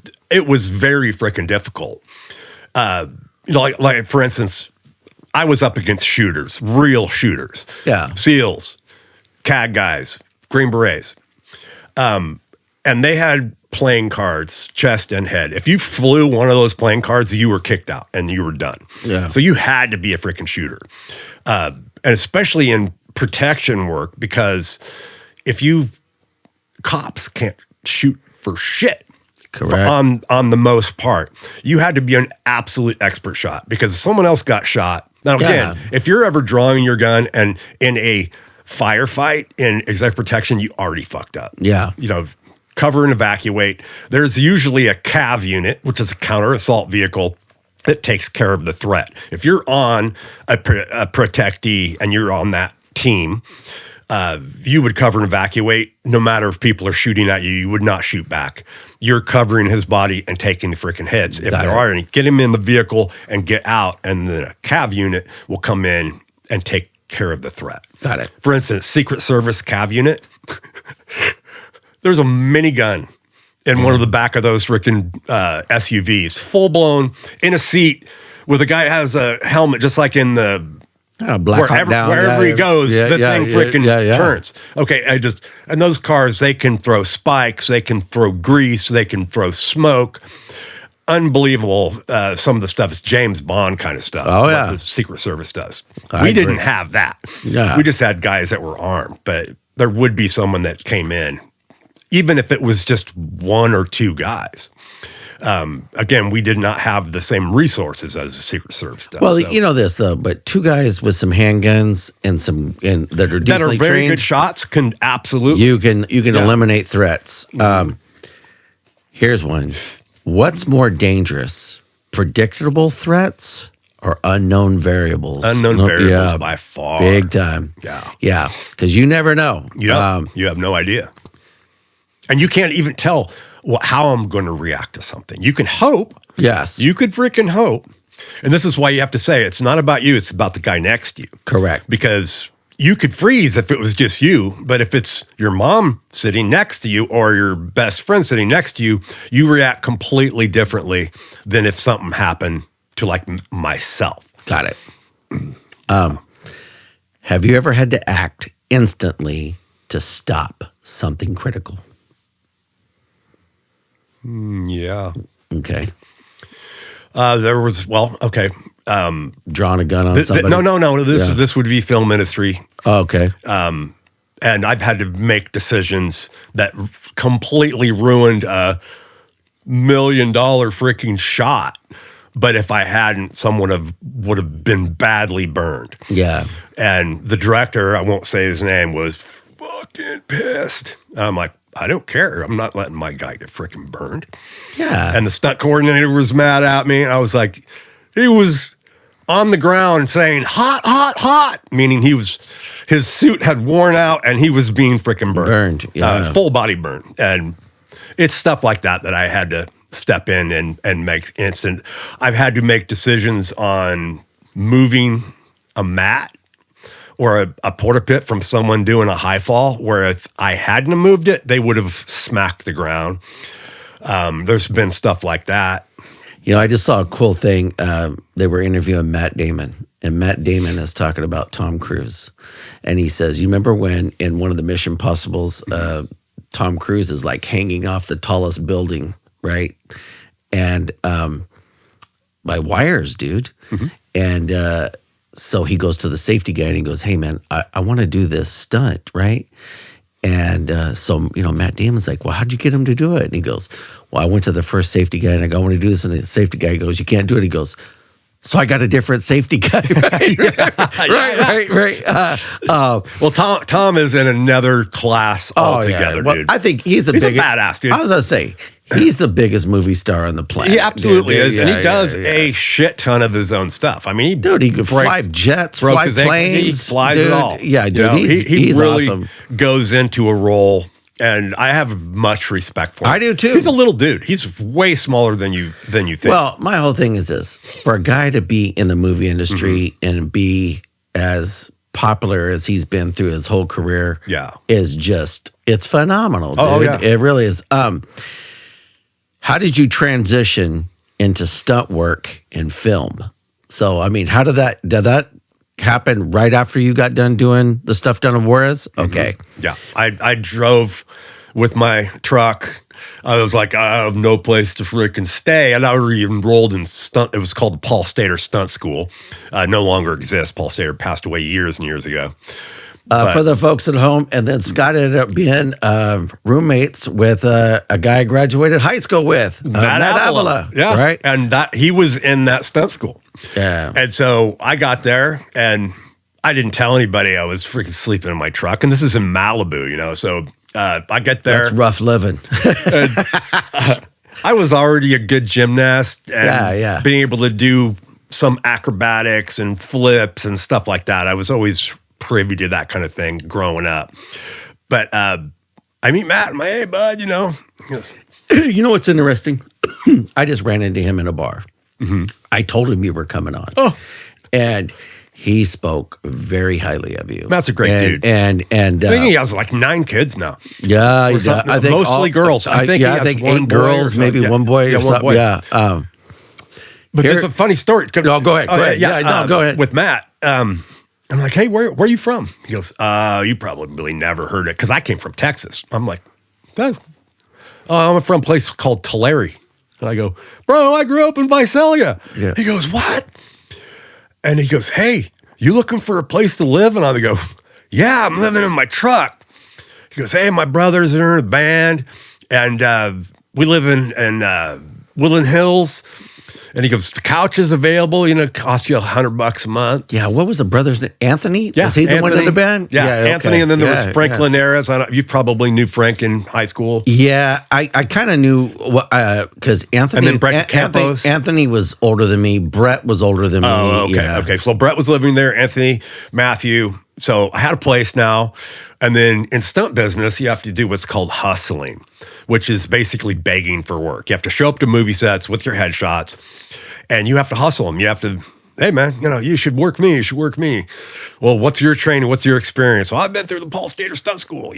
very freaking difficult. Like for instance, I was up against shooters, real shooters. Yeah. SEALs, CAG guys, Green Berets. And they had playing cards, chest and head. If you flew one of those playing cards, you were kicked out and you were done. Yeah. So you had to be a freaking shooter. And especially in protection work, because cops can't shoot for shit. Correct. On the most part, you had to be an absolute expert shot, because if someone else got shot. Now, again, if you're ever drawing your gun and in a firefight in executive protection, you already fucked up. Yeah. Cover and evacuate. There's usually a CAV unit, which is a counter assault vehicle that takes care of the threat. If you're on a protectee and you're on that team, you would cover and evacuate no matter if people are shooting at you. You would not shoot back. you're covering his body and taking the freaking hits. If there are any, get him in the vehicle and get out, and then a cav unit will come in and take care of the threat. Got it. For instance, Secret Service cav unit, there's a minigun in one of the back of those freaking SUVs, full blown in a seat with a guy that has a helmet, just like in the wherever he goes, the thing freaking turns. Okay, and those cars, they can throw spikes, they can throw grease, they can throw smoke. Unbelievable. Some of the stuff is James Bond kind of stuff. Oh, yeah. What the Secret Service does. I didn't agree. have that. Yeah. We just had guys that were armed, but there would be someone that came in, even if it was just one or two guys. Again, we did not have the same resources as the Secret Service does. Well, you know this though, but two guys with some handguns and that are decently very trained, good shots can absolutely you can eliminate threats. Here's one: what's more dangerous, predictable threats or unknown variables? Unknown variables by far, big time. Yeah, because you never know. You have no idea, and you can't even tell how I'm going to react to something. You can hope. Yes. You could freaking hope. And this is why you have to say it's not about you, it's about the guy next to you. Correct. Because you could freeze if it was just you, but if it's your mom sitting next to you or your best friend sitting next to you, you react completely differently than if something happened to like myself. Got it. Have you ever had to act instantly to stop something critical? Yeah. Okay. There was, okay. Drawing a gun on somebody? No. This would be film industry. Oh, okay. And I've had to make decisions that completely ruined $1 million freaking shot. But if I hadn't, someone would have been badly burned. Yeah. And the director, I won't say his name, was fucking pissed. I'm like, I don't care. I'm not letting my guy get freaking burned. Yeah. And the stunt coordinator was mad at me. And I was like, he was on the ground saying, hot, hot, hot, meaning his suit had worn out and he was being freaking burned. Yeah. Full body burn. And it's stuff like that I had to step in and make instant. I've had to make decisions on moving a mat or a porta pit from someone doing a high fall, where if I hadn't moved it, they would have smacked the ground. There's been stuff like that. You know, I just saw a cool thing. They were interviewing Matt Damon, and Matt Damon is talking about Tom Cruise. And he says, you remember when in one of the Mission Impossibles, Tom Cruise is like hanging off the tallest building, right? And by wires, dude. Mm-hmm. And so he goes to the safety guy and he goes, hey, man, I want to do this stunt, right? And so, Matt Damon's like, well, how'd you get him to do it? And he goes, well, I went to the first safety guy and I go, I want to do this. And the safety guy goes, you can't do it. He goes, so I got a different safety guy. Right. Well, Tom is in another class altogether, well, dude. I think he's a badass, dude. I was going to say, he's the biggest movie star on the planet. He absolutely is. And he does a shit ton of his own stuff. I mean, he could fly jets, fly planes. He flies it all. Yeah, dude. He's really awesome. Goes into a role, and I have much respect for him. I do too. He's a little dude. He's way smaller than you think. Well, my whole thing is this: for a guy to be in the movie industry and be as popular as he's been through his whole career, is it's phenomenal, dude. Oh, yeah. It really is. How did you transition into stunt work and film? So, I mean, how did that happen right after you got done doing the stuff done in Juarez? Okay. Mm-hmm. Yeah. I drove with my truck. I was like, I have no place to freaking stay. And I already enrolled in stunt. It was called the Paul Stater Stunt School. No longer exists. Paul Stater passed away years and years ago. For the folks at home, and then Scott ended up being roommates with a guy I graduated high school with, Matt Avila. Yeah, right. And he was in that stunt school. Yeah. And so I got there, and I didn't tell anybody I was freaking sleeping in my truck. And this is in Malibu, So I get there. That's rough living. I was already a good gymnast, and being able to do some acrobatics and flips and stuff like that. I was always privy to that kind of thing growing up. But I meet Matt, and I'm like, hey, bud, He goes, You know what's interesting? I just ran into him in a bar. Mm-hmm. I told him you were coming on. Oh. And he spoke very highly of you. That's a great dude. And I think he has like 9 kids now. Yeah, I think mostly girls. I think 8 girls, maybe one boy or something. Boy. Yeah. But it's a funny story. No, go ahead. Go ahead. Yeah, go ahead. With Matt, I'm like, hey, where are you from? He goes, you probably never heard it because I came from Texas. I'm like, oh, I'm from a place called Tulare. And I go, bro, I grew up in Visalia. Yeah. He goes, what? And he goes, hey, you looking for a place to live? And I go, yeah, I'm living in my truck. He goes, hey, my brothers are in a band, and we live in Woodland Hills. And he goes, the couch is available, cost you $100 a month. Yeah, what was the brother's name? Anthony? Yeah, was he the one in the band? Yeah, Anthony, okay. And then there was Frank Linares. You probably knew Frank in high school. Yeah, I kind of knew, because Anthony. And then Brett Campos. Anthony was older than me. Brett was older than me. Oh, okay, okay. So Brett was living there, Anthony, Matthew. So I had a place now. And then in stunt business, you have to do what's called hustling, which is basically begging for work. You have to show up to movie sets with your headshots, and you have to hustle them. You have to, hey, man, you should work me. You should work me. Well, what's your training? What's your experience? Well, I've been through the Paul Stater Stunt School.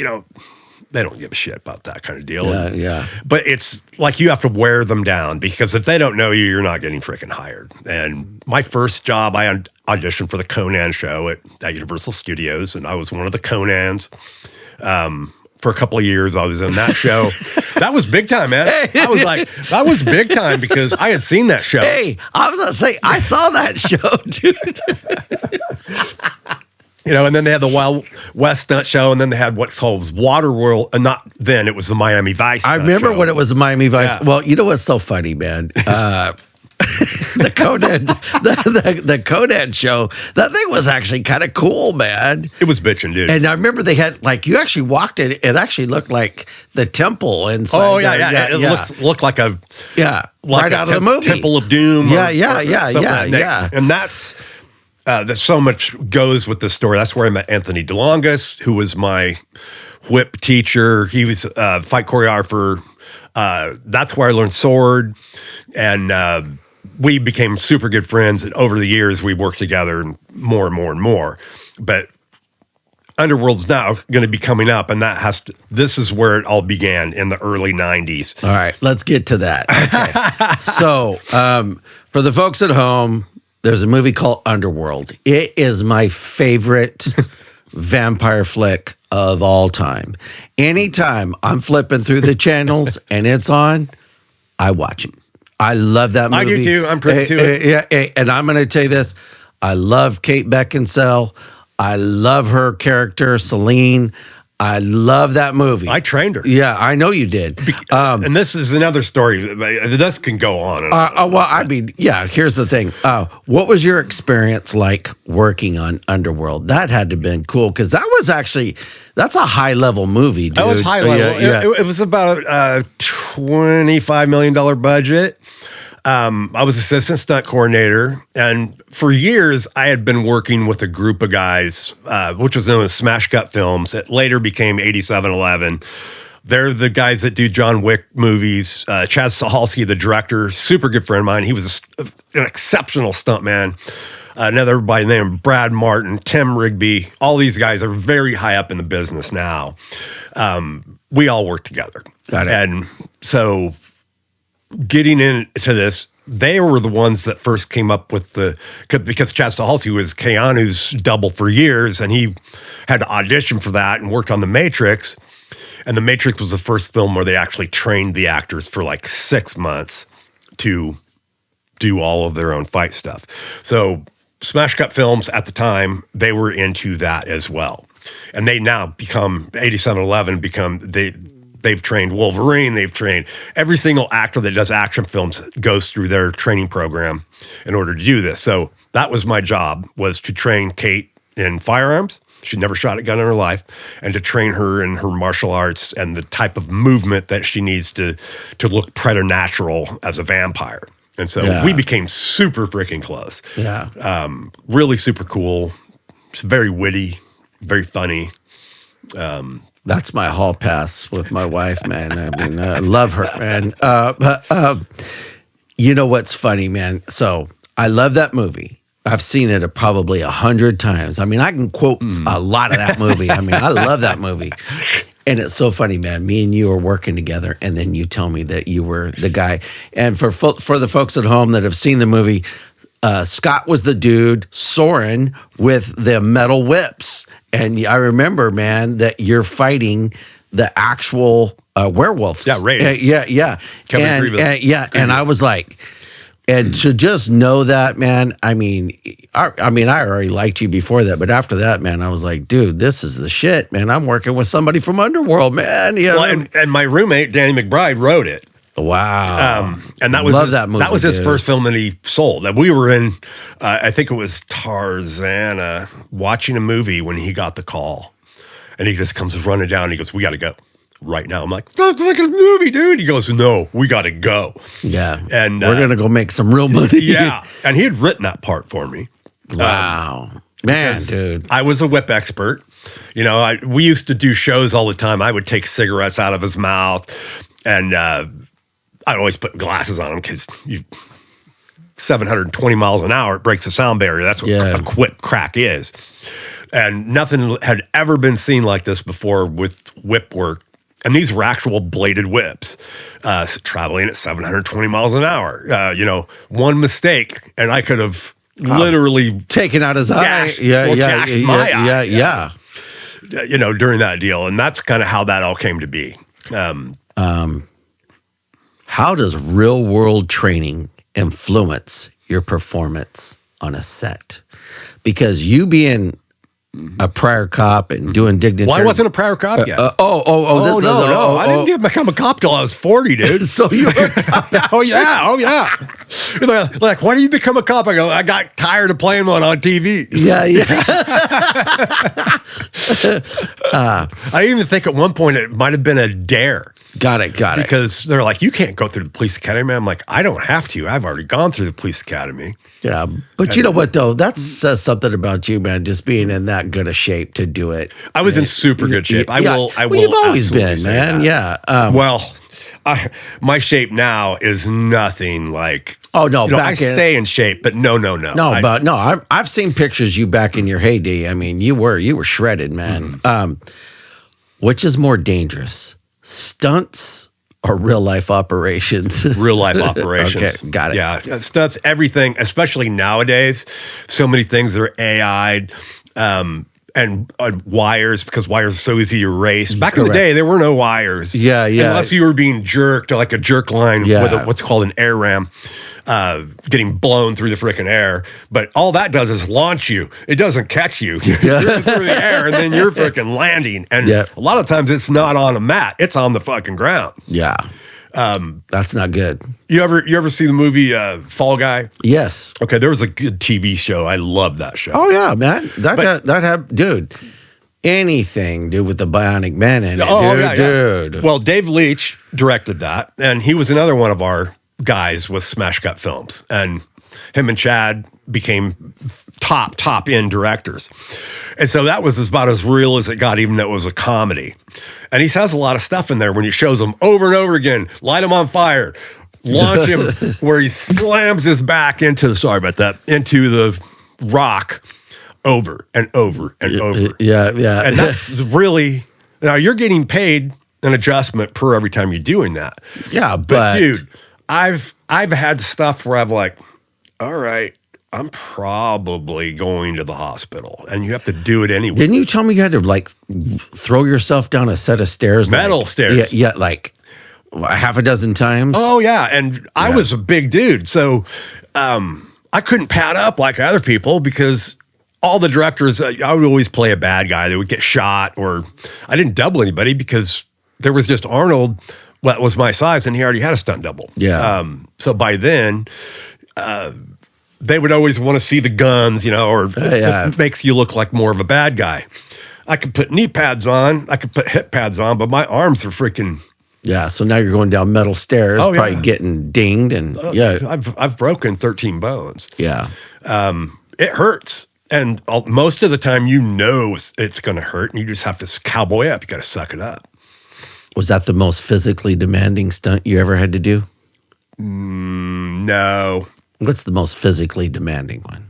They don't give a shit about that kind of deal. Yeah. But it's like you have to wear them down, because if they don't know you, you're not getting freaking hired. And my first job, I auditioned for the Conan show at Universal Studios, and I was one of the Conans. For a couple of years, I was in that show. That was big time, man. Hey. I was like, that was big time because I had seen that show. Hey, I was going to say, I saw that show, dude. And then they had the Wild West stunt show, and then they had what's called Waterworld, and not then, it was the Miami Vice. I remember when it was the Miami Vice. Yeah. Well, you know what's so funny, man? The Conan show, that thing was actually kind of cool, man. It was bitching, dude. And I remember they had, you actually walked it actually looked like the temple inside. Oh, yeah. It looked like a... Yeah, right out of the movie. Temple of Doom. Yeah. And that's so much goes with the story. That's where I met Anthony DeLongis, who was my whip teacher. He was a fight choreographer. That's where I learned sword. And we became super good friends. And over the years, we worked together and more and more and more. But Underworld's now going to be coming up, and this is where it all began in the early 90s. All right, let's get to that. Okay. So, for the folks at home, there's a movie called Underworld. It is my favorite vampire flick of all time. Anytime I'm flipping through the channels and it's on, I watch it. I love that movie. I do too. I'm pretty to it. Yeah, and I'm going to tell you this. I love Kate Beckinsale. I love her character, Celine. I love that movie. I trained her. Yeah, I know you did. And this is another story. This can go on. Well, I mean, yeah, here's the thing. What was your experience like working on Underworld? That had to have been cool, because that's a high-level movie, dude. That was high level. Yeah. It was about a $25 million budget. I was assistant stunt coordinator, and for years I had been working with a group of guys, which was known as Smash Cut Films. It later became 8711. They're the guys that do John Wick movies. Chad Stahelski, the director, super good friend of mine. He was an exceptional stuntman. Another by the name of Brad Martin, Tim Rigby. All these guys are very high up in the business now. We all work together. Got it. And so getting into this, they were the ones that first came up with because Chad Stahelski was Keanu's double for years, and he had to audition for that and worked on The Matrix. And The Matrix was the first film where they actually trained the actors for 6 months to do all of their own fight stuff. So Smash Cut Films at the time, they were into that as well. And they now become, 8711 they've trained Wolverine, they've trained every single actor that does action films goes through their training program in order to do this. So that was my job, was to train Kate in firearms. She never shot a gun in her life, and to train her in her martial arts and the type of movement that she needs to look preternatural as a vampire. And so we became super freaking close. Yeah. Really super cool. It's very witty, very funny. That's my hall pass with my wife, man. I mean, I love her, man. You know what's funny, man? So I love that movie. I've seen it probably 100 times. I mean, I can quote a lot of that movie. I mean, I love that movie. And it's so funny, man. Me and you are working together, and then you tell me that you were the guy. And for the folks at home that have seen the movie, Scott was the dude, Soren, with the metal whips. And I remember, man, that you're fighting the actual werewolves. Yeah, Rays. Yeah. And I was like, and to just know that, man, I mean, I already liked you before that, but after that, man, I was like, dude, this is the shit, man. I'm working with somebody from Underworld, man. You know? Well, and my roommate, Danny McBride, wrote it. Wow. And that was his first film that he sold. That we were in, I think it was Tarzana, watching a movie when he got the call. And he just comes running down and he goes, "We got to go right now." I'm like, "Look at the movie, dude." He goes, "No, we got to go." Yeah. And we're going to go make some real money. Yeah. And he had written that part for me. Wow. Man, dude. I was a whip expert. You know, we used to do shows all the time. I would take cigarettes out of his mouth, and I'd always put glasses on him because 720 miles an hour, it breaks the sound barrier. That's what a whip crack is. And nothing had ever been seen like this before with whip work. And these were actual bladed whips, traveling at 720 miles an hour. You know, one mistake, and I could have literally taken out his eye. Yeah. You know, during that deal. And that's kind of how that all came to be. How does real world training influence your performance on a set? Because you being a prior cop and doing dignitary. Well, I wasn't a prior cop yet. No. I didn't become a cop till I was 40, dude. So you were a cop. Oh, yeah. They're like, why do you become a cop? I go, I got tired of playing one on TV. Yeah. I even think at one point it might have been a dare. Got it. Because they're like, you can't go through the police academy. I'm like, I don't have to. I've already gone through the police academy. Yeah, but you know what, though? That says something about you, man, just being in that good a shape to do it. I was in super good shape. I will you've always been, man. That. Yeah. My shape now is nothing like... Oh, no. I stay in shape, but no. I've seen pictures of you back in your heyday. I mean, you were shredded, man. Mm-hmm. Which is more dangerous, stunts or real life operations? Real life operations. Okay, got it. Yeah, stunts, everything, especially nowadays. So many things are AI'd. And wires, because wires are so easy to erase. Back in the day, there were no wires. Yeah. Unless you were being jerked, like a jerk line with what's called an air ram, getting blown through the freaking air. But all that does is launch you. It doesn't catch you. You're through the air, and then you're freaking landing. And a lot of times it's not on a mat. It's on the fucking ground. Yeah. That's not good. You ever see the movie Fall Guy? Yes. Okay, there was a good TV show. I love that show. Oh yeah, man. That had dude. Anything, dude, with the Bionic Man in it, dude. Well, Dave Leitch directed that, and he was another one of our guys with Smash Cut Films, and him and Chad became top end directors. And so that was about as real as it got, even though it was a comedy. And he says a lot of stuff in there when he shows them over and over again, light him on fire, launch him, where he slams his back into the rock over and over and over. Yeah. And that's really, now you're getting paid an adjustment per every time you're doing that. Yeah, but dude, I've had stuff where I'm like, all right, I'm probably going to the hospital, and you have to do it anyway. Didn't you tell me you had to like throw yourself down a set of stairs? Metal stairs. Yeah, like half a dozen times. Oh yeah, and I was a big dude, so I couldn't pad up like other people because all the directors, I would always play a bad guy that would get shot, or I didn't double anybody because there was just Arnold, that was my size, and he already had a stunt double. Yeah. So by then, they would always want to see the guns, or it makes you look like more of a bad guy. I could put knee pads on, I could put hip pads on, but my arms are freaking... Yeah, so now you're going down metal stairs, probably getting dinged, and I've broken 13 bones. Yeah. It hurts. And most of the time, it's going to hurt, and you just have to cowboy up. You got to suck it up. Was that the most physically demanding stunt you ever had to do? No. What's the most physically demanding one?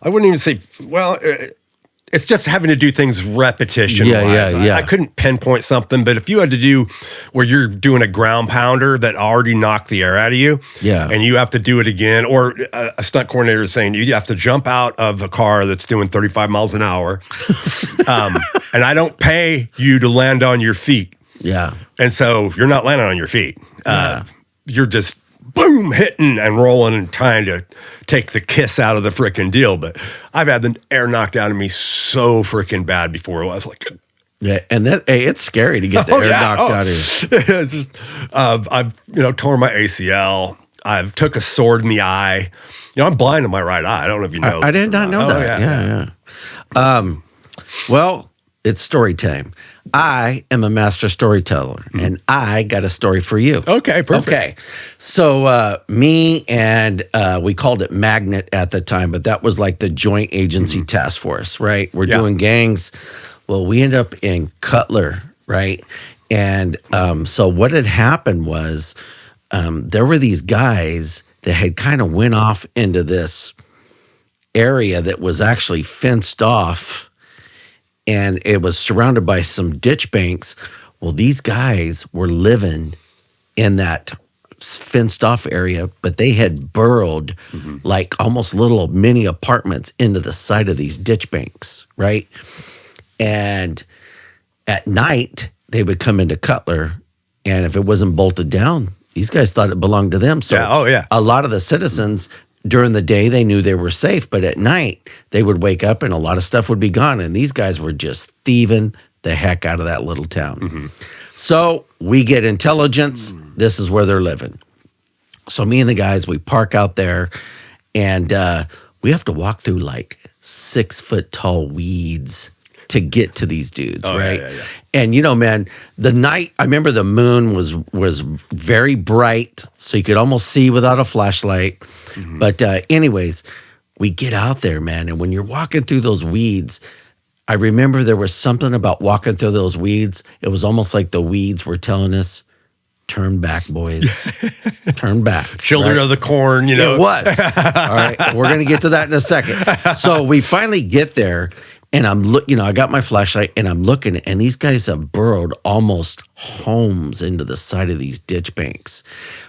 I wouldn't even say, well, it's just having to do things repetition-wise. Yeah. I couldn't pinpoint something, but if you had to do where you're doing a ground pounder that already knocked the air out of you, and you have to do it again, or a stunt coordinator is saying you have to jump out of a car that's doing 35 miles an hour, and I don't pay you to land on your feet. Yeah. And so you're not landing on your feet. You're just boom, hitting and rolling and trying to take the kiss out of the freaking deal. But I've had the air knocked out of me so freaking bad before. I was like, yeah, and it's scary to get the air knocked out of you. It's just, I've torn my ACL. I've took a sword in the eye. I'm blind in my right eye. I don't know if you know. I did not know that. Yeah. Well, it's story time. I am a master storyteller, and I got a story for you. Okay, perfect. Okay, so me and we called it Magnet at the time, but that was like the Joint Agency Task Force, right? We're doing gangs. Well, we ended up in Cutler, right? And so what had happened was there were these guys that had kind of went off into this area that was actually fenced off, and it was surrounded by some ditch banks. Well, these guys were living in that fenced off area, but they had burrowed like almost little mini apartments into the side of these ditch banks, right? And at night, they would come into Cutler, and if it wasn't bolted down, these guys thought it belonged to them. So a lot of the citizens, during the day, they knew they were safe, but at night, they would wake up and a lot of stuff would be gone. And these guys were just thieving the heck out of that little town. So we get intelligence. This is where they're living. So me and the guys, we park out there, and we have to walk through like 6 foot tall weeds to get to these dudes, right? Yeah. And man, the night, I remember the moon was very bright, so you could almost see without a flashlight. But anyways, we get out there, man, and when you're walking through those weeds, I remember there was something about walking through those weeds. It was almost like the weeds were telling us, turn back, boys. Turn back. Children of the corn, It was. All right, we're going to get to that in a second. So we finally get there, and I got my flashlight, and I'm looking, and these guys have burrowed almost homes into the side of these ditch banks.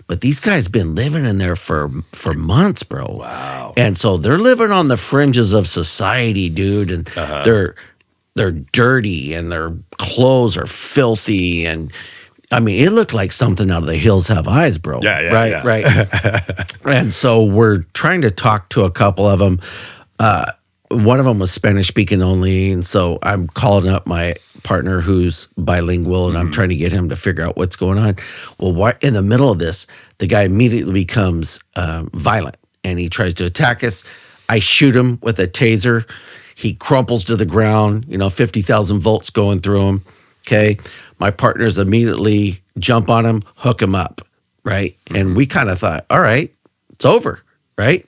But these guys been living in there for months, bro. Wow. And so they're living on the fringes of society, dude, and they're dirty, and their clothes are filthy, and I mean, it looked like something out of The Hills Have Eyes, bro. Right. And so we're trying to talk to a couple of them. One of them was Spanish speaking only, and so I'm calling up my partner who's bilingual, and I'm trying to get him to figure out what's going on. Well, in the middle of this, the guy immediately becomes violent, and he tries to attack us. I shoot him with a taser. He crumples to the ground, 50,000 volts going through him. Okay. My partners immediately jump on him, hook him up, right? And we kind of thought, all right, it's over, right?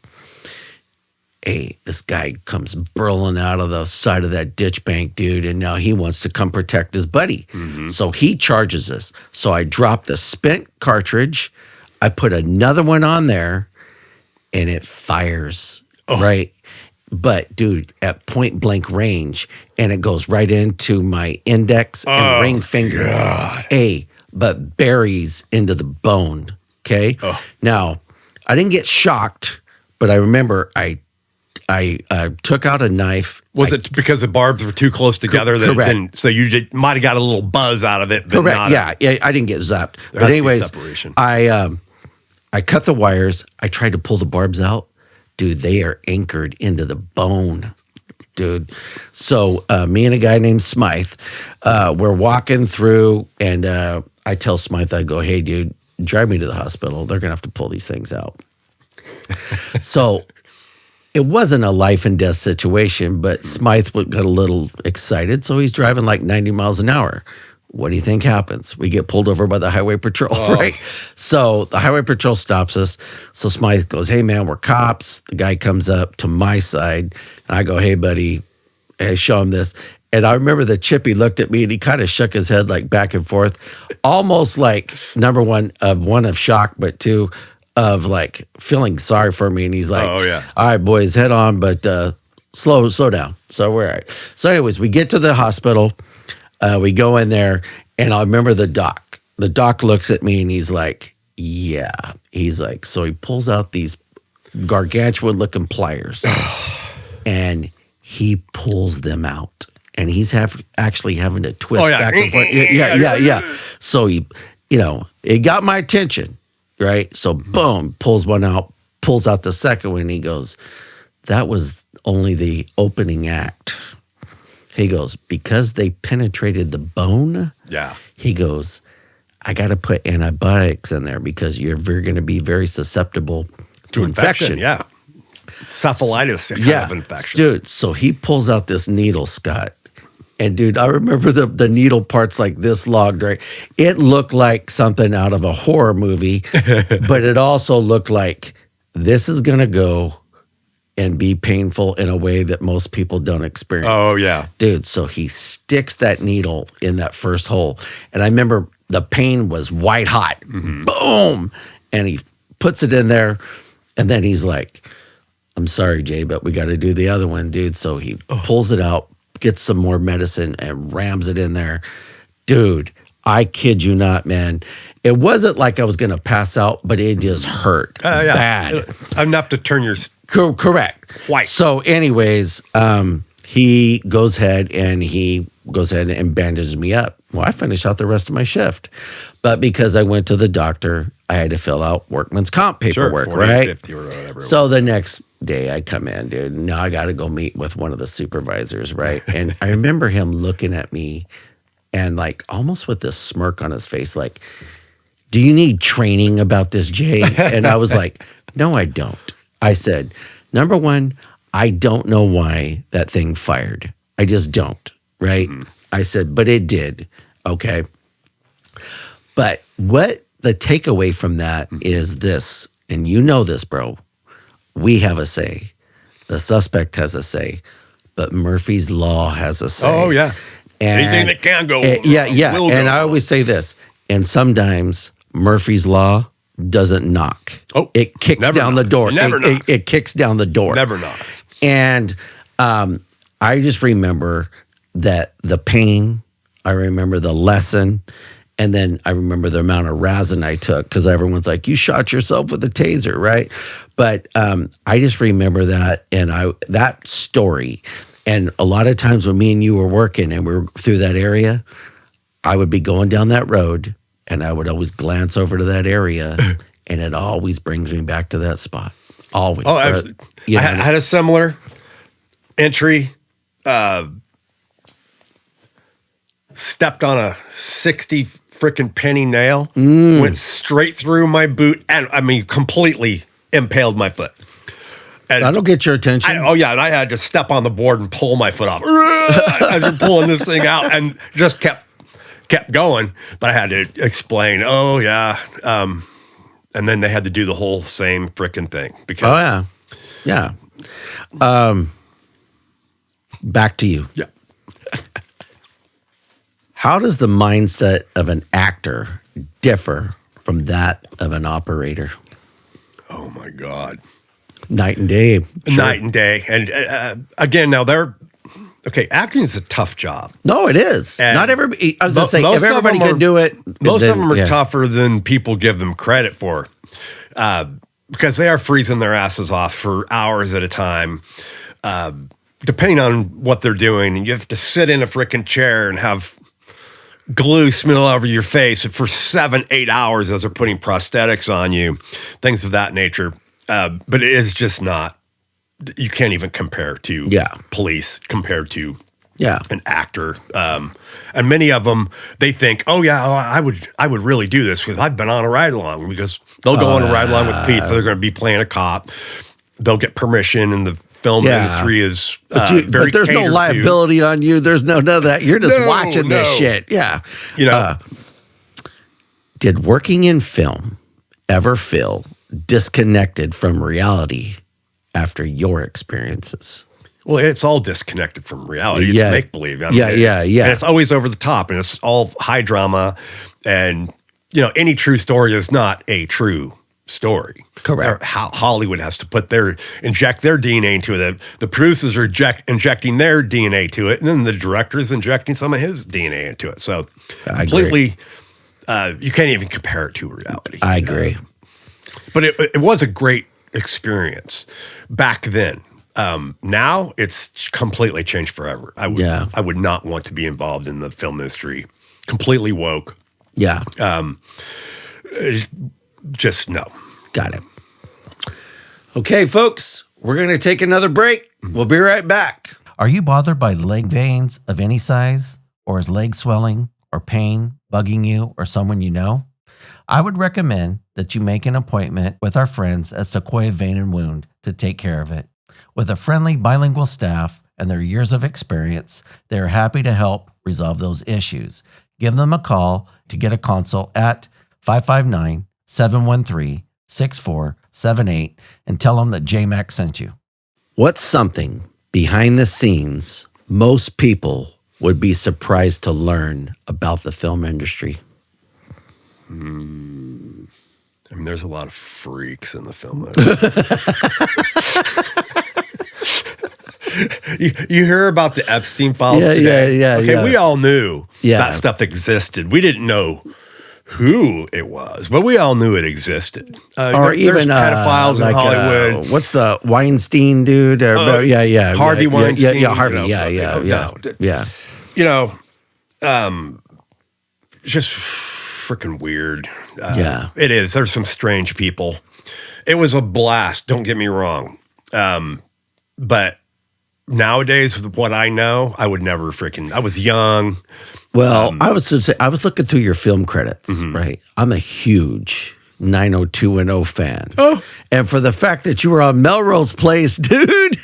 Hey, this guy comes burling out of the side of that ditch bank, dude, and now he wants to come protect his buddy. So he charges us. So I drop the spent cartridge. I put another one on there, and it fires, right? But, dude, at point blank range, and it goes right into my index and ring finger. But buries into the bone, okay? Now, I didn't get shocked, but I remember I took out a knife. Was it because the barbs were too close together? Correct. So you might have got a little buzz out of it. But correct. I didn't get zapped. But anyways, separation. I cut the wires. I tried to pull the barbs out. Dude, they are anchored into the bone, dude. So me and a guy named Smythe, we're walking through, and I tell Smythe, I go, hey, dude, drive me to the hospital. They're going to have to pull these things out. So it wasn't a life and death situation, but Smythe got a little excited, so he's driving like 90 miles an hour. What do you think happens? We get pulled over by the highway patrol, right? So the highway patrol stops us. So Smythe goes, hey, man, we're cops. The guy comes up to my side. And I go, hey, buddy, I show him this. And I remember the Chippy looked at me and he kind of shook his head like back and forth, almost like number one of shock, but two of like feeling sorry for me. And he's like, all right, boys, head on, but slow down. So we're all right. So anyways, we get to the hospital. We go in there, and I remember the doc. The doc looks at me, and he's like, yeah. He's like, so he pulls out these gargantuan-looking pliers, and he pulls them out. And he's actually having to twist back and forth. Yeah. So he, it got my attention, right? So boom, pulls one out, pulls out the second one, and he goes, that was only the opening act. He goes, because they penetrated the bone. Yeah. He goes, I got to put antibiotics in there because you're going to be very susceptible to infection. Yeah. Cephalitis kind of infection. Dude, so he pulls out this needle, Scott. And dude, I remember the needle parts like this long, right? It looked like something out of a horror movie, but it also looked like this is going to go and be painful in a way that most people don't experience. Oh, yeah. Dude, so he sticks that needle in that first hole. And I remember the pain was white hot. Mm-hmm. Boom! And he puts it in there. And then he's like, I'm sorry, Jay, but we got to do the other one, dude. So he pulls it out, gets some more medicine, and rams it in there. Dude, I kid you not, man. It wasn't like I was going to pass out, but it just hurt bad. Enough to turn your... Correct. White. So anyways, he goes ahead and bandages me up. Well, I finished out the rest of my shift. But because I went to the doctor, I had to fill out workman's comp paperwork, 40, right? 50 or whatever. So the next day I come in, dude. Now I got to go meet with one of the supervisors, right? And I remember him looking at me and like almost with this smirk on his face, like, do you need training about this, Jay? And I was like, no, I don't. I said, number one, I don't know why that thing fired. I just don't, right? Mm-hmm. I said, but it did, okay? But what the takeaway from that is this, and you know this, bro. We have a say. The suspect has a say. But Murphy's Law has a say. Oh, yeah. And, anything that can go. Yeah. And I always say this, and sometimes Murphy's Law doesn't knock. Oh, it kicks down the door. It kicks down the door. Never knocks. And I just remember that the pain, I remember the lesson, and then I remember the amount of resin I took because everyone's like, you shot yourself with a taser, right? But I just remember that and that story. And a lot of times when me and you were working and we were through that area, I would be going down that road and I would always glance over to that area and it always brings me back to that spot. Always. Oh, I had a similar entry. Stepped on a 60 freaking penny nail, went straight through my boot, and I mean, completely impaled my foot. And that'll get your attention. And I had to step on the board and pull my foot off as you're pulling this thing out, and just kept going. But I had to explain, and then they had to do the whole same freaking thing. Because, yeah. Back to you. Yeah. How does the mindset of an actor differ from that of an operator? Oh, my God. Night and day. Sure. Night and day. And again, now acting is a tough job. No, it is. And not everybody. I was going to say, if everybody can do it. Most of them are tougher than people give them credit for because they are freezing their asses off for hours at a time. Depending on what they're doing, and you have to sit in a freaking chair and have glue smear over your face for 7-8 hours as they're putting prosthetics on you, things of that nature. But it is just not, you can't even compare to police compared to an actor. And many of them, they think, I would really do this because I've been on a ride along, because they'll go on a ride along with Pete. They're going to be playing a cop. They'll get permission, and the film industry is but there's no liability on you. There's none of that. You're just watching this shit. Yeah. Did working in film ever feel disconnected from reality after your experiences? Well, it's all disconnected from reality. It's make-believe. And it's always over the top, and it's all high drama. And, any true story is not a true story. Correct. How Hollywood has to inject their DNA into it. The producers are injecting their DNA to it, and then the director is injecting some of his DNA into it. So completely, you can't even compare it to reality. I agree. But it was a great experience back then. Now it's completely changed forever. I would not want to be involved in the film industry. Completely woke. Yeah. Just no. Got it. Okay, folks, we're going to take another break. We'll be right back. Are you bothered by leg veins of any size, or is leg swelling or pain bugging you or someone you know? I would recommend that you make an appointment with our friends at Sequoia Vein and Wound to take care of it. With a friendly bilingual staff and their years of experience, they are happy to help resolve those issues. Give them a call to get a consult at 559-713-6478 and tell them that J-Mac sent you. What's something behind the scenes most people would be surprised to learn about the film industry? There's a lot of freaks in the film. You hear about the Epstein files today? Okay, we all knew that stuff existed. We didn't know who it was, but we all knew it existed. Or even pedophiles in Hollywood. What's the Weinstein dude? Harvey Weinstein. Harvey. Just freaking weird. It is. There's some strange people. It was a blast. Don't get me wrong. But nowadays, with what I know, I would never I was young. Well, I was looking through your film credits, right? I'm a huge 90210 fan. Oh. And for the fact that you were on Melrose Place, dude,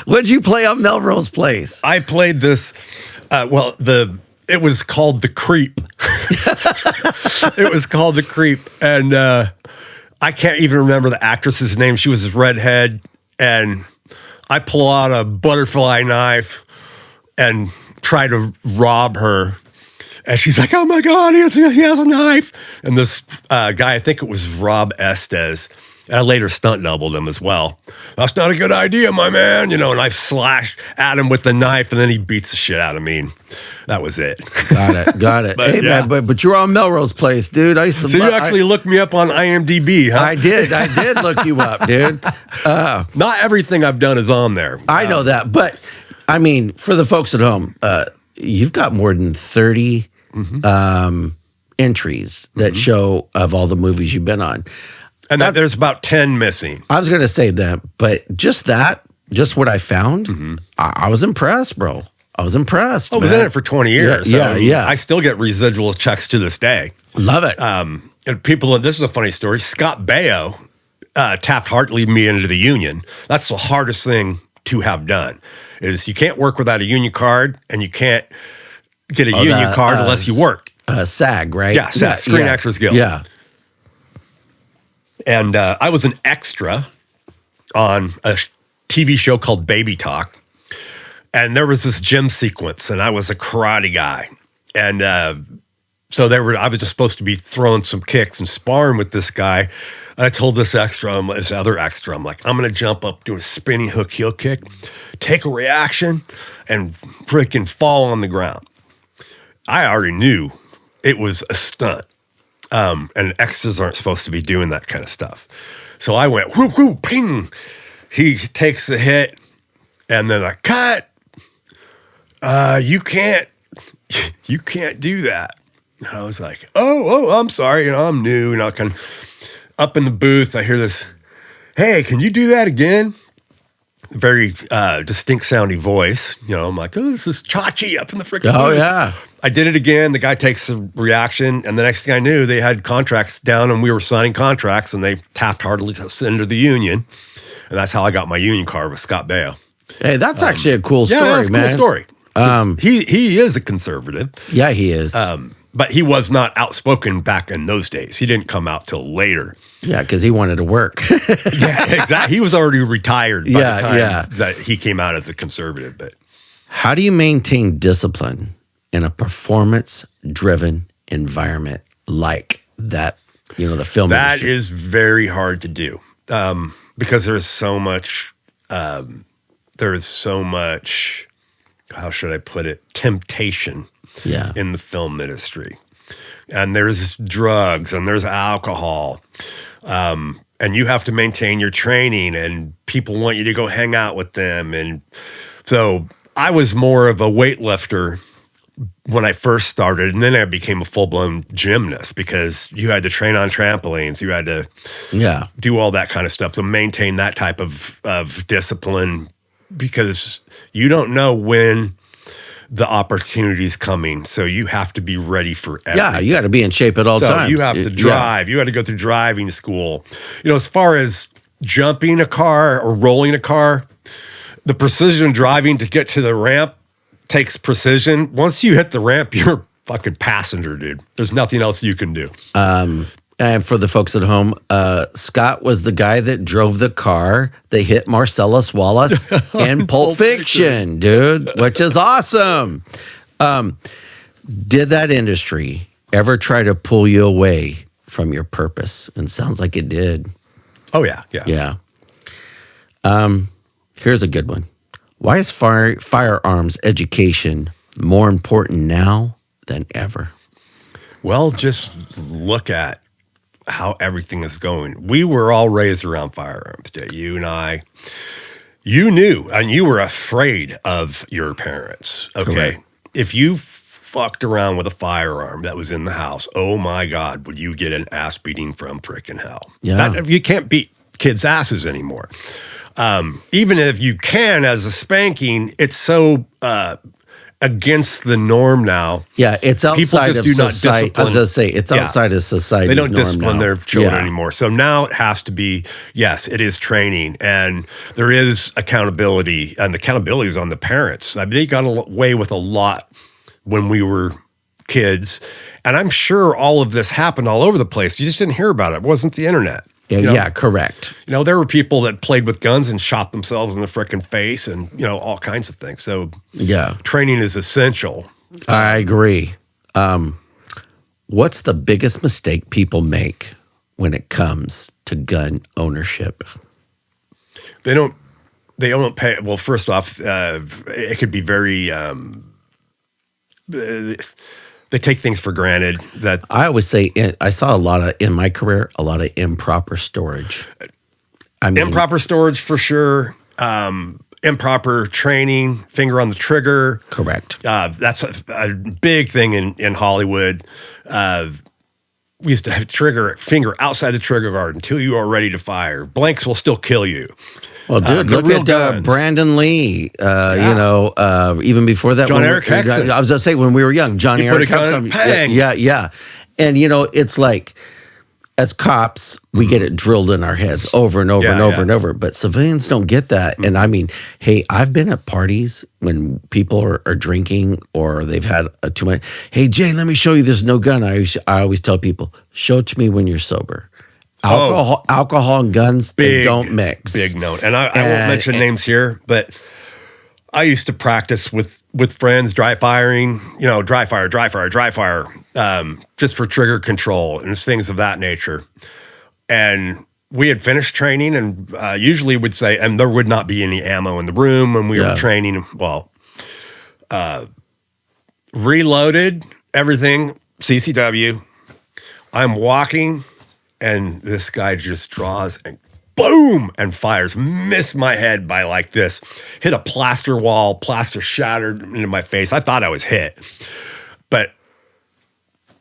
what'd you play on Melrose Place? I played this, it was called The Creep. It was called The Creep. And I can't even remember the actress's name. She was this redhead. And I pull out a butterfly knife and try to rob her. And she's like, oh my God, he has a knife. And this guy, I think it was Rob Estes, and I later stunt doubled him as well. That's not a good idea, my man. And I slash at him with the knife, and then he beats the shit out of me. And that was it. Got it. But, hey, man, but you're on Melrose Place, dude. I used to. So you actually looked me up on IMDb, huh? I did look you up, dude. Not everything I've done is on there. I know that, but for the folks at home, you've got more than 30 entries that show of all the movies you've been on. And there's about 10 missing. I was going to say that, but just what I found, I was impressed, bro. I was impressed. I was in it for 20 years. Yeah. I still get residual checks to this day. Love it. And this is a funny story. Scott Baio, Taft-Hartley me into the union. That's the hardest thing to have done, is you can't work without a union card, and you can't get a union card unless you work. SAG, right? Yeah, SAG, Screen Actors Guild. Yeah. And I was an extra on a TV show called Baby Talk. And there was this gym sequence, and I was a karate guy. And so I was just supposed to be throwing some kicks and sparring with this guy. And I told this other extra, I'm like, I'm going to jump up, do a spinning hook heel kick, take a reaction, and freaking fall on the ground. I already knew it was a stunt. And extras aren't supposed to be doing that kind of stuff. So I went, whoo, whoo, ping. He takes a hit, and then I cut. You can't do that. And I was like, oh, I'm sorry. I'm new. And I kind of up in the booth, I hear this, hey, can you do that again? Very distinct sounding voice. I'm like, oh, this is Chachi up in the freaking booth. Yeah. I did it again. The guy takes a reaction, and the next thing I knew, they had contracts down, and we were signing contracts, and they Taft-Hartley us into the union. And that's how I got my union card with Scott Baio. Hey, that's actually a cool story, that's man. a cool story. He is a conservative. Yeah, he is. But he was not outspoken back in those days. He didn't come out till later. Yeah, because he wanted to work. Yeah, exactly. He was already retired by the time that he came out as a conservative. But how do you maintain discipline in a performance-driven environment like that? You know, the film that industry? is very hard to do because there's so much. There is so much. How should I put it? Temptation. Yeah. In the film industry. And there's drugs and there's alcohol. And you have to maintain your training and people want you to go hang out with them. And so I was more of a weightlifter when I first started. And then I became a full-blown gymnast because you had to train on trampolines. You had to do all that kind of stuff. So maintain that type of discipline because you don't know when the opportunity's coming, so you have to be ready for everything. Yeah, you got to be in shape at all times. You have to drive. You got to go through driving school. You know, as far as jumping a car or rolling a car, the precision driving to get to the ramp takes precision. Once you hit the ramp, you're a fucking passenger, dude. There's nothing else you can do. And for the folks at home, Scott was the guy that drove the car that hit Marcellus Wallace in Pulp Fiction, dude, which is awesome. Did that industry ever try to pull you away from your purpose? And sounds like it did. Oh, yeah. Here's a good one. Why is firearms education more important now than ever? Well, just look at how everything is going. We were all raised around firearms, you and I. You knew, and you were afraid of your parents, okay? Correct. If you fucked around with a firearm that was in the house, oh my God, would you get an ass beating from frickin' hell. Yeah. You can't beat kids' asses anymore. Even if you can as a spanking, it's so against the norm now. Yeah, it's outside People of just do society. not I was going to say, it's outside of society. They don't discipline now. their children anymore. So now it has to be, yes, it is training and there is accountability, and the accountability is on the parents. I mean, they got away with a lot when we were kids. And I'm sure all of this happened all over the place. You just didn't hear about it. It wasn't the internet. Yeah, correct. You know, there were people that played with guns and shot themselves in the frickin' face and, you know, all kinds of things. So training is essential. I agree. What's the biggest mistake people make when it comes to gun ownership? They don't pay. Well, first off, it could be very, they take things for granted. That I always say, I saw in my career, a lot of improper storage. I mean, improper storage for sure. Improper training, finger on the trigger. Correct. That's a big thing in Hollywood. We used to have finger outside the trigger guard until you are ready to fire. Blanks will still kill you. Well, dude, look at Brandon Lee. You know, even before that, John Eric Hexon. I was going to say when we were young, John Eric Hexon. Yeah. And you know, it's like as cops, we get it drilled in our heads over and over and over and over. But civilians don't get that. And I mean, hey, I've been at parties when people are drinking or they've had too much. Hey, Jay, let me show you this no gun. I always tell people, show it to me when you're sober. Alcohol and guns, they don't mix. Big note. And I won't mention names here, but I used to practice with friends, dry firing, you know, dry fire, just for trigger control and things of that nature. And we had finished training and usually would say, and there would not be any ammo in the room when we were training. Well, reloaded, everything, CCW. I'm walking. And this guy just draws and boom, and fires. Missed my head by like this. Hit a plaster wall, plaster shattered into my face. I thought I was hit. But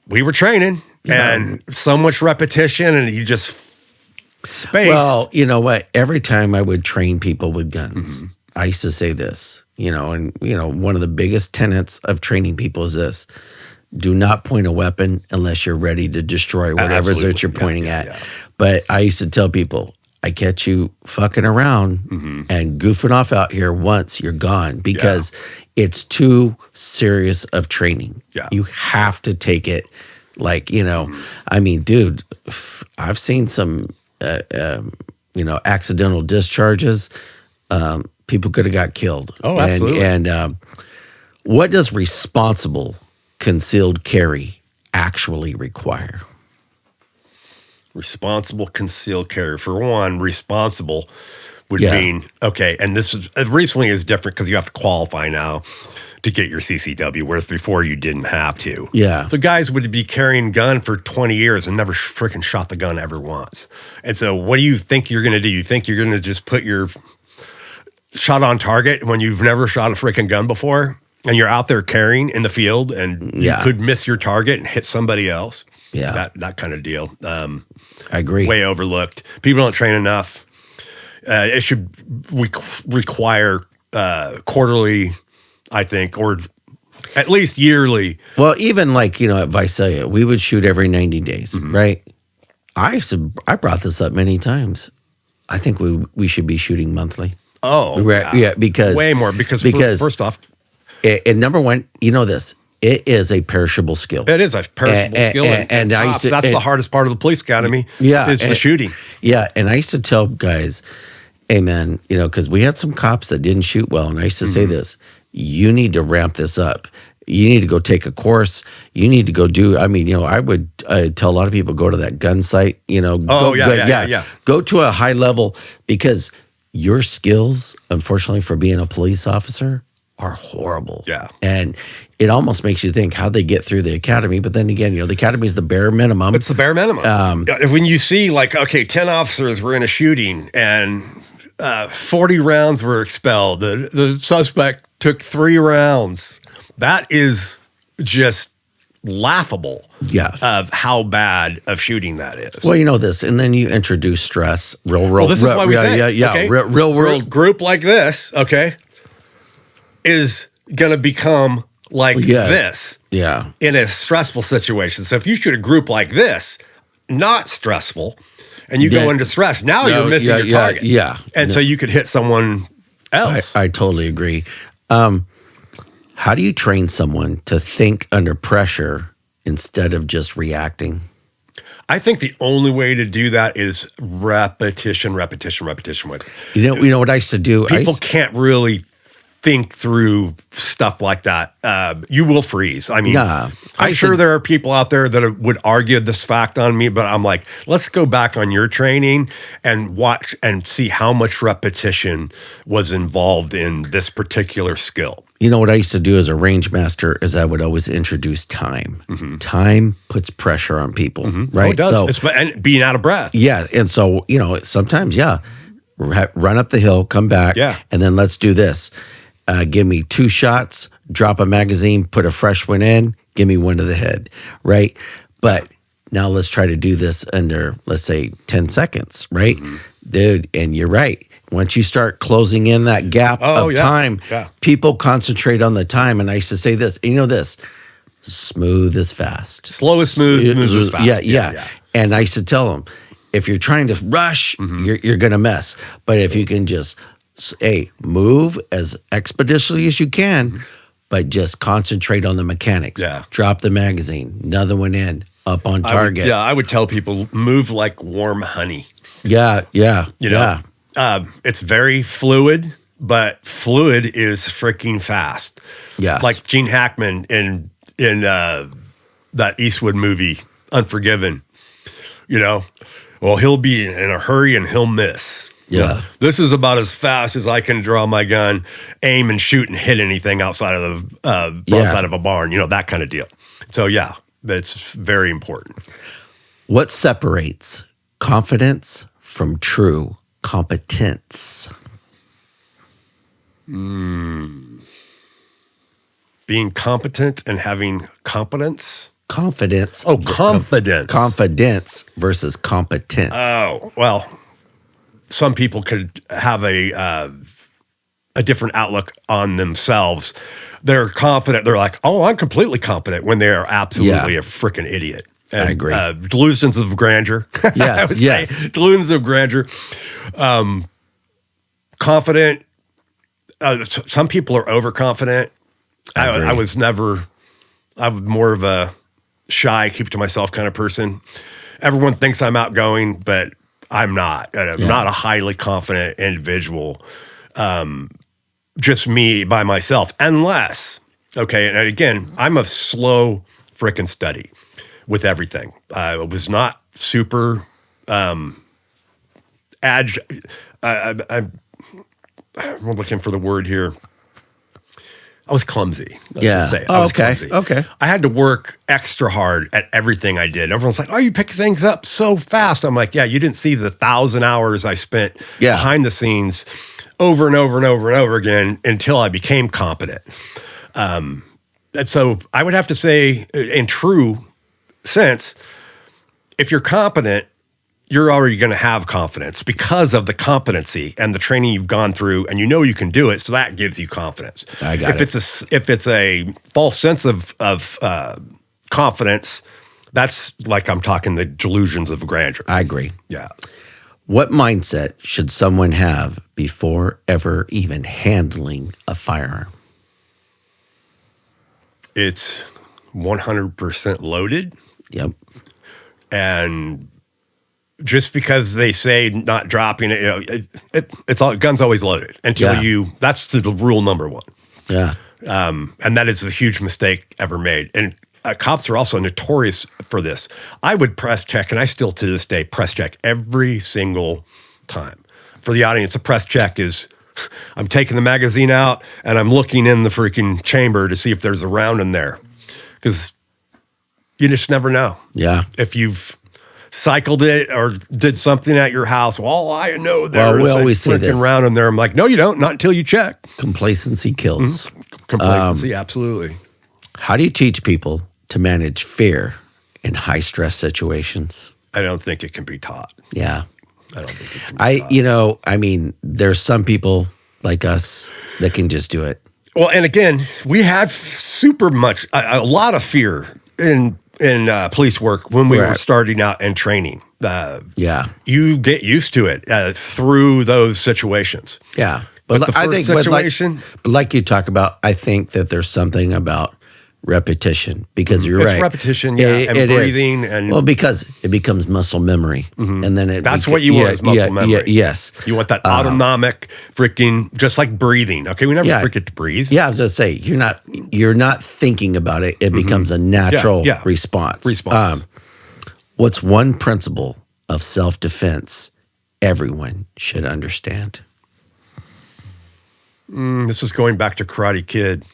we were training and so much repetition and you just spaced. Well, you know what? Every time I would train people with guns, I used to say this, you know, and, you know, one of the biggest tenets of training people is this. Do not point a weapon unless you're ready to destroy whatever that you're pointing at. Yeah. But I used to tell people, I catch you fucking around and goofing off out here once, you're gone, because it's too serious of training. Yeah. You have to take it like, I mean, dude, I've seen some, accidental discharges. People could have got killed. Oh, absolutely. And what does responsible concealed carry actually require? Responsible concealed carry. For one, responsible would mean, okay, and this is recently is different because you have to qualify now to get your CCW, whereas before you didn't have to. Yeah. So guys would be carrying a gun for 20 years and never freaking shot the gun ever once. And so what do you think you're going to do? You think you're going to just put your shot on target when you've never shot a freaking gun before and you're out there carrying in the field and you could miss your target and hit somebody else? Yeah. That kind of deal. I agree. Way overlooked. People don't train enough. It should require quarterly, I think, or at least yearly. Well, even like, at Visalia, we would shoot every 90 days, right? I brought this up many times. I think we should be shooting monthly. Oh, right. Yeah, because way more. Because first off, and number one, this. It is a perishable skill. It is a perishable skill. And I used to, that's the hardest part of the police academy is the shooting. Yeah, and I used to tell guys, hey, man, because we had some cops that didn't shoot well, and I used to say this, you need to ramp this up. You need to go take a course. You need to go do, I would tell a lot of people, go to that gun site, go to a high level, because your skills, unfortunately, for being a police officer are horrible. Yeah. And it almost makes you think how'd they get through the academy. But then again, the academy is the bare minimum. It's the bare minimum. When you see 10 officers were in a shooting and 40 rounds were expelled, the suspect took 3 rounds. That is just laughable. Yes. Of how bad of shooting that is. Well, this, and then you introduce stress, real world. Well, this is why we say, okay? real world group like this, is going to become like this in a stressful situation. So if you shoot a group like this, not stressful, and you go into stress, now you're missing your target. Yeah. And so you could hit someone else. I totally agree. How do you train someone to think under pressure instead of just reacting? I think the only way to do that is repetition. You know what I used to do? People can't really think through stuff like that. You will freeze. I'm sure there are people out there that would argue this fact on me, but I'm like, let's go back on your training and watch and see how much repetition was involved in this particular skill. You know what I used to do as a range master is I would always introduce time. Time puts pressure on people, right? Oh, it does. And being out of breath. Yeah. And so, sometimes, run up the hill, come back, and then let's do this. Give me 2 shots, drop a magazine, put a fresh one in, give me one to the head, right? But now let's try to do this under, let's say, 10 seconds, right? Dude, and you're right. Once you start closing in that gap of time, people concentrate on the time. And I used to say this, smooth is fast. Slow is smooth, smooth is fast. Yeah. And I used to tell them, if you're trying to rush, you're going to mess. But if you can just, move as expeditiously as you can, but just concentrate on the mechanics. Yeah. Drop the magazine, another one in, up on target. I would tell people, move like warm honey. Yeah. It's very fluid, but fluid is freaking fast. Yeah. Like Gene Hackman in that Eastwood movie, Unforgiven. He'll be in a hurry and he'll miss. Yeah. This is about as fast as I can draw my gun, aim and shoot and hit anything outside of the outside of a barn, that kind of deal. So that's very important. What separates confidence from true competence? Being competent and having competence. Confidence. Oh, confidence. Confidence versus competence. Oh, well, some people could have a different outlook on themselves. They're confident. They're like, oh, I'm completely competent, when they're absolutely a freaking idiot. And, I agree. Delusions of grandeur. Yes, yes. Delusions of grandeur. Confident. Some people are overconfident. I was never. I'm more of a shy, keep to myself kind of person. Everyone thinks I'm outgoing, but I'm not. I'm not a highly confident individual. Just me by myself, unless, okay, and again, I'm a slow freaking study with everything. I was not super I'm looking for the word here. I was clumsy. Let's say. I was clumsy. Okay. I had to work extra hard at everything I did. Everyone's like, "Oh, you pick things up so fast." I'm like, "Yeah, you didn't see the 1,000 hours I spent behind the scenes over and over and over and over again until I became competent." And so I would have to say, in true sense, if you're competent, you're already going to have confidence because of the competency and the training you've gone through, and you know you can do it. So that gives you confidence. I got it. If it's a false sense of confidence, that's like I'm talking the delusions of grandeur. I agree. Yeah. What mindset should someone have before ever even handling a firearm? It's 100% loaded. Yep. And just because they say not dropping it, it's all guns always loaded until that's the rule number one. Yeah. And that is a huge mistake ever made. And cops are also notorious for this. I would press check, and I still to this day press check every single time. For the audience, a press check is I'm taking the magazine out and I'm looking in the freaking chamber to see if there's a round in there. Because you just never know. Yeah. If you've cycled it or did something at your house, well, I know there's we always say this round in there. I'm like, no, you don't. Not until you check. Complacency kills. Mm-hmm. Complacency, absolutely. How do you teach people to manage fear in high stress situations? I don't think it can be taught. Yeah. I don't think it can be taught. There's some people like us that can just do it. Well, and again, we had a lot of fear in police work when we were starting out and training. You get used to it through those situations. Yeah. But the first situation, but like you talk about, I think that there's something about repetition because you're right. Repetition, and breathing, because it becomes muscle memory, and then that's what you want is muscle memory. Yes, you want that autonomic freaking, just like breathing. Okay, we never forget to breathe. Yeah, I was gonna say you're not thinking about it. It becomes a natural response. What's one principle of self-defense everyone should understand? This was going back to Karate Kid.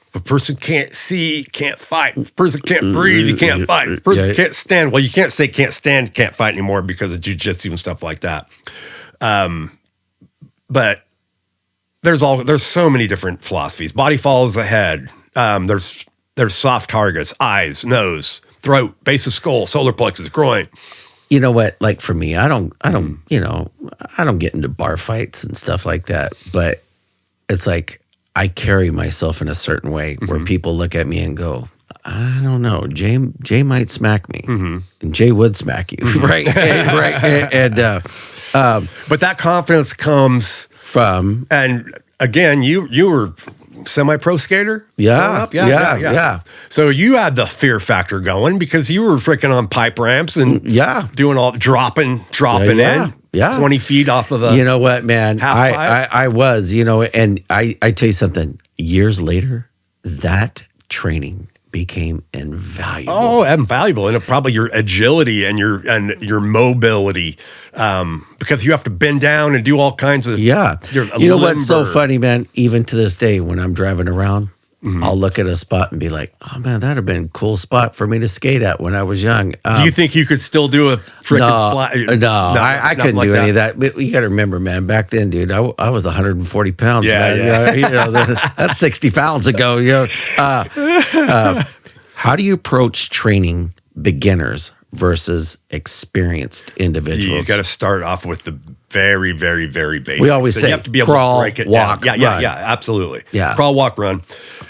If a person can't see, can't fight. If a person can't breathe, you can't fight. If a person can't stand, well, you can't say can't stand, can't fight anymore because of jiu-jitsu and stuff like that. But there's so many different philosophies. Body follows the head. There's soft targets, eyes, nose, throat, base of skull, solar plexus, groin. You know what? Like for me, I don't get into bar fights and stuff like that. But it's like I carry myself in a certain way where people look at me and go, I don't know, Jay might smack me, and Jay would smack you, right? But that confidence comes from, and again, you were semi-pro skater? Yeah. So you had the fear factor going because you were freaking on pipe ramps and doing all dropping in. Yeah. 20 feet off of the. You know what, man? I was, and I tell you something, years later, that training became invaluable. Oh, invaluable. And probably your agility and your mobility, because you have to bend down and do all kinds of. Yeah. You know what's so funny, man? Even to this day, when I'm driving around, I'll look at a spot and be like, oh man, that'd have been a cool spot for me to skate at when I was young. Do you think you could still do a freaking slide? No, I couldn't do any of that. But you got to remember, man, back then, dude, I was 140 pounds. That's 60 pounds ago. How do you approach training beginners versus experienced individuals? You got to start off with the very, very, very basic. We always say you have to be able crawl, to break it walk, down. Yeah, absolutely. Yeah. Crawl, walk, run.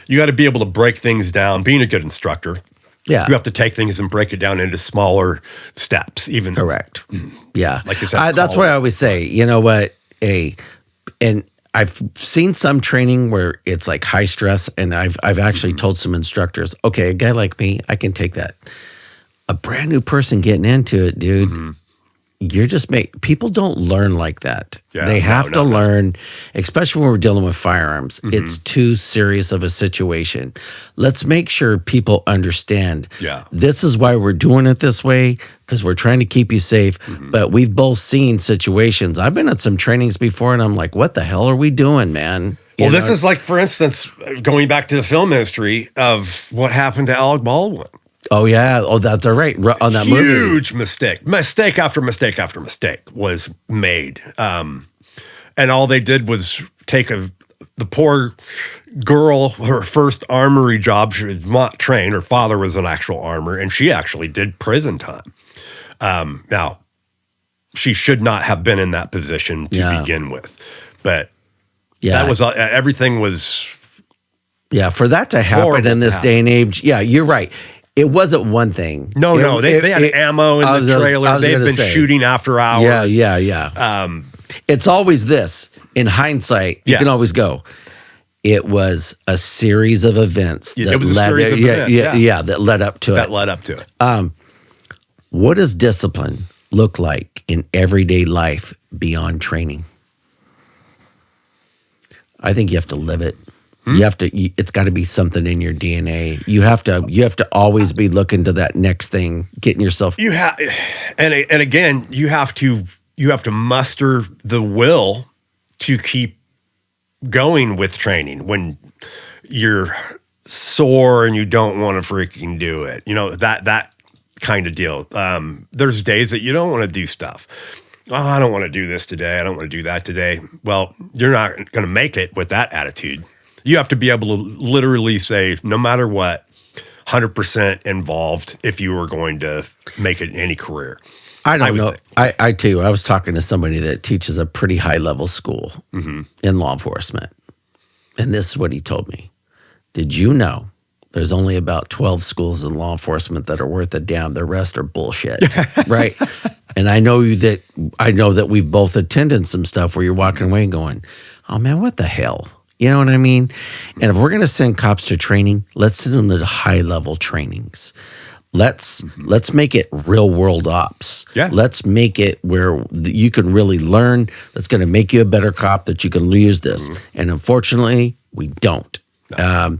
You got to be able to break things down. Being a good instructor, Yeah. You have to take things and break it down into smaller steps, even. Correct. Yeah. Like you said, that's what I always say. You know what? And I've seen some training where it's like high stress, and I've actually told some instructors, okay, a guy like me, I can take that. A brand new person getting into it, dude, you're just people don't learn like that. Yeah, they have to learn, especially when we're dealing with firearms. It's too serious of a situation. Let's make sure people understand. Yeah. This is why we're doing it this way, because we're trying to keep you safe. But we've both seen situations. I've been at some trainings before, and I'm like, what the hell are we doing, man? Well, this is like, for instance, going back to the film industry of what happened to Alec Baldwin. Oh, yeah. Oh, that's all right. On that movie. Huge mistake. Mistake after mistake after mistake was made. And all they did was take the poor girl, her first armory job. She was not trained. Her father was an actual armor, and she actually did prison time. Now, she should not have been in that position to begin with. But that was everything was. Yeah, for that to happen in this day and age, you're right. It wasn't one thing. No, they had ammo in the trailer. They've been shooting after hours. Yeah. It's always this. In hindsight, you can always go, it was a series of events that led up to it. That led up to it. What does discipline look like in everyday life beyond training? I think you have to live it. You have to. It's got to be something in your DNA. You have to always be looking to that next thing, getting yourself. You have, and again, you have to muster the will to keep going with training when you're sore and you don't want to freaking do it. You know, that kind of deal. There's days that you don't want to do stuff. Oh, I don't want to do this today. I don't want to do that today. Well, you're not going to make it with that attitude. You have to be able to literally say, no matter what, 100% involved if you were going to make it in any career. I don't know. I too, I was talking to somebody that teaches a pretty high level school in law enforcement. And this is what he told me. Did you know there's only about 12 schools in law enforcement that are worth a damn? The rest are bullshit, right? And I know that we've both attended some stuff where you're walking away and going, oh man, what the hell? You know what I mean? And if we're going to send cops to training, let's send them to high-level trainings. Let's make it real-world ops. Yeah. Let's make it where you can really learn. That's going to make you a better cop, that you can use this. And unfortunately, we don't. No.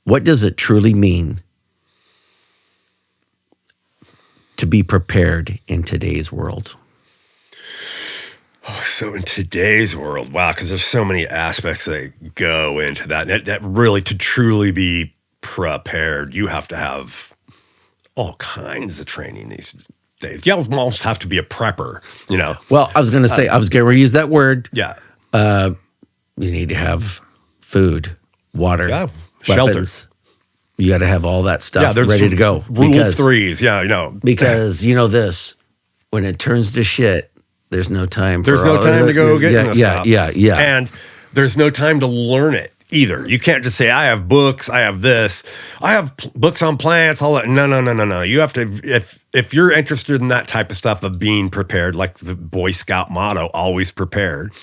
What does it truly mean to be prepared in today's world? Oh, so in today's world, wow, because there's so many aspects that go into that. And that really, to truly be prepared, you have to have all kinds of training these days. You almost have to be a prepper, you know. Well, I was going to say, I was going to use that word. Yeah. You need to have food, water, weapons. Shelter. You got to have all that stuff ready to go. Rule of threes, you know. Because you know this, when it turns to shit, there's no time. There's no time to go get this stuff. Yeah. And there's no time to learn it either. You can't just say, I have books, I have this, I have books on plants, all that. No. You have to, if you're interested in that type of stuff of being prepared, like the Boy Scout motto, always prepared,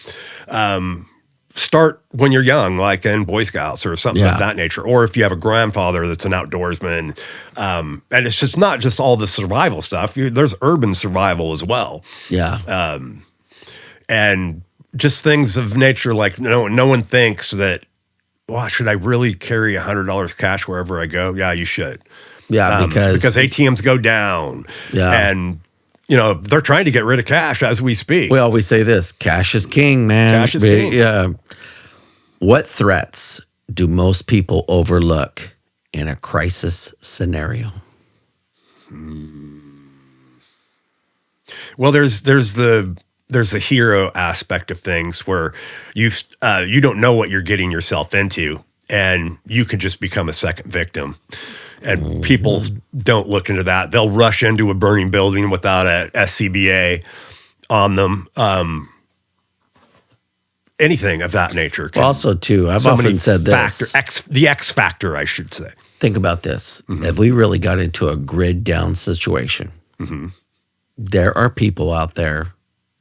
start when you're young, like in Boy Scouts or something of that nature. Or if you have a grandfather that's an outdoorsman, and it's just not just all the survival stuff. There's urban survival as well. Yeah. And just things of nature, like no one thinks that, well, should I really carry $100 cash wherever I go? Yeah, you should. Yeah, because ATMs go down. Yeah. And you know, they're trying to get rid of cash as we speak. We always say this, cash is king, man. Cash is king. Yeah. What threats do most people overlook in a crisis scenario? Well, there's the hero aspect of things where you don't know what you're getting yourself into, and you can just become a second victim. And people don't look into that. They'll rush into a burning building without a SCBA on them. Anything of that nature. Also, too, I've often said this. The X factor, I should say. think about this. If we really got into a grid down situation, there are people out there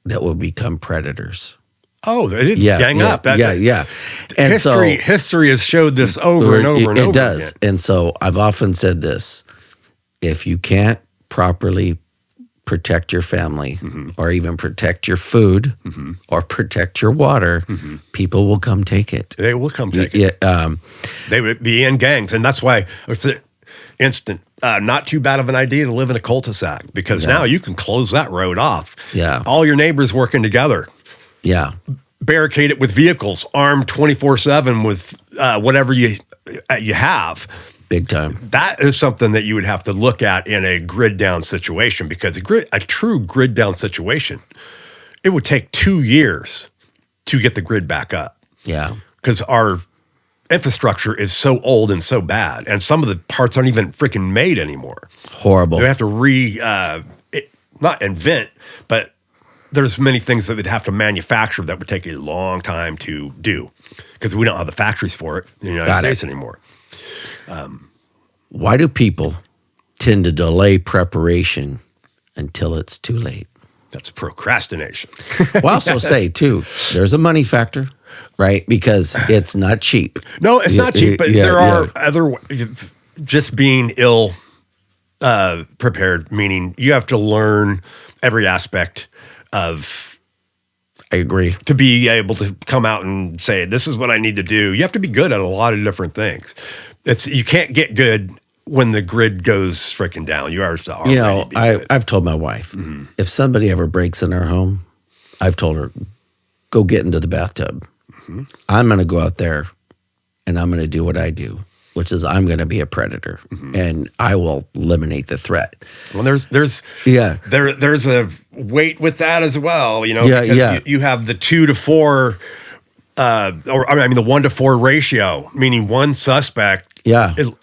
that will become predators. Oh, they didn't gang up. And history has showed this over and over and over. It does. Again. And so I've often said this: if you can't properly protect your family, or even protect your food, or protect your water, people will come take it. They will come take it. They would be in gangs, and that's why it's instant. Not too bad of an idea to live in a cul-de-sac, because now you can close that road off. Yeah, all your neighbors working together. Yeah, barricade it with vehicles, armed 24/7 with whatever you have. Big time. That is something that you would have to look at in a grid down situation, because a true grid down situation, it would take 2 years to get the grid back up. Yeah. Because our infrastructure is so old and so bad, and some of the parts aren't even freaking made anymore. Horrible. They have to not invent, but there's many things that they'd have to manufacture that would take a long time to do, because we don't have the factories for it in the United States anymore. Why do people tend to delay preparation until it's too late? That's procrastination. We'll also say, too, there's a money factor, right? Because it's not cheap. No, it's not cheap, but there are other, just being ill prepared, meaning you have to learn every aspect of. I agree. To be able to come out and say, this is what I need to do. You have to be good at a lot of different things. You can't get good when the grid goes freaking down. You are already I've told my wife, if somebody ever breaks in our home, I've told her, go get into the bathtub. I'm going to go out there and I'm going to do what I do, which is I'm going to be a predator and I will eliminate the threat. Well, there's a weight with that as well, because you have the 2 to 4, the 1 to 4 ratio, meaning one suspect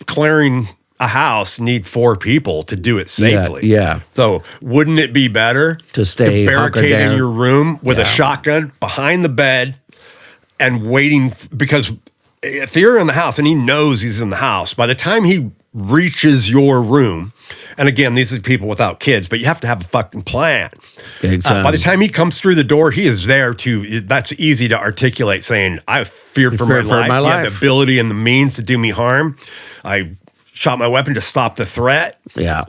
clearing a house need 4 people to do it safely. Yeah. So wouldn't it be better to barricade in your room with a shotgun behind the bed and waiting? Because if you're in the house and he knows he's in the house, by the time he reaches your room, and again, these are people without kids, but you have to have a fucking plan. By the time he comes through the door, he is there that's easy to articulate, saying, I feared for my life. He had the ability and the means to do me harm. I shot my weapon to stop the threat. Yeah.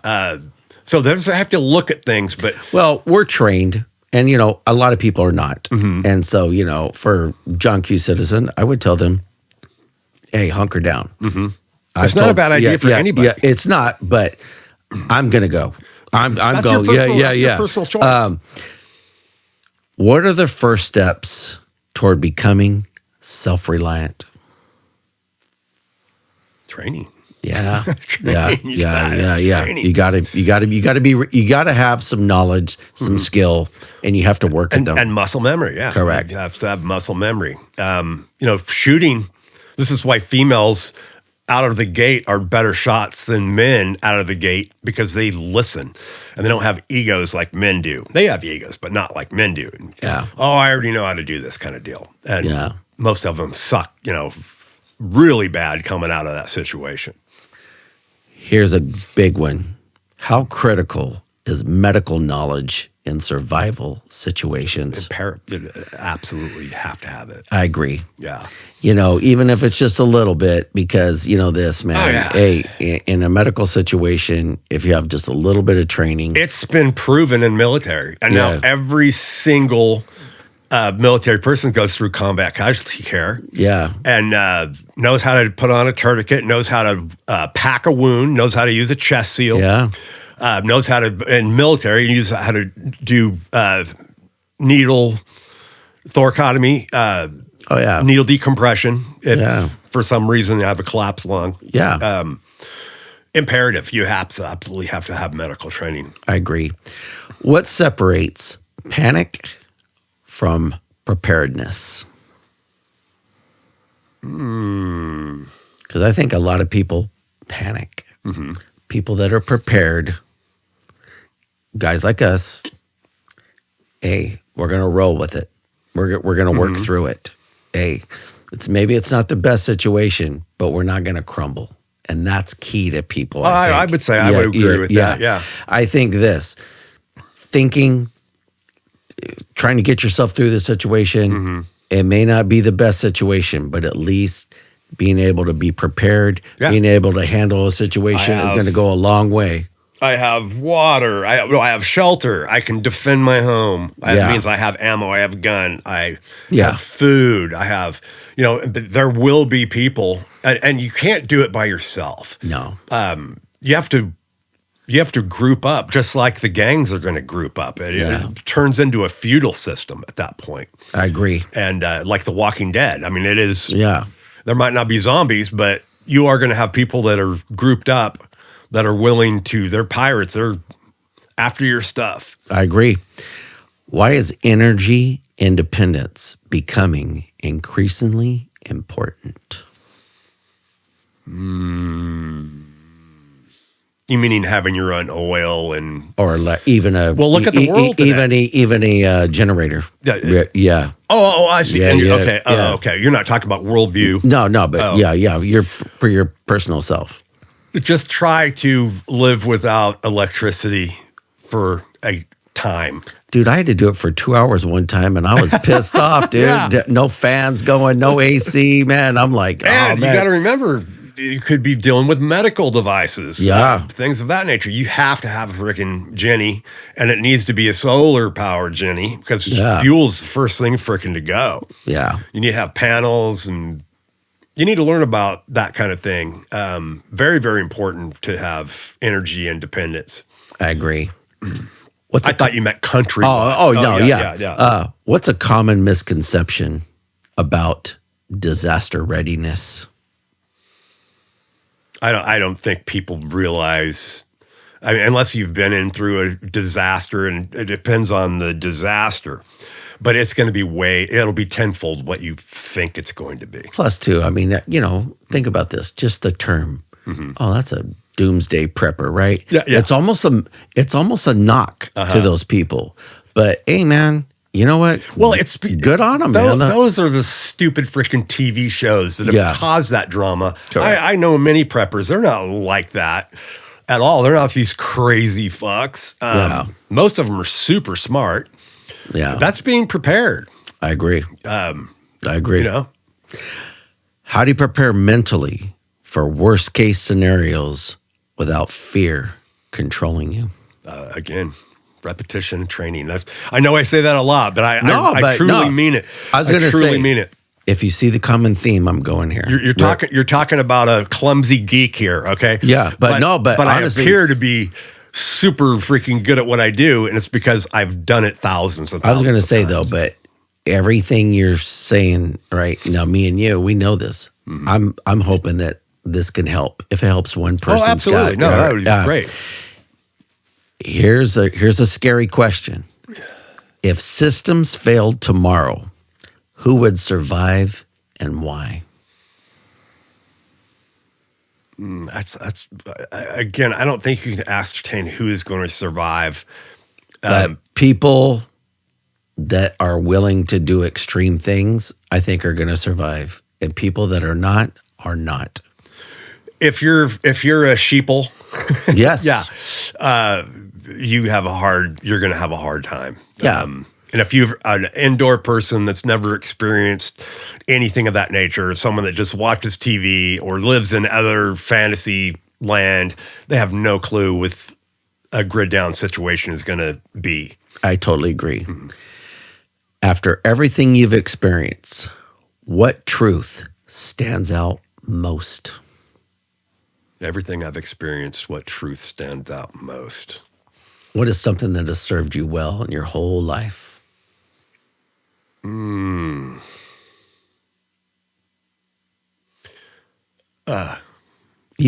So I have to look at things, but. Well, we're trained, and, a lot of people are not. And so, for John Q. Citizen, I would tell them, hey, hunker down. It's not a bad idea for anybody. Yeah, it's not, but I'm going to go. I'm going. That's your personal choice. What are the first steps toward becoming self-reliant? Training. Yeah. Training. Training. You gotta have some knowledge, some skill, and you have to work at them. And muscle memory, yeah. Correct. You have to have muscle memory. Shooting, this is why females out of the gate are better shots than men out of the gate, because they listen and they don't have egos like men do. They have egos, but not like men do. Yeah. Oh, I already know how to do this kind of deal. And most of them suck, really bad coming out of that situation. Here's a big one. How critical is medical knowledge in survival situations? Absolutely have to have it. I agree. Yeah. Even if it's just a little bit, because, this, man, hey, in a medical situation, if you have just a little bit of training. It's been proven in military. And now every single military person goes through combat casualty care. Yeah. And knows how to put on a tourniquet, knows how to pack a wound, knows how to use a chest seal. Yeah. Knows how to, in military, use how to do needle thoracotomy, needle decompression. If for some reason you have a collapsed lung. Yeah. Imperative. You absolutely have to have medical training. I agree. What separates panic from preparedness? Because I think a lot of people panic. People that are prepared, guys like us, hey, we're going to roll with it. We're going to work through it. Hey, maybe it's not the best situation, but we're not going to crumble. And that's key to people. I would say I would agree with that. Yeah. I think thinking, trying to get yourself through the situation, it may not be the best situation, but at least being able to be prepared, being able to handle a situation is going to go a long way. I have water. I have shelter. I can defend my home. That means I have ammo. I have a gun. I have food. I have, but there will be people, and you can't do it by yourself. No. You have to group up, just like the gangs are going to group up. It turns into a feudal system at that point. I agree. And like The Walking Dead. I mean, it is. Yeah. There might not be zombies, but you are going to have people that are grouped up that are willing to, they're pirates, they're after your stuff. I agree. Why is energy independence becoming increasingly important? You meaning having your own oil and... Or even a... Well, look at the world today. Even a generator. Yeah. Oh, I see. Okay. Yeah. Okay. You're not talking about worldview. No, but you're for your personal self. Just try to live without electricity for a time. Dude, I had to do it for 2 hours one time, and I was pissed off, dude. Yeah. No fans going, no AC, man. I'm like, and you got to remember, you could be dealing with medical devices, things of that nature. You have to have a freaking Jenny, and it needs to be a solar-powered Jenny because fuel's the first thing freaking to go. Yeah. You need to have panels, and you need to learn about that kind of thing. Very, very important to have energy independence. I agree. I thought you meant country. Yeah. What's a common misconception about disaster readiness? I don't think people realize. I mean, unless you've been in through a disaster, and it depends on the disaster, but it's going to be it'll be tenfold what you think it's going to be. Plus, too, I mean, think about this. Just the term. Oh, that's a doomsday prepper, right? Yeah. It's almost a knock to those people. But hey, man, you know what? Well, it's good on them, man. Those are the stupid freaking TV shows that have caused that drama. I know many preppers. They're not like that at all. They're not these crazy fucks. Most of them are super smart. Yeah. That's being prepared. I agree. How do you prepare mentally for worst case scenarios without fear controlling you? Again, repetition and training. I know I say that a lot, but I truly mean it. I was going to say, mean it. If you see the common theme, I'm going here. You're talking about a clumsy geek here, okay? Yeah, but honestly, I appear to be super freaking good at what I do, and it's because I've done it thousands of times. I was going to say though, but everything you're saying right now, me and you, we know this. I'm hoping that this can help. If it helps one person, oh, absolutely, that would be great. Here's a scary question: if systems failed tomorrow, who would survive and why? That's again, I don't think you can ascertain who is going to survive. People that are willing to do extreme things, I think, are going to survive, and people that are not are not. If you're a sheeple, yes, you're going to have a hard time. Yeah. And if you're an indoor person that's never experienced anything of that nature, someone that just watches TV or lives in other fantasy land, they have no clue what a grid down situation is going to be. I totally agree. After everything you've experienced, what truth stands out most? Everything I've experienced, what truth stands out most? What is something that has served you well in your whole life? You've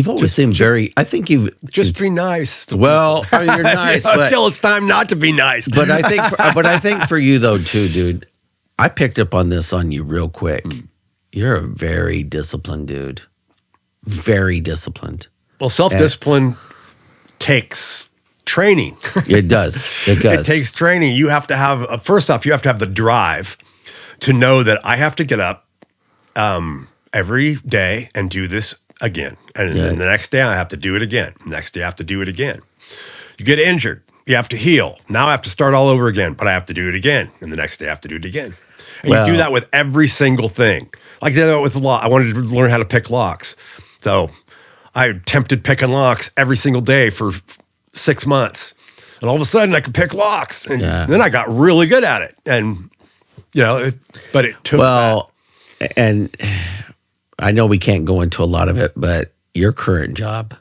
always seemed very. I think you've just be nice. Well, I mean, you're nice until it's time not to be nice. But I think for you though too, dude. I picked up on this on you real quick. You're a very disciplined dude. Very disciplined. Well, self-discipline takes training. It does. It does. It takes training. You have to have first off, you have to have the drive to know that I have to get up every day and do this again. And then the next day I have to do it again. Next day I have to do it again. You get injured. You have to heal. Now I have to start all over again, but I have to do it again. And the next day I have to do it again. And you do that with every single thing. Like I did that with the lock. I wanted to learn how to pick locks. So I attempted picking locks every single day for 6 months. And all of a sudden I could pick locks. And then I got really good at it. And, but it took and I know we can't go into a lot of it, but your current job,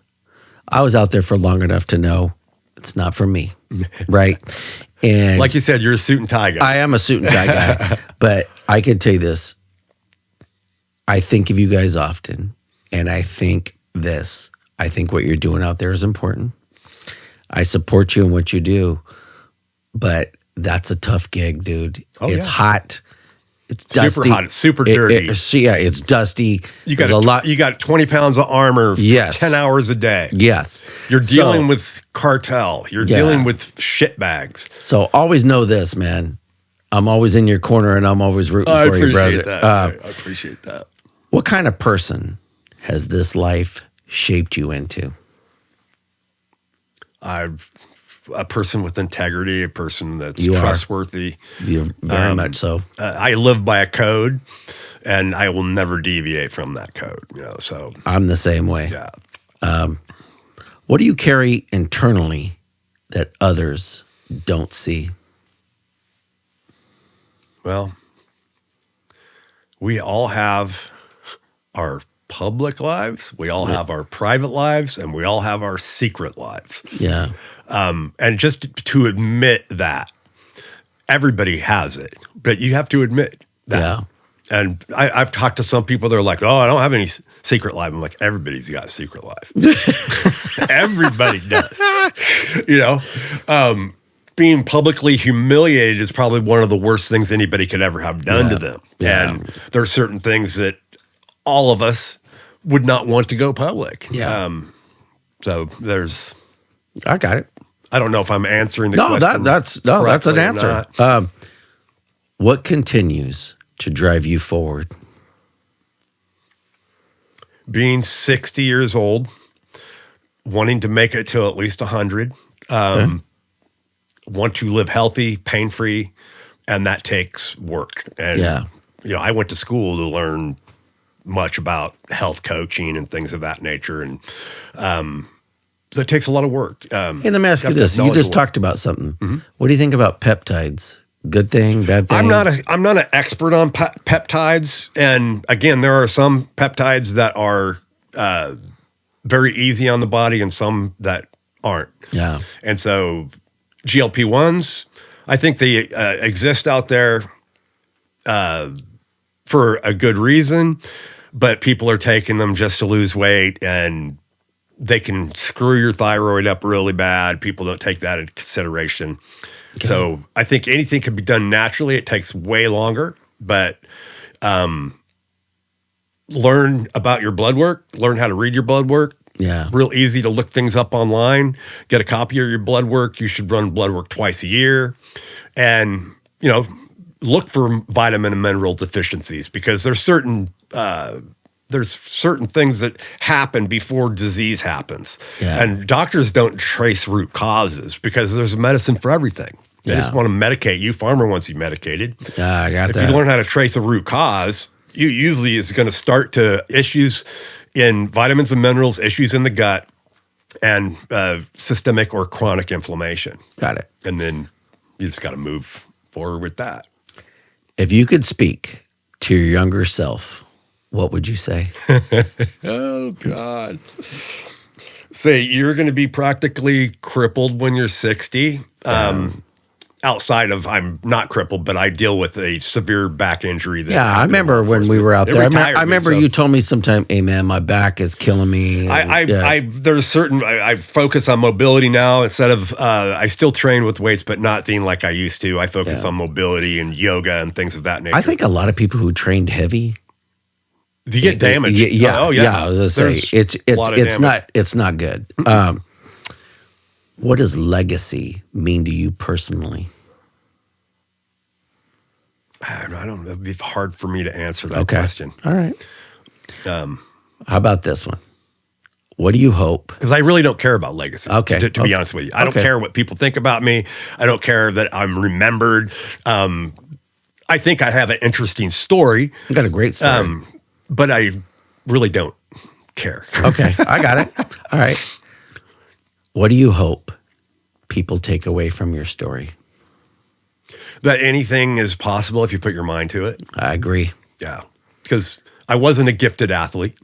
I was out there for long enough to know it's not for me, right? And like you said, you're a suit and tie guy. I am a suit and tie guy, but I can tell you this. I think of you guys often, and I think this. I think what you're doing out there is important. I support you in what you do, but that's a tough gig, dude. It's hot. It's dusty. Super hot. It's super dirty. It's dusty. You got 20 pounds of armor for 10 hours a day. Yes. You're dealing with cartel. You're dealing with shitbags. So always know this, man. I'm always in your corner and I'm always rooting for you, brother. I appreciate that. What kind of person has this life shaped you into? A person with integrity, a person that's trustworthy. You're very much so. I live by a code, and I will never deviate from that code. So I'm the same way. Yeah. What do you carry internally that others don't see? Well, we all have our public lives, we all have our private lives, and we all have our secret lives. Yeah. And just to admit that everybody has it, but you have to admit that. Yeah. And I've talked to some people, they're like, oh, I don't have any secret life. I'm like, everybody's got a secret life. Everybody does. Being publicly humiliated is probably one of the worst things anybody could ever have done to them. Yeah. And there are certain things that all of us would not want to go public. Yeah. So there's... I got it. I don't know if I'm answering the question. That's an answer. What continues to drive you forward? Being 60 years old, wanting to make it to at least 100, want to live healthy, pain-free, and that takes work. And, I went to school to learn much about health coaching and things of that nature. And so it takes a lot of work. And let me ask you this. You just talked about something. Mm-hmm. What do you think about peptides? Good thing, bad thing? I'm not an expert on peptides. And again, there are some peptides that are very easy on the body and some that aren't. Yeah. And so GLP-1s, I think they exist out there for a good reason, but people are taking them just to lose weight, and they can screw your thyroid up really bad. People don't take that into consideration. Okay. So I think anything can be done naturally. It takes way longer, but learn about your blood work, learn how to read your blood work. Yeah. Real easy to look things up online. Get a copy of your blood work. You should run blood work twice a year. And, look for vitamin and mineral deficiencies, because there's certain things that happen before disease happens. Yeah. And doctors don't trace root causes because there's medicine for everything. They just want to medicate you. Farmer wants you medicated. Yeah, I got if that. If you learn how to trace a root cause, you usually is going to start to issues in vitamins and minerals, issues in the gut, and systemic or chronic inflammation. Got it. And then you just got to move forward with that. If you could speak to your younger self, what would you say? Oh, God. Say you're going to be practically crippled when you're 60. Outside of, I'm not crippled, but I deal with a severe back injury. I remember when we were out there. I remember you told me sometime, hey, man, my back is killing me. I focus on mobility now instead of, I still train with weights, but not being like I used to. I focus on mobility and yoga and things of that nature. I think a lot of people who trained heavy, you get damaged. I was gonna say it's not good. What does legacy mean to you personally? I don't know. It'd be hard for me to answer that question. All right. How about this one? What do you hope? Because I really don't care about legacy. Okay. To be honest with you, I don't care what people think about me. I don't care that I'm remembered. I think I have an interesting story. You got a great story. But I really don't care. Okay, I got it. All right. What do you hope people take away from your story? That anything is possible if you put your mind to it. I agree. Yeah. Because I wasn't a gifted athlete.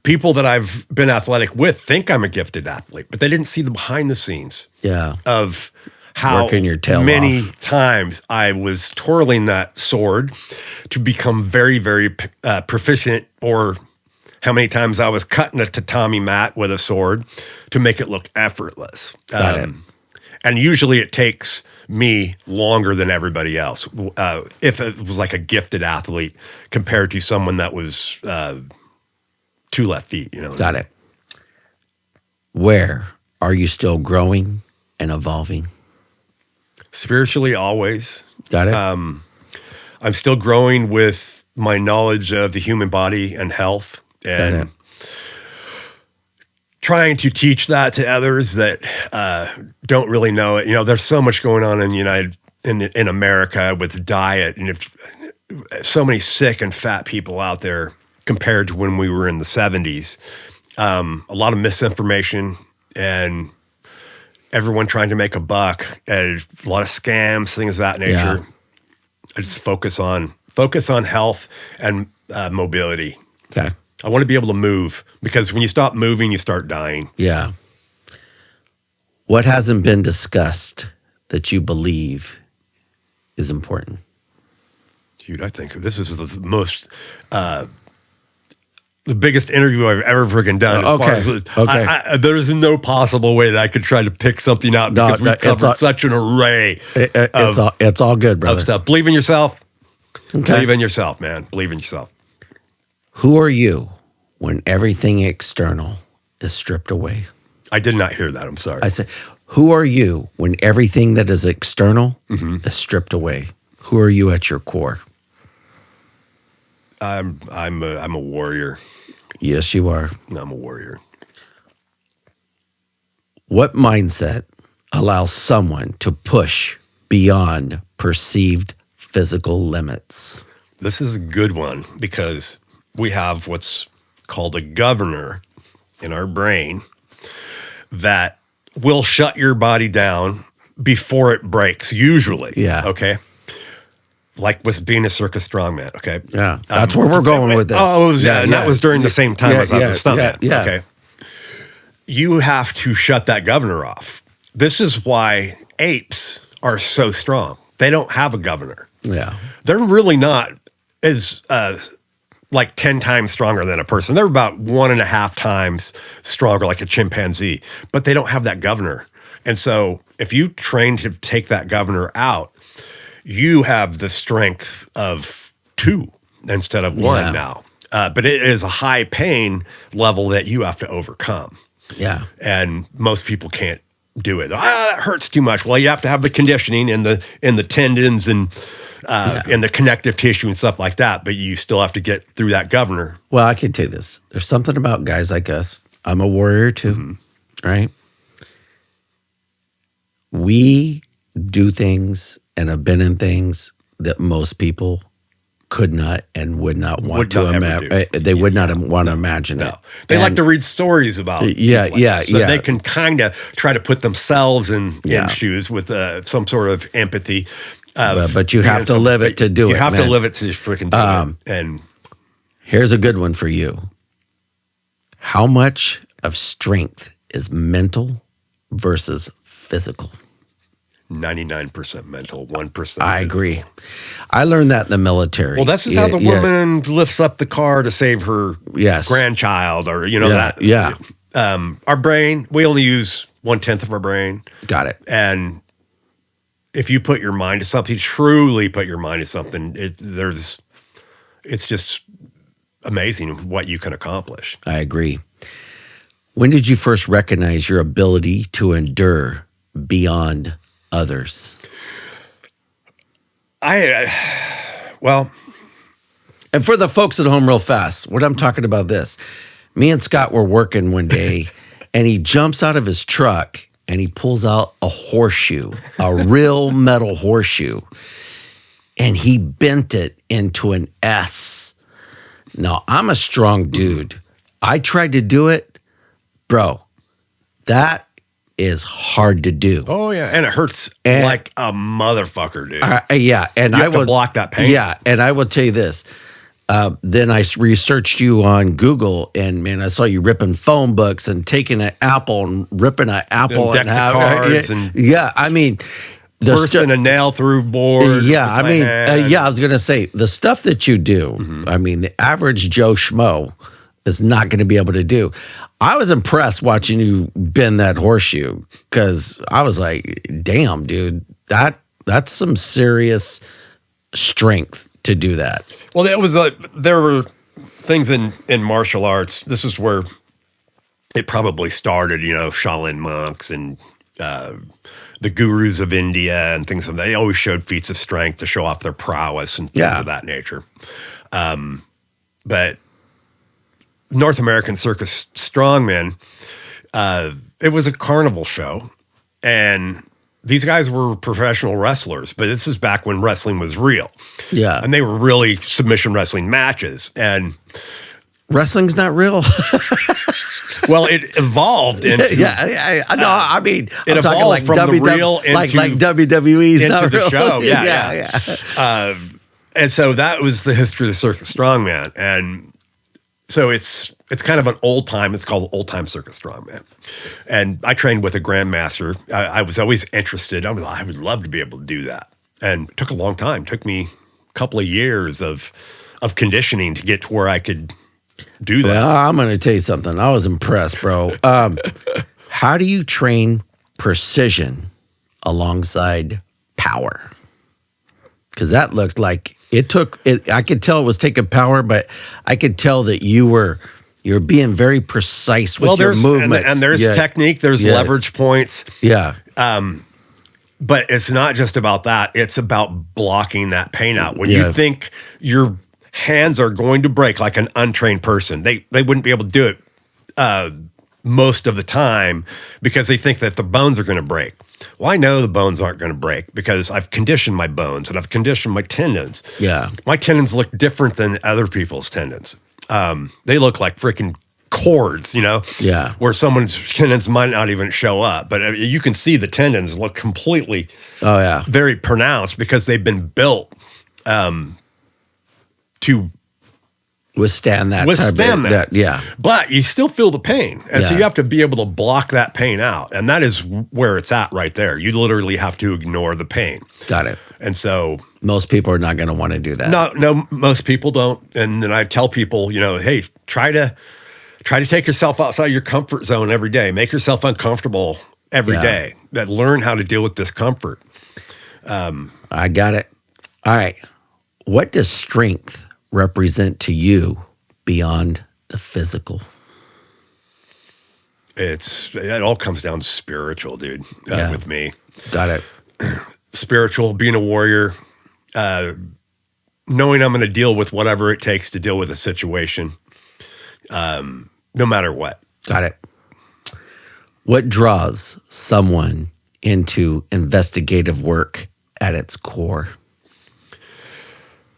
People that I've been athletic with think I'm a gifted athlete, but they didn't see the behind the scenes of how working your tail many off. times I was twirling that sword to become very, very proficient, or how many times I was cutting a tatami mat with a sword to make it look effortless. Got it. And usually it takes me longer than everybody else. If it was like a gifted athlete compared to someone that was 2 left feet, Got it. Where are you still growing and evolving? Spiritually, always. Got it. I'm still growing with my knowledge of the human body and health, and trying to teach that to others that don't really know it. There's so much going on in America with diet, and so many sick and fat people out there compared to when we were in the 70s. A lot of misinformation and everyone trying to make a buck, and a lot of scams, things of that nature. Yeah. I just focus on health and mobility. Okay. I want to be able to move, because when you stop moving, you start dying. Yeah. What hasn't been discussed that you believe is important? Dude, I think this is the most, the biggest interview I've ever freaking done. As far as there's no possible way that I could try to pick something out, because we've covered such an array. It's all good, brother. Of stuff. Believe in yourself. Okay. Believe in yourself, man. Believe in yourself. Who are you when everything external is stripped away? I did not hear that. I'm sorry. I said, who are you when everything that is external is stripped away? Who are you at your core? I'm a warrior. Yes, you are. I'm a warrior. What mindset allows someone to push beyond perceived physical limits? This is a good one, because we have what's called a governor in our brain that will shut your body down before it breaks, usually. Yeah. Okay. Like with being a circus strongman. Okay. Yeah. That's where we're going with this. Oh, and that was during the same time as I was a stuntman. Yeah. Okay. You have to shut that governor off. This is why apes are so strong. They don't have a governor. Yeah. They're really not as like 10 times stronger than a person. They're about 1.5 times stronger, like a chimpanzee, but they don't have that governor. And so if you train to take that governor out, you have the strength of 2 instead of 1 now. But it is a high pain level that you have to overcome. Yeah. And most people can't do it. That hurts too much. Well, you have to have the conditioning and the tendons and the connective tissue and stuff like that, but you still have to get through that governor. Well, I can tell you this. There's something about guys like us. I'm a warrior too, right? We do things and have been in things that most people could not and would not want to imagine. They would not want to imagine it. They like to read stories about so they can kind of try to put themselves in shoes with some sort of empathy. But you have to live it to do it. You have to live it to freaking do it. And here's a good one for you. How much of strength is mental versus physical? 99% mental, 1%. I agree. I learned that in the military. Well, this is how the woman lifts up the car to save her grandchild, or that. Yeah. Our brain, we only use 1/10 of our brain. Got it. And if you put your mind to something, truly put your mind to something, it's just amazing what you can accomplish. I agree. When did you first recognize your ability to endure beyond others? Well, and for the folks at home real fast, what I'm talking about this, Me and Scott were working one day, and he jumps out of his truck and he pulls out a horseshoe, a real metal horseshoe, and he bent it into an S. Now, I'm a strong dude. I tried to do it. Bro, that is hard to do. Oh, yeah. And it hurts like a motherfucker, dude. Yeah. And you have to block that pain. Yeah. And I will tell you this. Then I researched you on Google, and man, I saw you ripping phone books and taking an apple and ripping an apple and decks of cards and I mean, bursting a nail through board. Yeah, I mean, I was gonna say the stuff that you do. I mean, the average Joe Schmo is not going to be able to do. I was impressed watching you bend that horseshoe because I was like, damn, dude, that's some serious strength to do that. Well, it was there were things in martial arts. This is where it probably started, Shaolin monks and the gurus of India and things like that. They always showed feats of strength to show off their prowess and things of that nature. But North American Circus Strongman, it was a carnival show, and these guys were professional wrestlers, but this is back when wrestling was real. Yeah. And they were really submission wrestling matches. And wrestling's not real. Well, it evolved into I mean, it evolved like from the real into like WWE's into not the real. show. Yeah. And so that was the history of the Circus Strongman. And so it's kind of an old time. It's called Old Time Circus Strongman. And I trained with a grandmaster. I was always interested. I would love to be able to do that. And it took a long time. It took me a couple of years of conditioning to get to where I could do that. Well, I'm going to tell you something. I was impressed, bro. How do you train precision alongside power? Because that looked like it took it. I could tell it was taking power, but I could tell that you're being very precise with your movements. And there's technique. There's leverage points. Yeah. But it's not just about that. It's about blocking that pain out. When you think your hands are going to break like an untrained person, they wouldn't be able to do it most of the time because they think that the bones are going to break. Well, I know the bones aren't going to break because I've conditioned my bones and I've conditioned my tendons. Yeah. My tendons look different than other people's tendons. They look like freaking cords, Yeah. where someone's tendons might not even show up. But you can see the tendons look completely very pronounced because they've been built to withstand that. Yeah. But you still feel the pain. And so you have to be able to block that pain out. And that is where it's at right there. You literally have to ignore the pain. Got it. And so most people are not going to want to do that. No, most people don't. And then I tell people, hey, try to take yourself outside your comfort zone every day. Make yourself uncomfortable every day. That learn how to deal with discomfort. I got it. All right. What does strength represent to you beyond the physical? It all comes down to spiritual, dude, with me. Got it. Spiritual, being a warrior, knowing I'm going to deal with whatever it takes to deal with a situation, no matter what. Got it. What draws someone into investigative work at its core?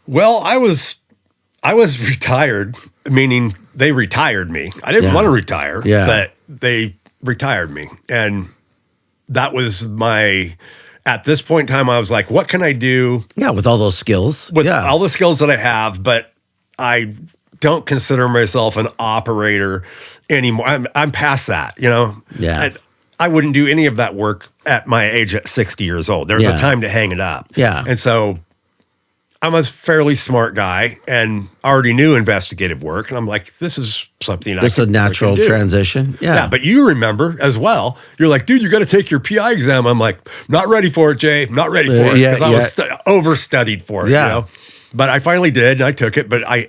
Well, I was retired, meaning they retired me. I didn't want to retire, but they retired me. And that was at this point in time, I was like, what can I do? Yeah, with all those skills. With all the skills that I have, but I don't consider myself an operator anymore. I'm past that, Yeah. I wouldn't do any of that work at my age at 60 years old. There's a time to hang it up. Yeah. And so I'm a fairly smart guy and already knew investigative work. And I'm like, this is something This is a natural transition. Yeah. But you remember as well, you're like, dude, you got to take your PI exam. I'm like, not ready for it, Jay. Not ready for it. Because I was overstudied for it, But I finally did. And I took it. But I'm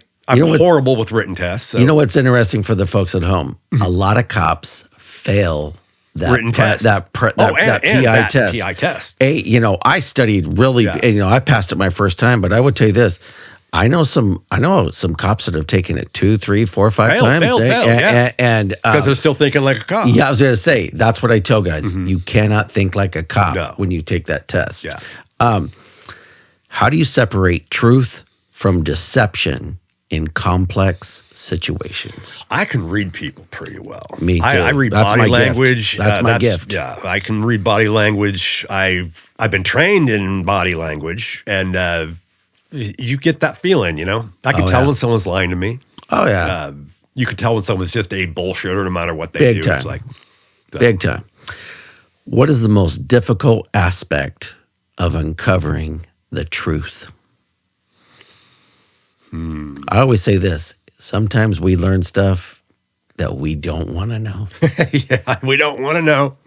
horrible with written tests. So. You know what's interesting for the folks at home? A lot of cops fail that written test, that PI test. PI test. I studied really. I passed it my first time, but I would tell you this: I know some cops that have taken it 2, 3, 4, 5 times. Fail, and because they're still thinking like a cop. Yeah, I was going to say, that's what I tell guys. You cannot think like a cop when you take that test. Yeah. How do you separate truth from deception in complex situations? I can read people pretty well. Me too. I read That's body my language. gift. That's my gift. Yeah, I can read body language. I've been trained in body language, and you get that feeling. I can tell when someone's lying to me. Oh yeah. You can tell when someone's just a bullshitter, no matter what they do. Time. It's like big time. What is the most difficult aspect of uncovering the truth? I always say this. Sometimes we learn stuff that we don't want to know. Yeah, we don't want to know.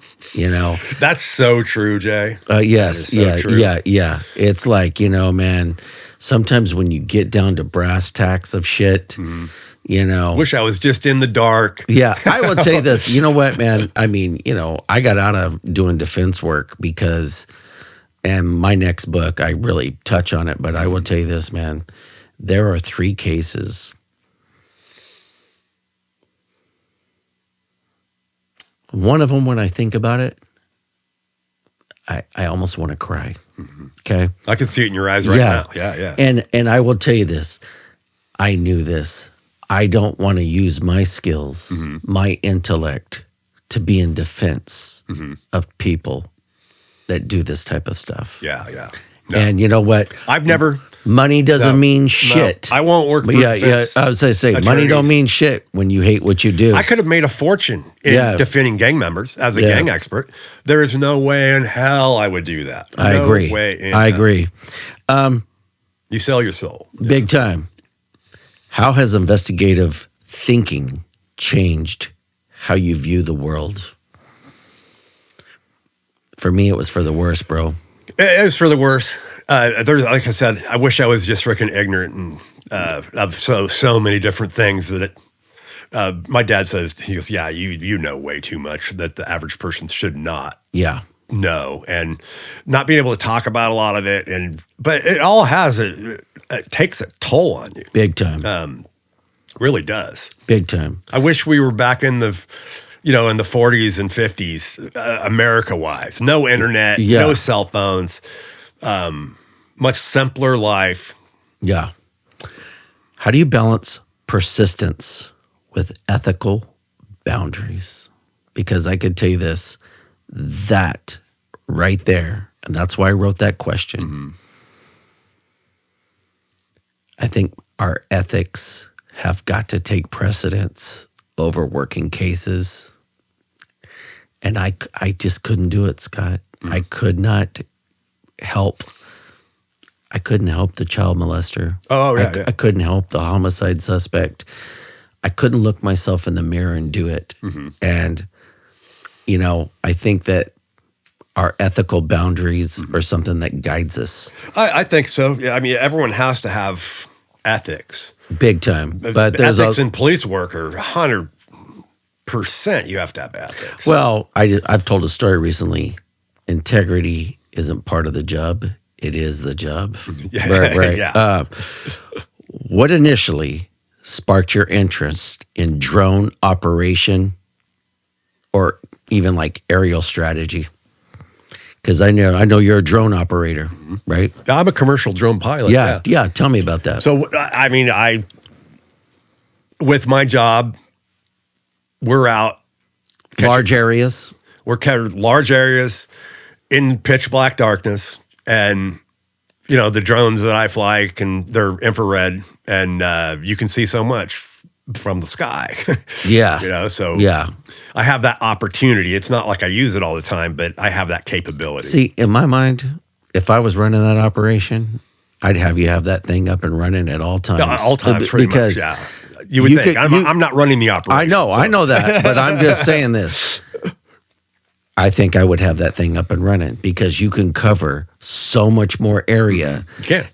That's so true, Jay. Yes. So true. Yeah. It's like, man, sometimes when you get down to brass tacks of shit, wish I was just in the dark. Yeah, I will tell you this. You know what, man? I mean, I got out of doing defense work because, and my next book, I really touch on it, but I will tell you this, man. There are 3 cases. One of them, when I think about it, I almost want to cry. Okay? I can see it in your eyes right now. Yeah. And I will tell you this. I knew this. I don't want to use my skills, my intellect, to be in defense of people that do this type of stuff. Yeah. No. And you know what? I've never... Money doesn't mean shit. No, I won't work for defense I was going to say, attorneys. Money don't mean shit when you hate what you do. I could have made a fortune in defending gang members as a gang expert. There is no way in hell I would do that. I agree. I agree. You sell your soul. Big time. How has investigative thinking changed how you view the world? For me, it was for the worse, bro. It was for the worse. There's, like I said, I wish I was just freaking ignorant and of so many different things that my dad says, he goes, yeah, you know way too much that the average person should not know, and not being able to talk about a lot of it. But it all it takes a toll on you. Big time. Really does. Big time. I wish we were back in the, in the 40s and 50s, America-wise. No internet, no cell phones. Much simpler life. Yeah. How do you balance persistence with ethical boundaries? Because I could tell you this, that right there, and that's why I wrote that question. I think our ethics have got to take precedence over working cases. And I just couldn't do it, Scott. I could not help. I couldn't help the child molester. I couldn't help the homicide suspect. I couldn't look myself in the mirror and do it. And, I think that our ethical boundaries are something that guides us. I think so. Yeah, I mean, everyone has to have ethics. Big time. But there's ethics in police work are 100%. You have to have ethics. Well, I've told a story recently. Integrity isn't part of the job. It is the job. Right. Yeah. What initially sparked your interest in drone operation or even like aerial strategy? Because I know you're a drone operator, right? I'm a commercial drone pilot. Yeah. Tell me about that. So, I mean, with my job, we're out. Large areas. We're covering large areas in pitch black darkness. And, the drones that I fly they're infrared, and you can see so much from the sky. I have that opportunity. It's not like I use it all the time, but I have that capability. See, in my mind, if I was running that operation, I'd have you have that thing up and running at all times. All times, pretty much, yeah. You would think. I'm not running the operation. I know that, but I'm just saying this. I think I would have that thing up and running because you can cover so much more area. You can.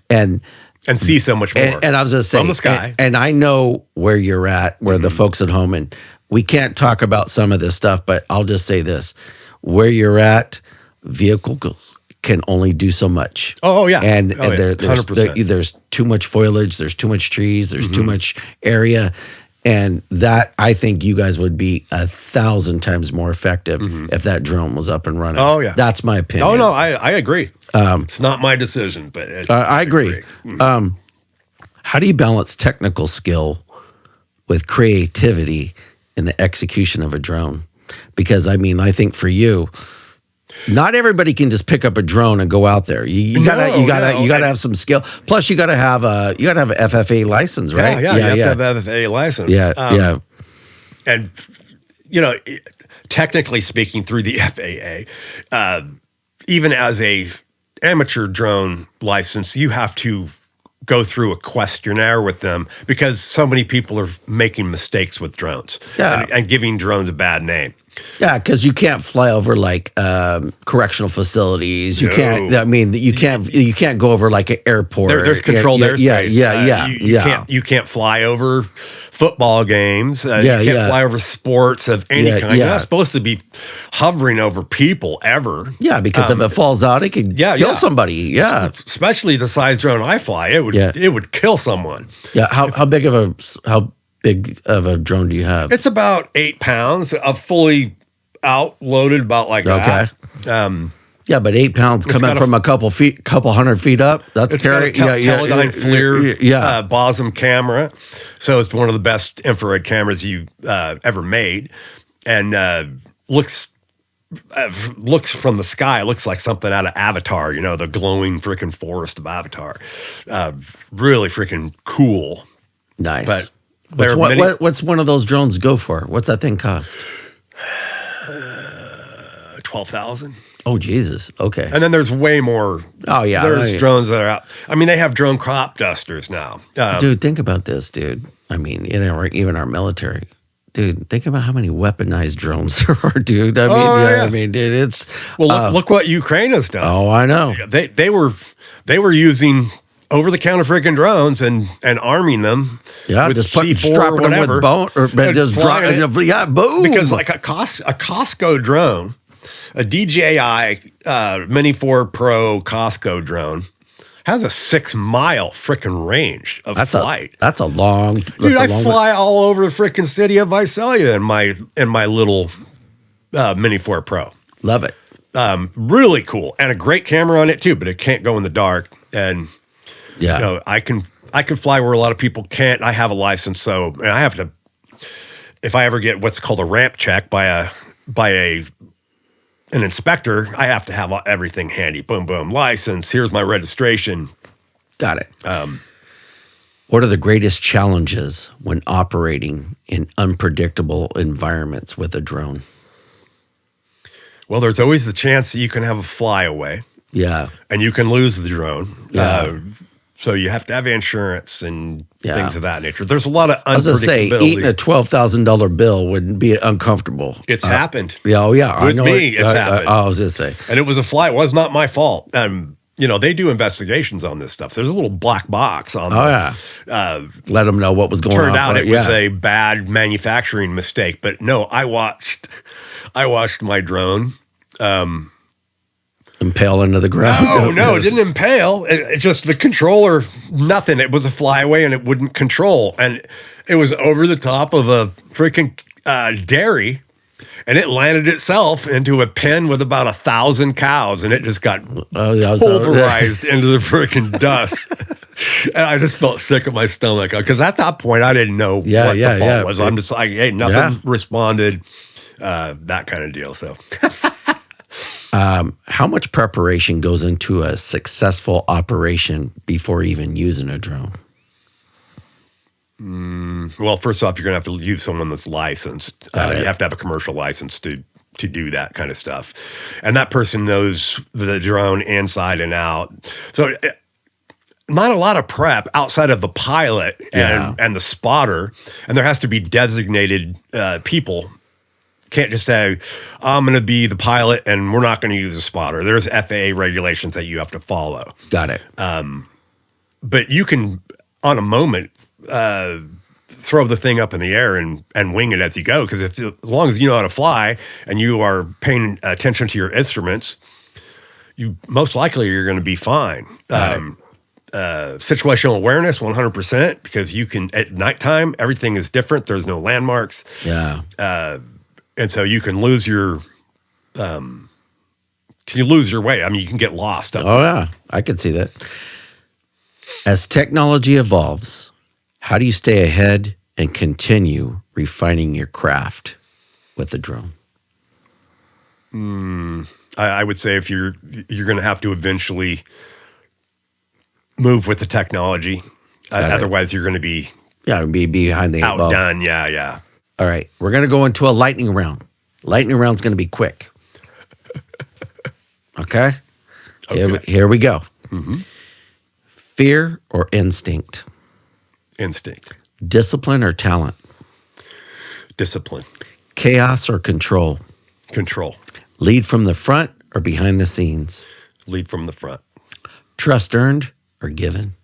And see so much more. And I was going to say, from the sky. And I know where you're at, where the folks at home, and we can't talk about some of this stuff, but I'll just say this. Where you're at, vehicles can only do so much. Oh yeah, and yeah. There's too much foliage, there's too much trees, there's too much area, and that I think you guys would be 1,000 times more effective if that drone was up and running. Oh yeah, that's my opinion. Oh no, I agree. It's not my decision, but I agree. How do you balance technical skill with creativity in the execution of a drone? Because I mean, I think for you, not everybody can just pick up a drone and go out there. You gotta have some skill. Plus, you gotta have a FFA license, right? Yeah, you have to have FFA license. Yeah. And technically speaking, through the FAA, even as a amateur drone license, you have to go through a questionnaire with them because so many people are making mistakes with drones and giving drones a bad name. Yeah, because you can't fly over like correctional facilities. You can't. I mean, you can't go over like an airport. There's controlled airspace. Yeah. You can't fly over football games. You can't fly over sports of any kind. You're not supposed to be hovering over people ever. Yeah, because if it falls out, it could kill somebody. Yeah, especially the size drone I fly, it would kill someone. Yeah. How big of a drone do you have? It's about 8 pounds, fully outloaded, about like that. Yeah, but 8 pounds coming from a couple hundred feet up. That's scary. Teledyne FLIR Bosom camera, so it's one of the best infrared cameras you ever made, and looks from the sky, looks like something out of Avatar. The glowing freaking forest of Avatar. Really freaking cool. Nice. But what's one of those drones go for? What's that thing cost? 12,000. Oh Jesus! Okay. And then there's way more. Oh yeah. There's drones that are out. I mean, they have drone crop dusters now. Dude, think about this, dude. I mean, even our military. Dude, think about how many weaponized drones there are, dude. I mean, dude, it's look what Ukraine has done. Oh, I know. They were using over-the-counter freaking drones and arming them. Yeah, with just strapping them with bone or just dropping it. Yeah, boom. Because like a Costco drone, a DJI Mini 4 Pro Costco drone has a 6-mile freaking range of flight. That's a long. Dude, I fly all over the freaking city of Visalia in my little Mini 4 Pro. Love it. Really cool, and a great camera on it too. But it can't go in the dark, and I can fly where a lot of people can't. I have a license, so and I have to. If I ever get what's called a ramp check by an inspector, I have to have everything handy. Boom, boom, license. Here's my registration. Got it. What are the greatest challenges when operating in unpredictable environments with a drone? Well, there's always the chance that you can have a flyaway. Yeah. And you can lose the drone. Yeah. So you have to have insurance and things of that nature. There's a lot of unpredictability. I was going to say, eating a $12,000 bill wouldn't be uncomfortable. It's happened. Yeah, With me, it's happened. I was going to say. And it was it was not my fault. They do investigations on this stuff. So there's a little black box on let them know what was going on. Turned out it was a bad manufacturing mistake. But no, I watched my drone impale into the ground. No, it didn't impale. It just the controller, nothing. It was a flyaway and it wouldn't control. And it was over the top of a freaking dairy, and it landed itself into a pen with about 1,000 cows, and it just got pulverized into the freaking dust. And I just felt sick at my stomach because at that point I didn't know what the fault was. I'm just like, hey, nothing responded, that kind of deal. So. How much preparation goes into a successful operation before even using a drone? Well, first off, you're going to have to use someone that's licensed. You have to have a commercial license to do that kind of stuff. And that person knows the drone inside and out. So not a lot of prep outside of the pilot and the spotter. And there has to be designated people. Can't just say, I'm going to be the pilot and we're not going to use a spotter. There's FAA regulations that you have to follow. Got it. But you can, on a moment, throw the thing up in the air and wing it as you go. Because as long as you know how to fly and you are paying attention to your instruments, you most likely you're going to be fine. Situational awareness, 100%, because you can, at nighttime, everything is different. There's no landmarks. Yeah. And so you can lose your way. I mean, you can get lost. Oh, yeah. I could see that. As technology evolves, how do you stay ahead and continue refining your craft with the drone? I would say if you're going to have to eventually move with the technology. Otherwise, you're going to be be behind the eight ball. Outdone. Yeah. All right, we're going to go into a lightning round. Lightning round's going to be quick. Okay? Here we go. Mm-hmm. Fear or instinct? Instinct. Discipline or talent? Discipline. Chaos or control? Control. Lead from the front or behind the scenes? Lead from the front. Trust earned or given?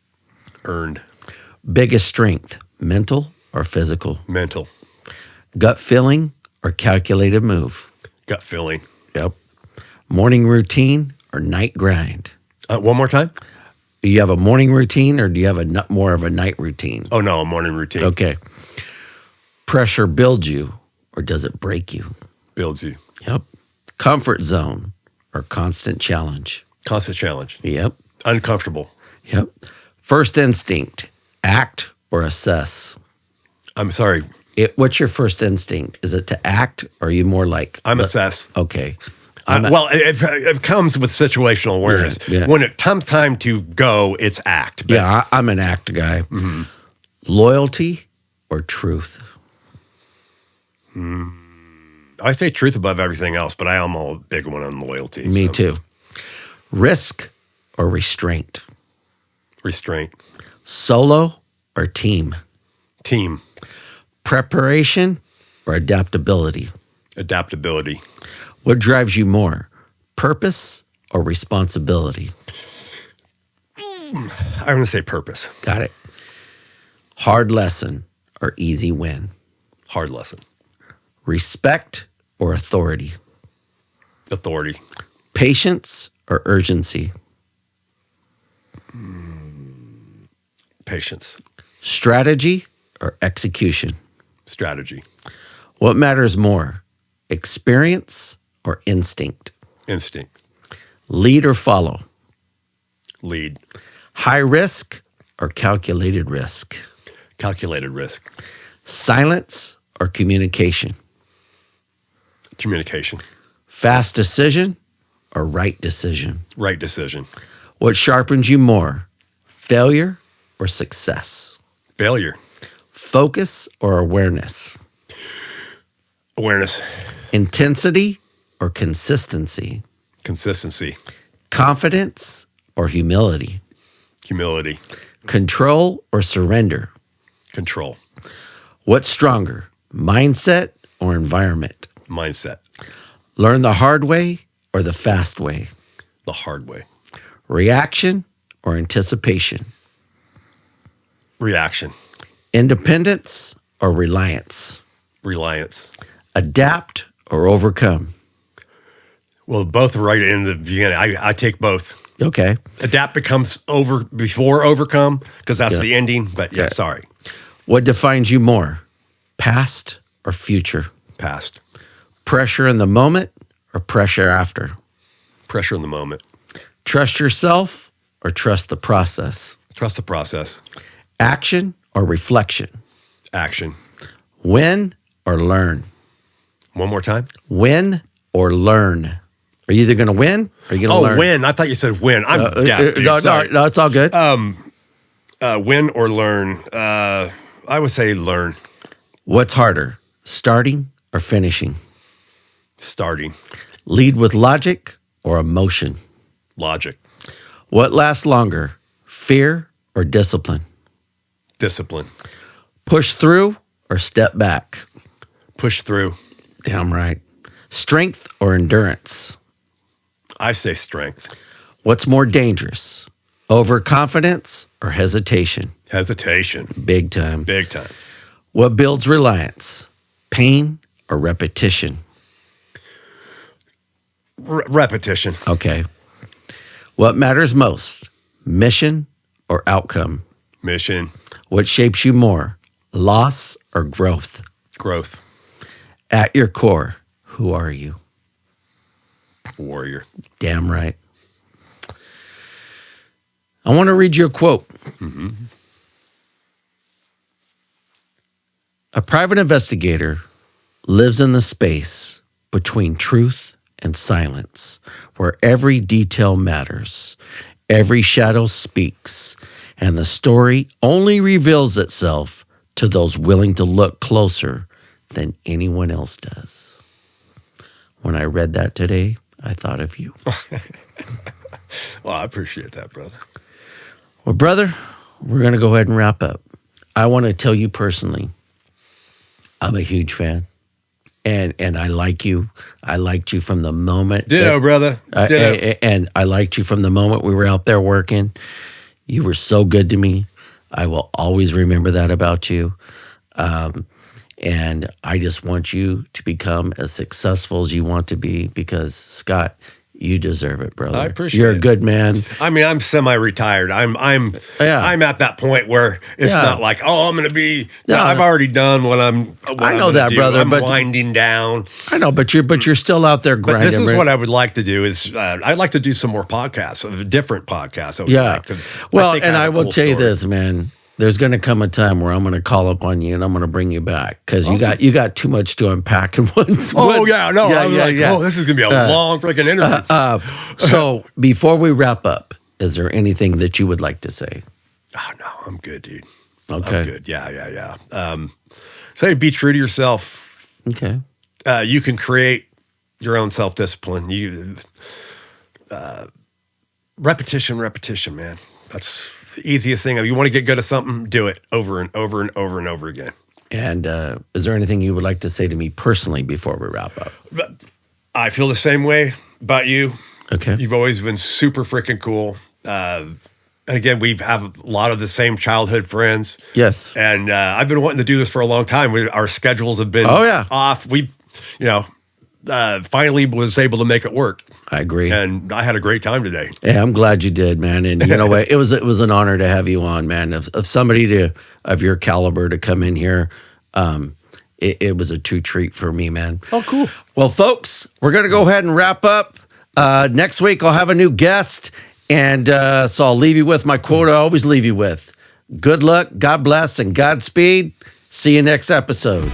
Earned. Biggest strength, mental or physical? Mental. Gut feeling or calculated move? Gut feeling. Yep. Morning routine or night grind? One more time? Do you have a morning routine or do you have more of a night routine? Oh, no, a morning routine. Okay. Pressure builds you or does it break you? Builds you. Yep. Comfort zone or constant challenge? Constant challenge. Yep. Uncomfortable. Yep. First instinct, act or assess? I'm sorry. What's your first instinct? Is it to act or are you more like? I'm assess. Okay. Well, it comes with situational awareness. Yeah. When it comes time to go, it's act. But Yeah, I'm an act guy. Mm-hmm. Loyalty or truth? I say truth above everything else, but I am a big one on loyalty. Me too. Risk or restraint? Restraint. Solo or team? Team. Preparation or adaptability? Adaptability. What drives you more, purpose or responsibility? I'm going to say purpose. Got it. Hard lesson or easy win? Hard lesson. Respect or authority? Authority. Patience or urgency? Patience. Strategy or execution? Strategy. What matters more, experience or instinct? Instinct. Lead or follow? Lead. High risk or calculated risk? Calculated risk. Silence or communication? Communication. Fast decision or right decision? Right decision. What sharpens you more, failure or success? Failure. Focus or awareness? Awareness. Intensity or consistency? Consistency. Confidence or humility? Humility. Control or surrender? Control. What's stronger, mindset or environment? Mindset. Learn the hard way or the fast way? The hard way. Reaction or anticipation? Reaction. Independence or reliance? Reliance. Adapt or overcome? Well, both right in the beginning. I take both. Okay. Adapt becomes before overcome because that's the ending. But yeah, Okay. sorry. What defines you more, past or future? Past. Pressure in the moment or pressure after? Pressure in the moment. Trust yourself or trust the process? Trust the process. Action or reflection? Action. Win or learn? One more time. Win or learn? Are you either going to win or are you going to learn? Oh, win. I thought you said win. I'm deaf. Dude. No, Sorry. no, it's all good. Win or learn. I would say learn. What's harder, starting or finishing? Starting. Lead with logic or emotion? Logic. What lasts longer, fear or discipline? Discipline. Push through or step back? Push through. Damn right. Strength or endurance? I say strength. What's more dangerous, overconfidence or hesitation? Hesitation. Big time. Big time. What builds reliance, pain or repetition? Repetition. Okay. What matters most, mission or outcome? Mission. What shapes you more, loss or growth? Growth. At your core, who are you? Warrior. Damn right. I want to read you a quote. Mm-hmm. A private investigator lives in the space between truth and silence, where every detail matters, every shadow speaks, and the story only reveals itself to those willing to look closer than anyone else does. When I read that today, I thought of you. Well, I appreciate that, brother. Well, brother, we're going to go ahead and wrap up. I want to tell you personally, I'm a huge fan. And I like you. I liked you from the moment. Ditto, brother. Ditto. And I liked you from the moment we were out there working. You were so good to me. I will always remember that about you. And I just want you to become as successful as you want to be because, Scott, you deserve it, brother. I appreciate You're it. a good man. I mean, I'm semi-retired. I'm at that point where it's not like, oh, I'm going to be. Yeah. I've already done what I'm. I know that, brother. I'm but winding down. I know, but you're still out there grinding. But this is right? what I would like to do. Is I'd like to do some more podcasts, different podcasts. Yeah. Well, and I will cool tell you story. this, man. There's going to come a time where I'm going to call up on you and I'm going to bring you back because you got too much to unpack in one. Oh yeah, no, I was like, oh, this is going to be a long freaking interview. So before we wrap up, is there anything that you would like to say? Oh no, I'm good, dude. Okay. I'm good. Yeah. Say be true to yourself. Okay. You can create your own self-discipline. Repetition, man. That's the easiest thing. If you want to get good at something, do it over and over and over and over again. And is there anything you would like to say to me personally before we wrap up? I feel the same way about you. Okay. You've always been super freaking cool. And again, we have a lot of the same childhood friends. Yes. And I've been wanting to do this for a long time. Our schedules have been off. We, finally was able to make it work. I agree. And I had a great time today. Yeah, I'm glad you did, man. And you know what? It was an honor to have you on, man. Of somebody of your caliber to come in here. It was a true treat for me, man. Oh, cool. Well, folks, we're going to go ahead and wrap up. Next week, I'll have a new guest. And so I'll leave you with my quote I always leave you with. Good luck, God bless, and Godspeed. See you next episode.